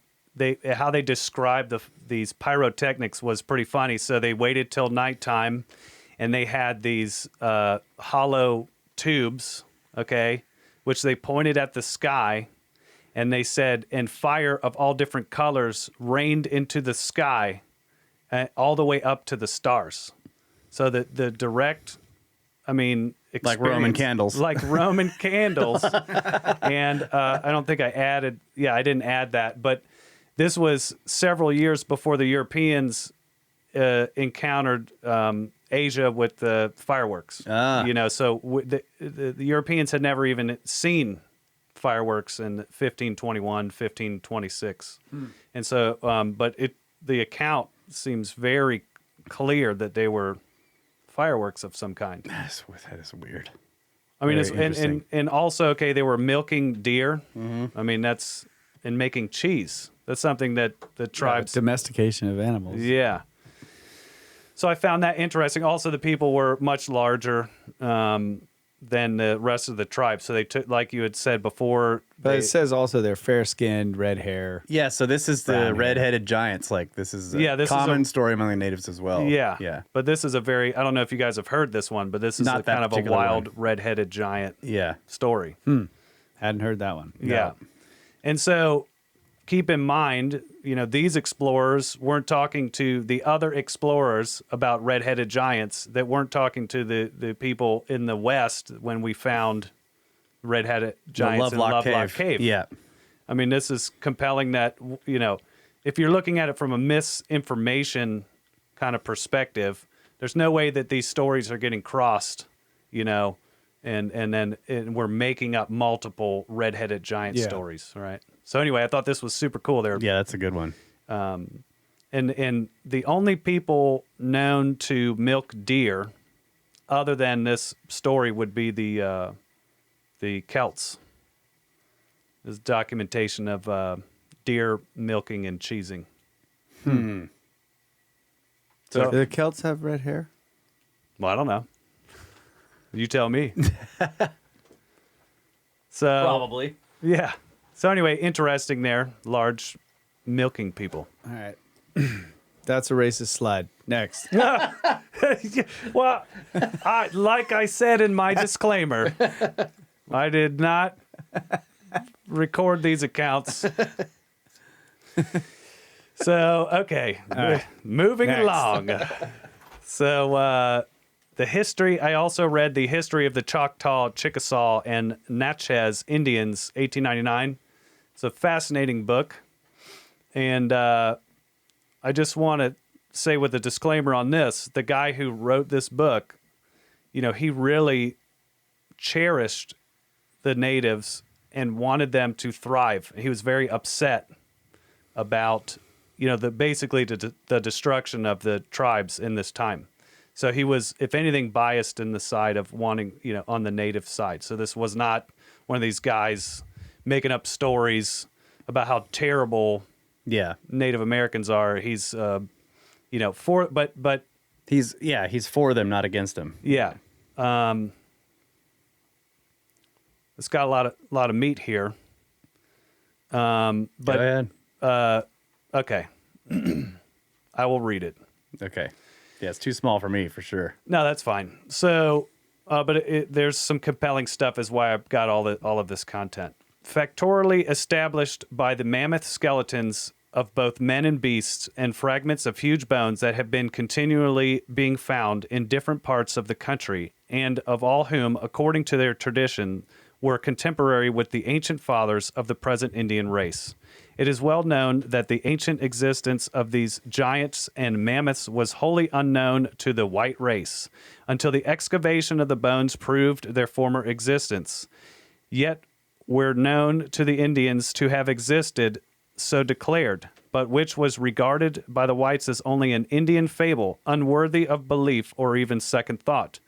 how they described these pyrotechnics was pretty funny. So they waited till nighttime, and they had these hollow tubes, okay, which they pointed at the sky, and they said, and fire of all different colors rained into the sky all the way up to the stars. So the direct, I mean, like Roman candles. Like Roman candles. And I don't think I didn't add that. But this was several years before the Europeans encountered Asia with the fireworks. You know, so the Europeans had never even seen fireworks in 1521, 1526. And so, but the account seems very clear that they were fireworks of some kind. That is weird. I mean, and also, okay, they were milking deer. I mean, and making cheese. That's something that the tribes... domestication of animals. Yeah. So I found that interesting. Also, the people were much larger than the rest of the tribe. So they took, like you had said before... But it says also they're fair-skinned, red hair. Yeah, so this is the red-headed giants. Like, this is a common story among the natives as well. Yeah. Yeah. But this is a very... I don't know if you guys have heard this one, but this is Not that kind of a particular wild one. red-headed giant story. Hadn't heard that one. Yeah. And so keep in mind, you know, these explorers weren't talking to the other explorers about red-headed giants that weren't talking to the people in the West when we found red-headed giants in Lovelock Cave. Yeah. I mean, this is compelling that, you know, if you're looking at it from a misinformation kind of perspective, there's no way that these stories are getting crossed, you know, and then we're making up multiple red-headed giant stories, right? So anyway, I thought this was super cool there. Yeah, that's a good one. And the only people known to milk deer, other than this story, would be the Celts. There's documentation of deer milking and cheesing. So do the Celts have red hair? Well, I don't know. You tell me. So Probably. yeah. So anyway, interesting there. Large milking people. All right. That's a racist slide. Next. Well, like I said in my disclaimer, I did not record these accounts. So, okay. Moving Next. along. So, the history, I also read the history of the Choctaw, Chickasaw, and Natchez Indians, 1899. It's a fascinating book. And I just want to say with a disclaimer on this, the guy who wrote this book, you know, he really cherished the natives and wanted them to thrive. He was very upset about, you know, basically the destruction of the tribes in this time. So he was, if anything, biased in the side of wanting, you know, on the native side. So this was not one of these guys making up stories about how terrible Native Americans are. He's, you know, but he's for them, not against them. yeah. It's got a lot of meat here. But Go ahead. Okay. I will read it. Okay. Yeah, it's too small for me, for sure. No, that's fine. So, but there's some compelling stuff as why I've got all of this content. Factorially established by the mammoth skeletons of both men and beasts and fragments of huge bones that have been continually being found in different parts of the country, and of all whom, according to their tradition, were contemporary with the ancient fathers of the present Indian race. It is well known that the ancient existence of these giants and mammoths was wholly unknown to the white race until the excavation of the bones proved their former existence. Yet were known to the Indians to have existed, so declared, but which was regarded by the whites as only an Indian fable, unworthy of belief or even second thought.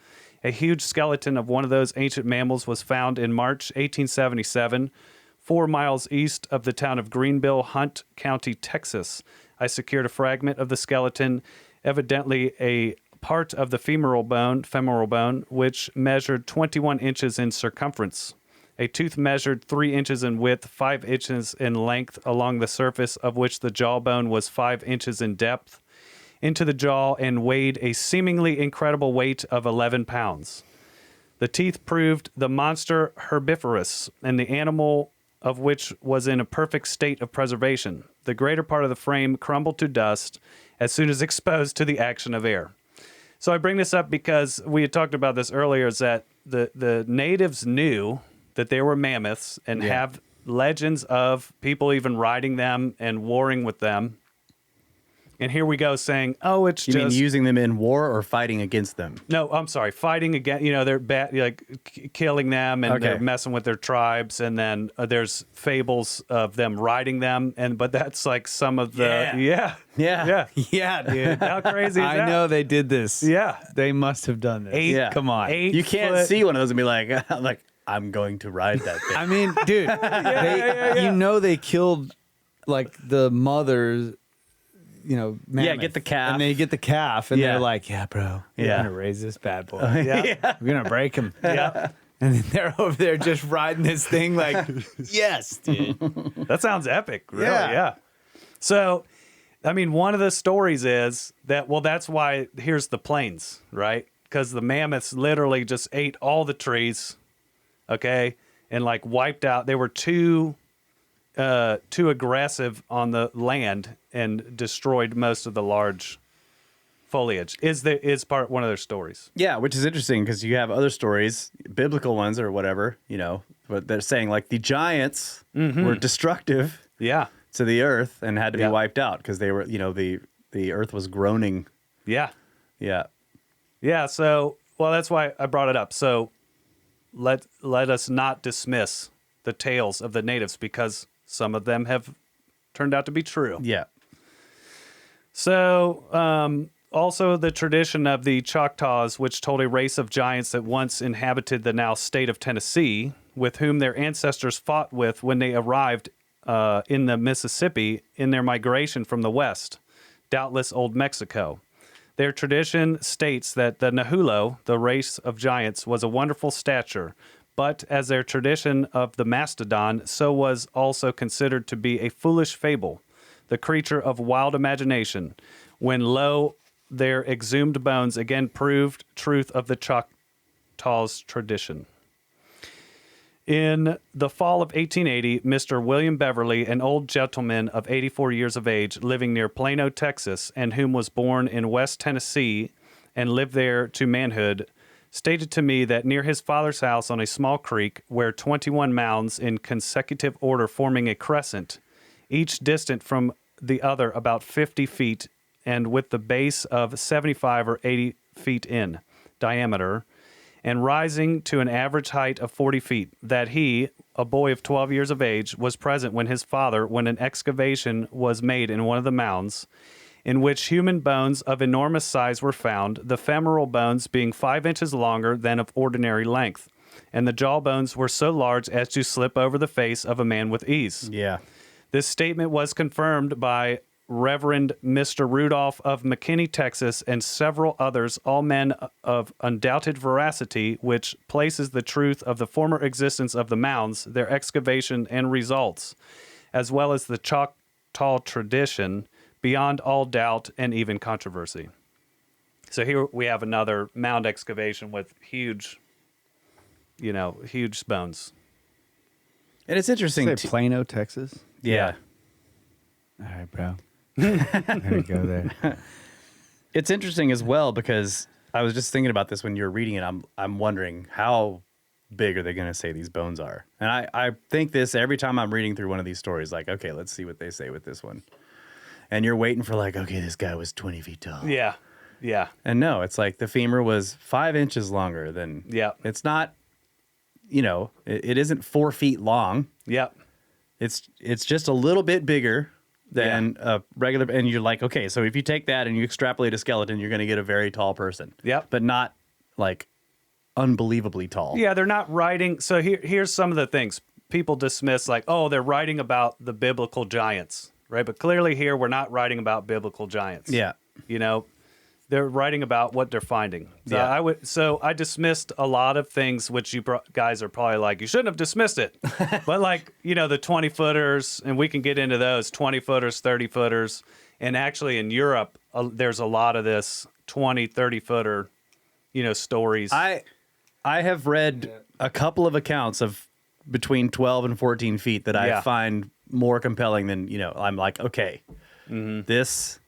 A huge skeleton of one of those ancient mammals was found in March 1877, 4 miles east of the town of Greenville, Hunt County, Texas. I secured a fragment of the skeleton, evidently a part of the femoral bone, which measured 21 inches in circumference. A tooth measured 3 inches in width, 5 inches in length, along the surface of which the jawbone was 5 inches in depth into the jaw and weighed a seemingly incredible weight of 11 pounds. The teeth proved the monster herbivorous, and the animal of which was in a perfect state of preservation. The greater part of the frame crumbled to dust as soon as exposed to the action of air. So I bring this up because we had talked about this earlier, is that the natives knew that there were mammoths and have legends of people even riding them and warring with them. And here we go saying, oh, it's You just... mean using them in war or fighting against them? No, I'm sorry. Fighting against, they're killing them and they're messing with their tribes. And then there's fables of them riding them. But that's like some of the, Yeah, dude. How crazy is that? I know they did this. Yeah. They must have done this. Come on. You can't see one of those and be like, I'm going to ride that thing. I mean, dude, they killed like the mothers, mammoth. Get the calf. And they get the calf, and they're like, bro, we're Yeah. going to raise this bad boy. Yeah. We're going to break him. Yeah. And then they're over there just riding this thing like, yes, dude. That sounds epic. Really, Yeah. yeah. So, I mean, one of the stories is that, that's why here's the plains, right? Because the mammoths literally just ate all the trees, okay, and like wiped out. They were too aggressive on the land and destroyed most of the large foliage. Is one of their stories. Yeah, which is interesting because you have other stories, biblical ones or whatever, but they're saying like the giants were destructive to the earth and had to be wiped out because they were, the earth was groaning. Yeah. Yeah. Yeah. So, that's why I brought it up. So let us not dismiss the tales of the natives because some of them have turned out to be true. Yeah. So, also the tradition of the Choctaws, which told a race of giants that once inhabited the now state of Tennessee, with whom their ancestors fought with when they arrived in the Mississippi in their migration from the west, doubtless Old Mexico. Their tradition states that the Nahulo, the race of giants, was a wonderful stature, but as their tradition of the mastodon, so was also considered to be a foolish fable, the creature of wild imagination, when lo, their exhumed bones again proved truth of the Choctaws tradition. In the fall of 1880, Mr. William Beverly, an old gentleman of 84 years of age, living near Plano, Texas, and whom was born in West Tennessee and lived there to manhood, stated to me that near his father's house on a small creek were 21 mounds in consecutive order forming a crescent, each distant from the other about 50 feet and with the base of 75 or 80 feet in diameter, and rising to an average height of 40 feet, that he, a boy of 12 years of age, was present when his father, when an excavation was made in one of the mounds, in which human bones of enormous size were found, the femoral bones being 5 inches longer than of ordinary length, and the jaw bones were so large as to slip over the face of a man with ease. Yeah. This statement was confirmed by Reverend Mr. Rudolph of McKinney, Texas, and several others, all men of undoubted veracity, which places the truth of the former existence of the mounds, their excavation and results, as well as the Choctaw tradition, beyond all doubt and even controversy. So here we have another mound excavation with huge bones. And it's interesting. Say Plano, Texas. Yeah. All right, bro. There you go there. It's interesting as well because I was just thinking about this when you were reading it. I'm wondering how big are they going to say these bones are? And I think this every time I'm reading through one of these stories, like, okay, let's see what they say with this one. And you're waiting for like, okay, this guy was 20 feet tall. Yeah. Yeah. And no, it's like the femur was 5 inches longer than. Yeah. It's not, it isn't 4 feet long. Yep. It's just a little bit bigger than a regular, and you're like, okay, so if you take that and you extrapolate a skeleton, you're going to get a very tall person. Yep. But not like unbelievably tall. Yeah, they're not writing. So here's some of the things people dismiss, like, oh, they're writing about the biblical giants, right? But clearly here we're not writing about biblical giants. Yeah. You know, they're writing about what they're finding. So Yeah. I dismissed a lot of things, which you guys are probably like, you shouldn't have dismissed it. But like, you know, the 20-footers, and we can get into those 20-footers, 30-footers. And actually in Europe, there's a lot of this 20, 30-footer, you know, stories. I have read a couple of accounts of between 12 and 14 feet that I find more compelling than, you know, I'm like, okay, this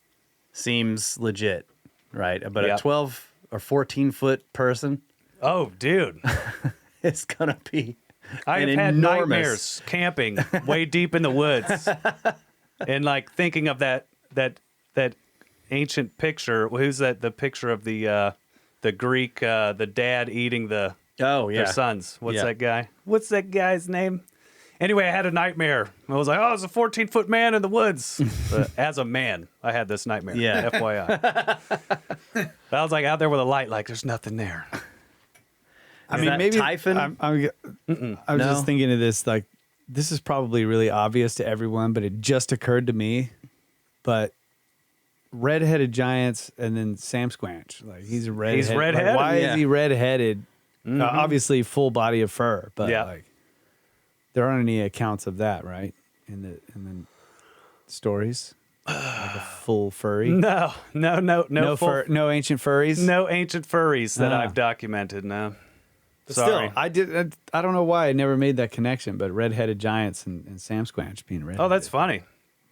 seems legit, right? But a 12 or 14 foot person, oh, dude. it's going to be I have had nightmares camping way deep in the woods and like thinking of that ancient picture. Who's that? The picture of the Greek, the dad eating their sons. What's that guy? What's that guy's name? Anyway, I had a nightmare. I was like, oh, it's a 14-foot man in the woods. But as a man, I had this nightmare. Yeah. FYI. I was like out there with a light, like there's nothing there. I mean, maybe Typhon? I was just thinking of this, like, this is probably really obvious to everyone, but it just occurred to me. But red-headed giants and then Sam Squanch. Like, he's redheaded. He's redheaded? Like, why is he redheaded? Obviously, full body of fur, but like, there aren't any accounts of that, right? In the stories, like a full furry. No No ancient furries. No ancient furries that I've documented. No. Sorry. Still, I don't know why I never made that connection, but red-headed giants and Sam Squanch being redheaded. Oh, that's funny.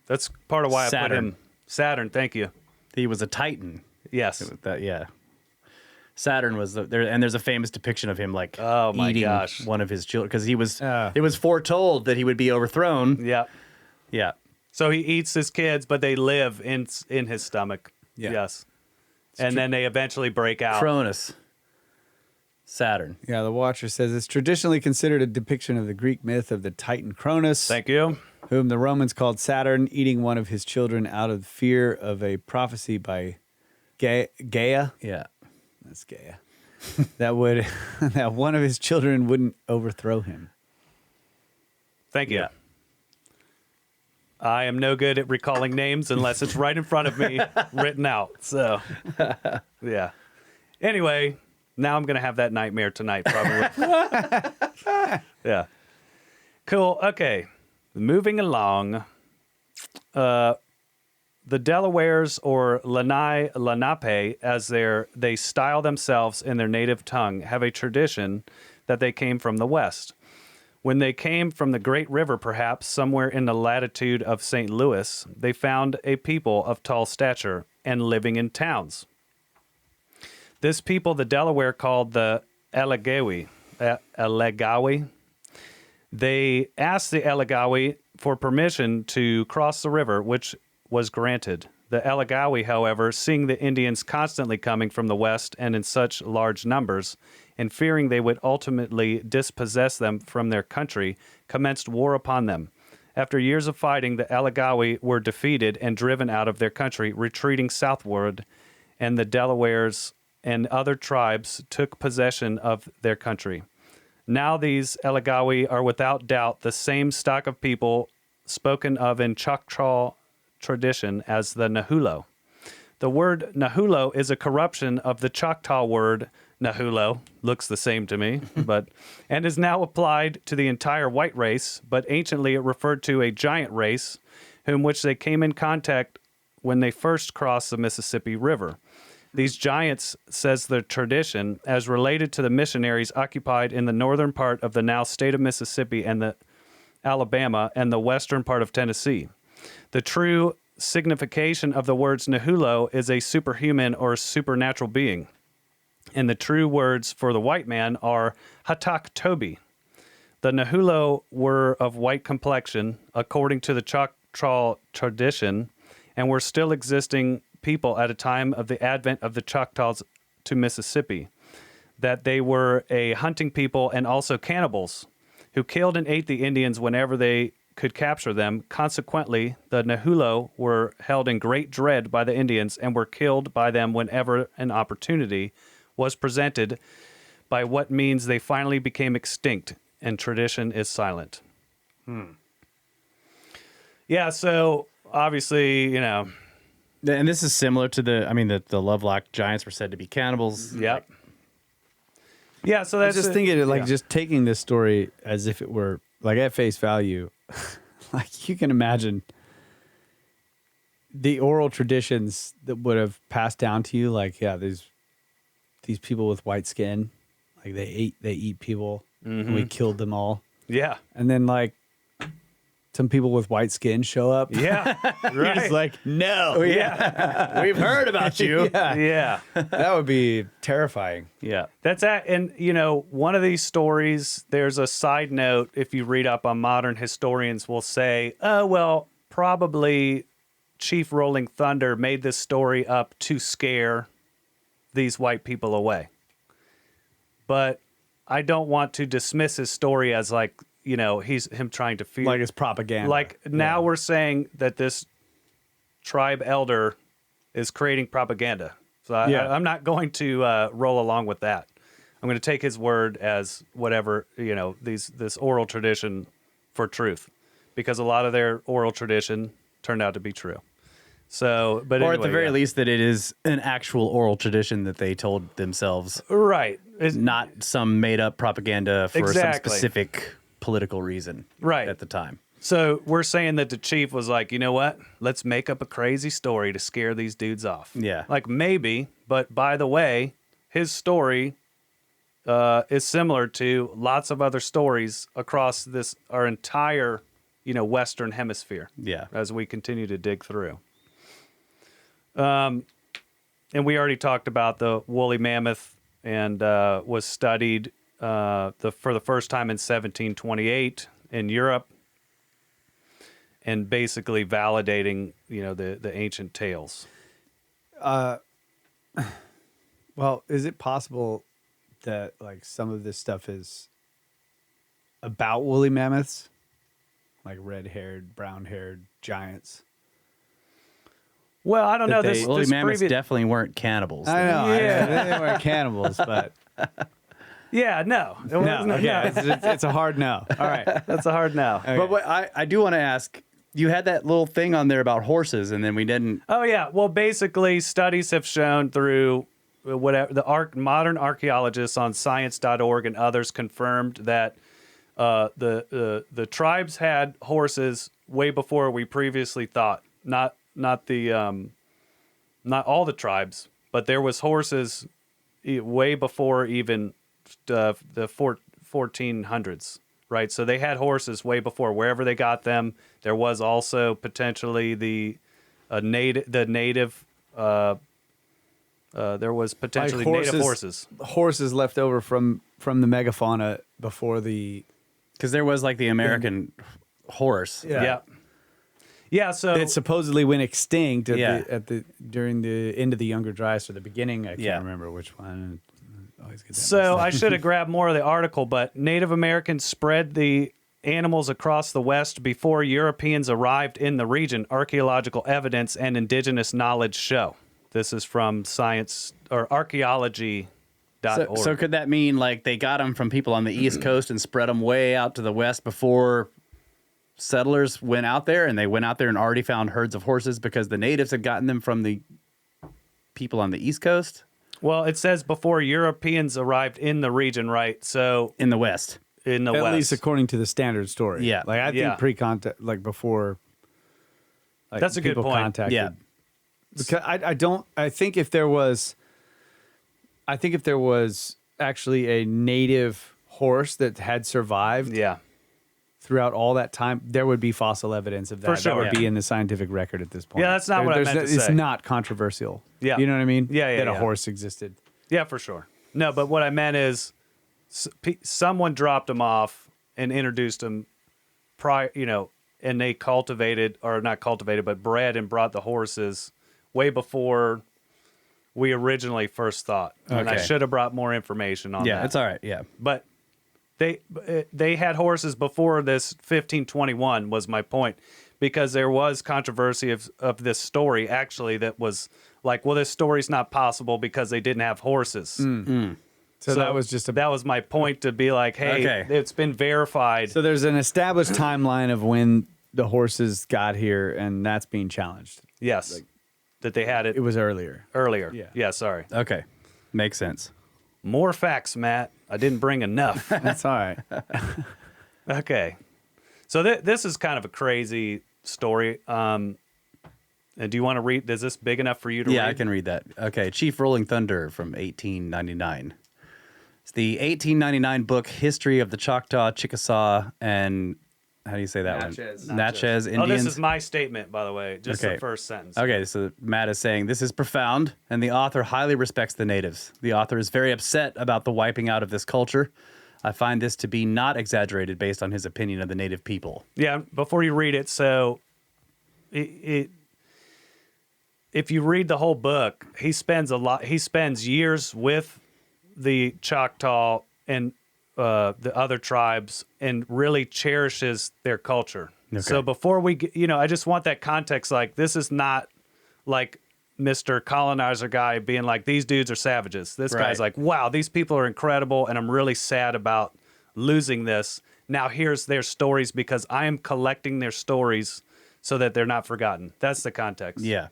That's part of why I put Saturn. him. Saturn, thank you. He was a Titan. Yes. Saturn was there, and there's a famous depiction of him like Oh, my eating gosh. one of his children because it was foretold that he would be overthrown. Yeah. Yeah. So he eats his kids, but they live in his stomach. Yeah. Yes. And then they eventually break out. Cronus. Saturn. Yeah, the Watcher says it's traditionally considered a depiction of the Greek myth of the Titan Cronus, Thank you. whom the Romans called Saturn, eating one of his children out of fear of a prophecy by Gaia. Yeah. That's Gaia. that one of his children wouldn't overthrow him. Thank you. Yeah. I am no good at recalling names unless it's right in front of me, written out. So, yeah. Anyway, now I'm going to have that nightmare tonight, probably. Yeah. Cool. Okay. Moving along. The Delawares, or Lenape, as they style themselves in their native tongue, have a tradition that they came from the West. When they came from the Great River, perhaps somewhere in the latitude of St. Louis, they found a people of tall stature and living in towns. This people the Delaware called the Allegawi. They asked the Allegawi for permission to cross the river, which was granted. The Allegawi, however, seeing the Indians constantly coming from the west and in such large numbers, and fearing they would ultimately dispossess them from their country, commenced war upon them. After years of fighting, the Allegawi were defeated and driven out of their country, retreating southward, and the Delawares and other tribes took possession of their country. Now these Allegawi are without doubt the same stock of people spoken of in Choctaw tradition as the Nahulo. The word Nahulo is a corruption of the Choctaw word Nahulo, looks the same to me, and is now applied to the entire white race, but anciently it referred to a giant race whom which they came in contact when they first crossed the Mississippi River. These giants, says the tradition, as related to the missionaries occupied in the northern part of the now state of Mississippi and the Alabama and the western part of Tennessee. The true signification of the words Nahulo is a superhuman or supernatural being. And the true words for the white man are Hatak Tobi. The Nahulo were of white complexion, according to the Choctaw tradition, and were still existing people at a time of the advent of the Choctaws to Mississippi. That they were a hunting people and also cannibals, who killed and ate the Indians whenever they could capture them. Consequently, the Nahulo were held in great dread by the Indians and were killed by them whenever an opportunity was presented, by what means they finally became extinct and tradition is silent. Yeah, so obviously, And this is similar to the Lovelock giants were said to be cannibals. Yep. Yeah, so I that's was just thinking, just taking this story as if it were like at face value, like you can imagine the oral traditions that would have passed down to you. Like, these people with white skin, like they eat people, and we killed them all. Yeah. And then like some people with white skin show up. Yeah. You're Right. just like, no. Yeah. We've heard about you. Yeah. That would be terrifying. Yeah. That's and one of these stories, there's a side note, if you read up on modern historians will say, oh, well, probably Chief Rolling Thunder made this story up to scare these white people away. But I don't want to dismiss his story as like, he's him trying to fear. Like it's propaganda. Like now we're saying that this tribe elder is creating propaganda. So I'm not going to roll along with that. I'm going to take his word as whatever, this oral tradition for truth, because a lot of their oral tradition turned out to be true. So, but Or anyway, at the very least, that it is an actual oral tradition that they told themselves, right? not some made up propaganda for some Exactly. specific political reason, Right. at the time. So we're saying that the chief was like, you know what? Let's make up a crazy story to scare these dudes off. Yeah. Like maybe, but by the way, his story is similar to lots of other stories across our entire, Western hemisphere. Yeah. As we continue to dig through. And we already talked about the woolly mammoth and was studied for the first time in 1728 in Europe, and basically validating, the ancient tales. Well, is it possible that like some of this stuff is about woolly mammoths, like red-haired, brown-haired giants? Well, I don't know. That This, Woolly this mammoths previous, definitely weren't cannibals. I know. Yeah. They weren't cannibals, but yeah, no, it no. wasn't. Okay, it's a hard no. All right. That's a hard no. Okay. But what I do want to ask, you had that little thing on there about horses, and then we didn't. Oh yeah. Well, basically, studies have shown through whatever modern archaeologists on science.org and others confirmed that the tribes had horses way before we previously thought. Not all the tribes, but there was horses way before even the 1400s. Right, so they had horses way before wherever they got them. There was also potentially the native. There was potentially native horses. Horses left over from the megafauna before the Because there was like the American horse. Yeah. So it supposedly went extinct Yeah. during the end of the Younger Dryas or the beginning. I can't Yeah. remember which one. Always get that So mixed up. I should have grabbed more of the article, but Native Americans spread the animals across the West before Europeans arrived in the region. Archaeological evidence and indigenous knowledge show. This is from science or archaeology.org. So could that mean like they got them from people on the East Coast and spread them way out to the West before settlers went out there, and they went out there and already found herds of horses because the natives had gotten them from the people on the East Coast? Well, it says before Europeans arrived in the region, right? So In the West. in the At West. least according to the standard story. Yeah. Like I think Yeah. pre-contact, like before. Like That's a good people point. Contacted. Yeah. Because I think if there was actually a native horse that had survived Yeah. throughout all that time, there would be fossil evidence of that. For That sure. would be Yeah. in the scientific record at this point. Yeah, that's not what I meant to It's say. not controversial. Yeah. You know what I mean? Yeah, That a yeah. horse existed. Yeah, for sure. No, but what I meant is someone dropped them off and introduced them prior, and they cultivated, or not cultivated, but bred and brought the horses way before we originally first thought. And I Okay. should have brought more information on Yeah, that. it's all right. Yeah. But they had horses before this 1521 was my point, because there was controversy of this story actually that was like, well, this story's not possible because they didn't have horses. So that was just that was my point to be like, hey, it's been verified. So there's an established timeline of when the horses got here, and that's being challenged. Yes, that they had it. It was earlier. Yeah, sorry. Okay, makes sense. More facts, Matt. I didn't bring enough. That's all right. Okay. So this is kind of a crazy story. And do you want to read? Is this big enough for you to read? Yeah, I can read that. Okay, Chief Rolling Thunder from 1899. It's the 1899 book History of the Choctaw, Chickasaw, and how do you say that Natchez. one? Natchez Indians. Oh, this is my statement, by the way. Just the first sentence. Okay, so Matt is saying, this is profound, and the author highly respects the natives. The author is very upset about the wiping out of this culture. I find this to be not exaggerated based on his opinion of the native people. Yeah, before you read it, so if you read the whole book, he spends years with the Choctaw and the other tribes and really cherishes their culture. Okay. So before we get, I just want that context. Like, this is not like Mr. Colonizer guy being like, these dudes are savages. This guy's like, wow, these people are incredible, and I'm really sad about losing this. Now here's their stories because I am collecting their stories so that they're not forgotten. That's the context. Yeah.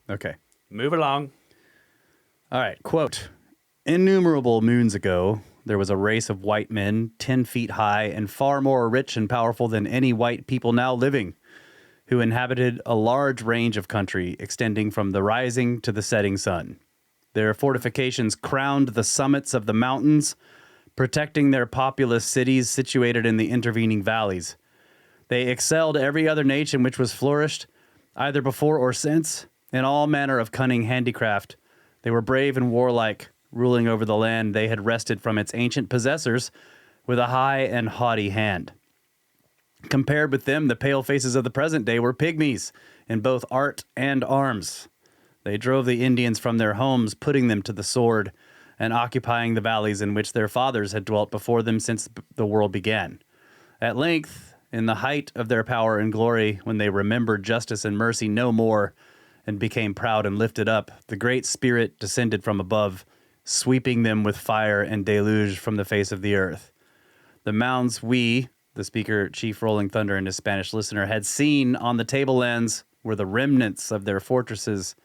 Okay. Move along. All right. Quote, innumerable moons ago, there was a race of white men 10 feet high and far more rich and powerful than any white people now living, who inhabited a large range of country extending from the rising to the setting sun. Their fortifications crowned the summits of the mountains, protecting their populous cities situated in the intervening valleys. They excelled every other nation which was flourished, either before or since, in all manner of cunning handicraft. They were brave and warlike, ruling over the land they had wrested from its ancient possessors with a high and haughty hand. Compared with them, the pale faces of the present day were pygmies in both art and arms. They drove the Indians from their homes, putting them to the sword, and occupying the valleys in which their fathers had dwelt before them since the world began. At length, in the height of their power and glory, when they remembered justice and mercy no more, and became proud and lifted up, the Great Spirit descended from above, sweeping them with fire and deluge from the face of the earth. The mounds the speaker, Chief Rolling Thunder, and his Spanish listener had seen on the tablelands were the remnants of their fortresses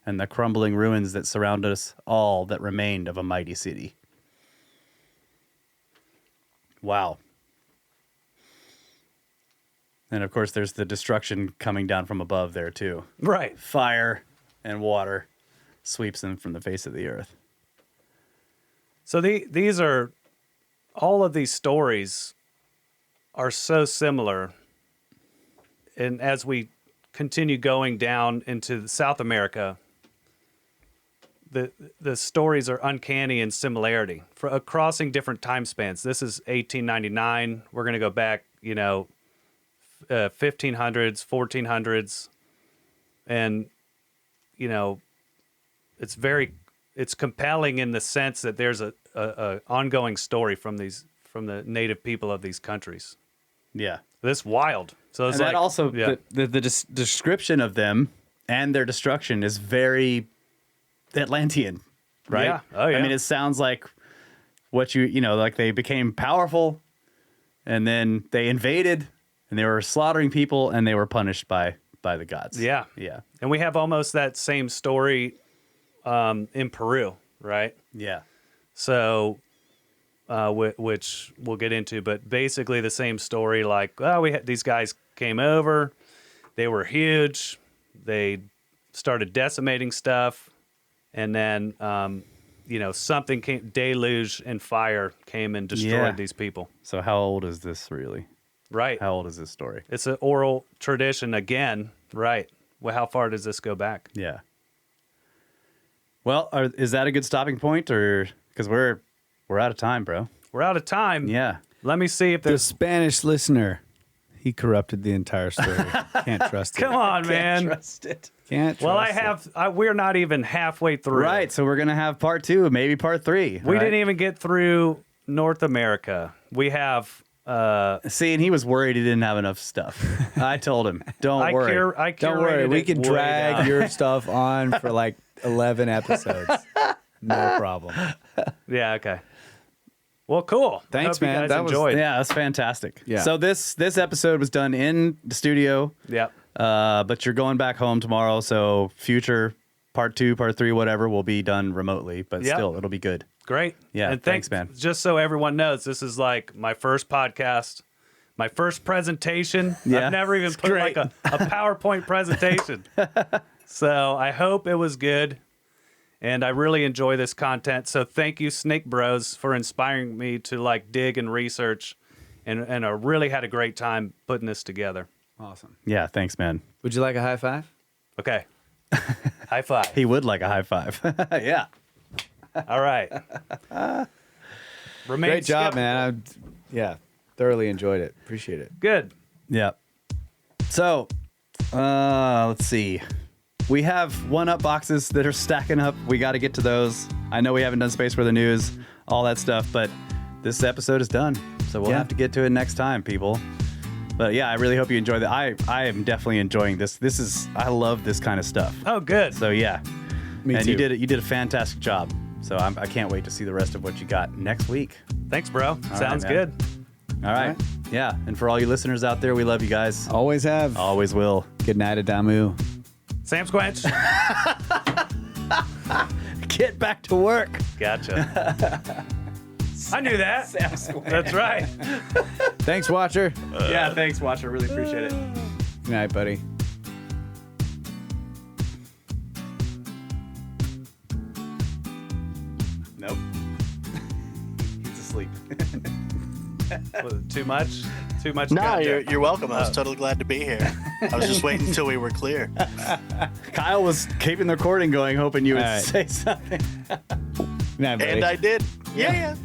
and the crumbling ruins that surround us, all that remained of a mighty city. Wow. And of course, there's the destruction coming down from above there, too. Right. Fire and water sweeps them from the face of the earth. So these are, all of these stories are so similar. And as we continue going down into South America, the stories are uncanny in similarity for crossing different time spans. This is 1899. We're going to go back, 1500s, 1400s. And, it's compelling in the sense that there's a ongoing story from the native people of these countries. Yeah. This wild. So it's and like that also the description of them and their destruction is very Atlantean, right? Yeah. Oh, yeah. I mean, it sounds like what like they became powerful, and then they invaded, and they were slaughtering people, and they were punished by the gods. Yeah. Yeah. And we have almost that same story in Peru, right? Yeah. So, which we'll get into, but basically the same story. Like, these guys came over, they were huge, they started decimating stuff, and then something came, deluge and fire came and destroyed these people. So how old is this really? Right. How old is this story? It's an oral tradition again, right? Well, how far does this go back? Yeah. Well, is that a good stopping point, or because we're out of time, bro? We're out of time. Yeah. Let me see if The there's. Spanish listener, he corrupted the entire story. Can't trust it. Come on, man. Trust it. Can't Well, trust we're not even halfway through. Right. So we're gonna have part 2, maybe part 3. We didn't even get through North America. We have. See, and he was worried he didn't have enough stuff. I told him, don't worry. Don't worry, curated we it can way drag down. your stuff on for like 11 episodes. No problem. Yeah. Okay. Well, cool. Thanks, Hope you man. guys That was- enjoyed. Yeah, that's fantastic. Yeah. So this episode was done in the studio. Yep. But you're going back home tomorrow, so future part 2, part 3, whatever will be done remotely. But Yep. still, it'll be good. Great. Yeah, And thanks, man. Just so everyone knows, this is like my first podcast, my first presentation. Yeah, I've never even it's put great. like a PowerPoint presentation. So I hope it was good. And I really enjoy this content. So thank you, Snake Bros, for inspiring me to like dig and research. And I really had a great time putting this together. Awesome. Yeah, thanks, man. Would you like a high five? Okay. High five. He would like a high five. Yeah. All right. Remain Great job, skeptical. man. Thoroughly enjoyed it. Appreciate it. Good. Yeah. So, let's see. We have 1-up boxes that are stacking up. We got to get to those. I know we haven't done Space for the News, all that stuff, but this episode is done. So we'll Yeah. have to get to it next time, people. But yeah, I really hope you enjoy that. I am definitely enjoying this. I love this kind of stuff. Oh, good. So yeah. Me and too. you did a fantastic job. So I can't wait to see the rest of what you got next week. Thanks, bro. right, Sounds man. good. All right. right. Yeah. And for all you listeners out there, we love you guys. Always have. Always will. Good night, Adamu. Sam Squench. Get back to work. Gotcha. I knew that. That's right. Thanks, Watcher. Yeah, thanks, Watcher. Really appreciate it. Good night, buddy. Nope. He's asleep. Was it too much? Too much? No, content? you're welcome. I was Oh. totally glad to be here. I was just waiting until we were clear. Kyle was keeping the recording going, hoping you would All right. say something. Good night, buddy. And I did. Yeah.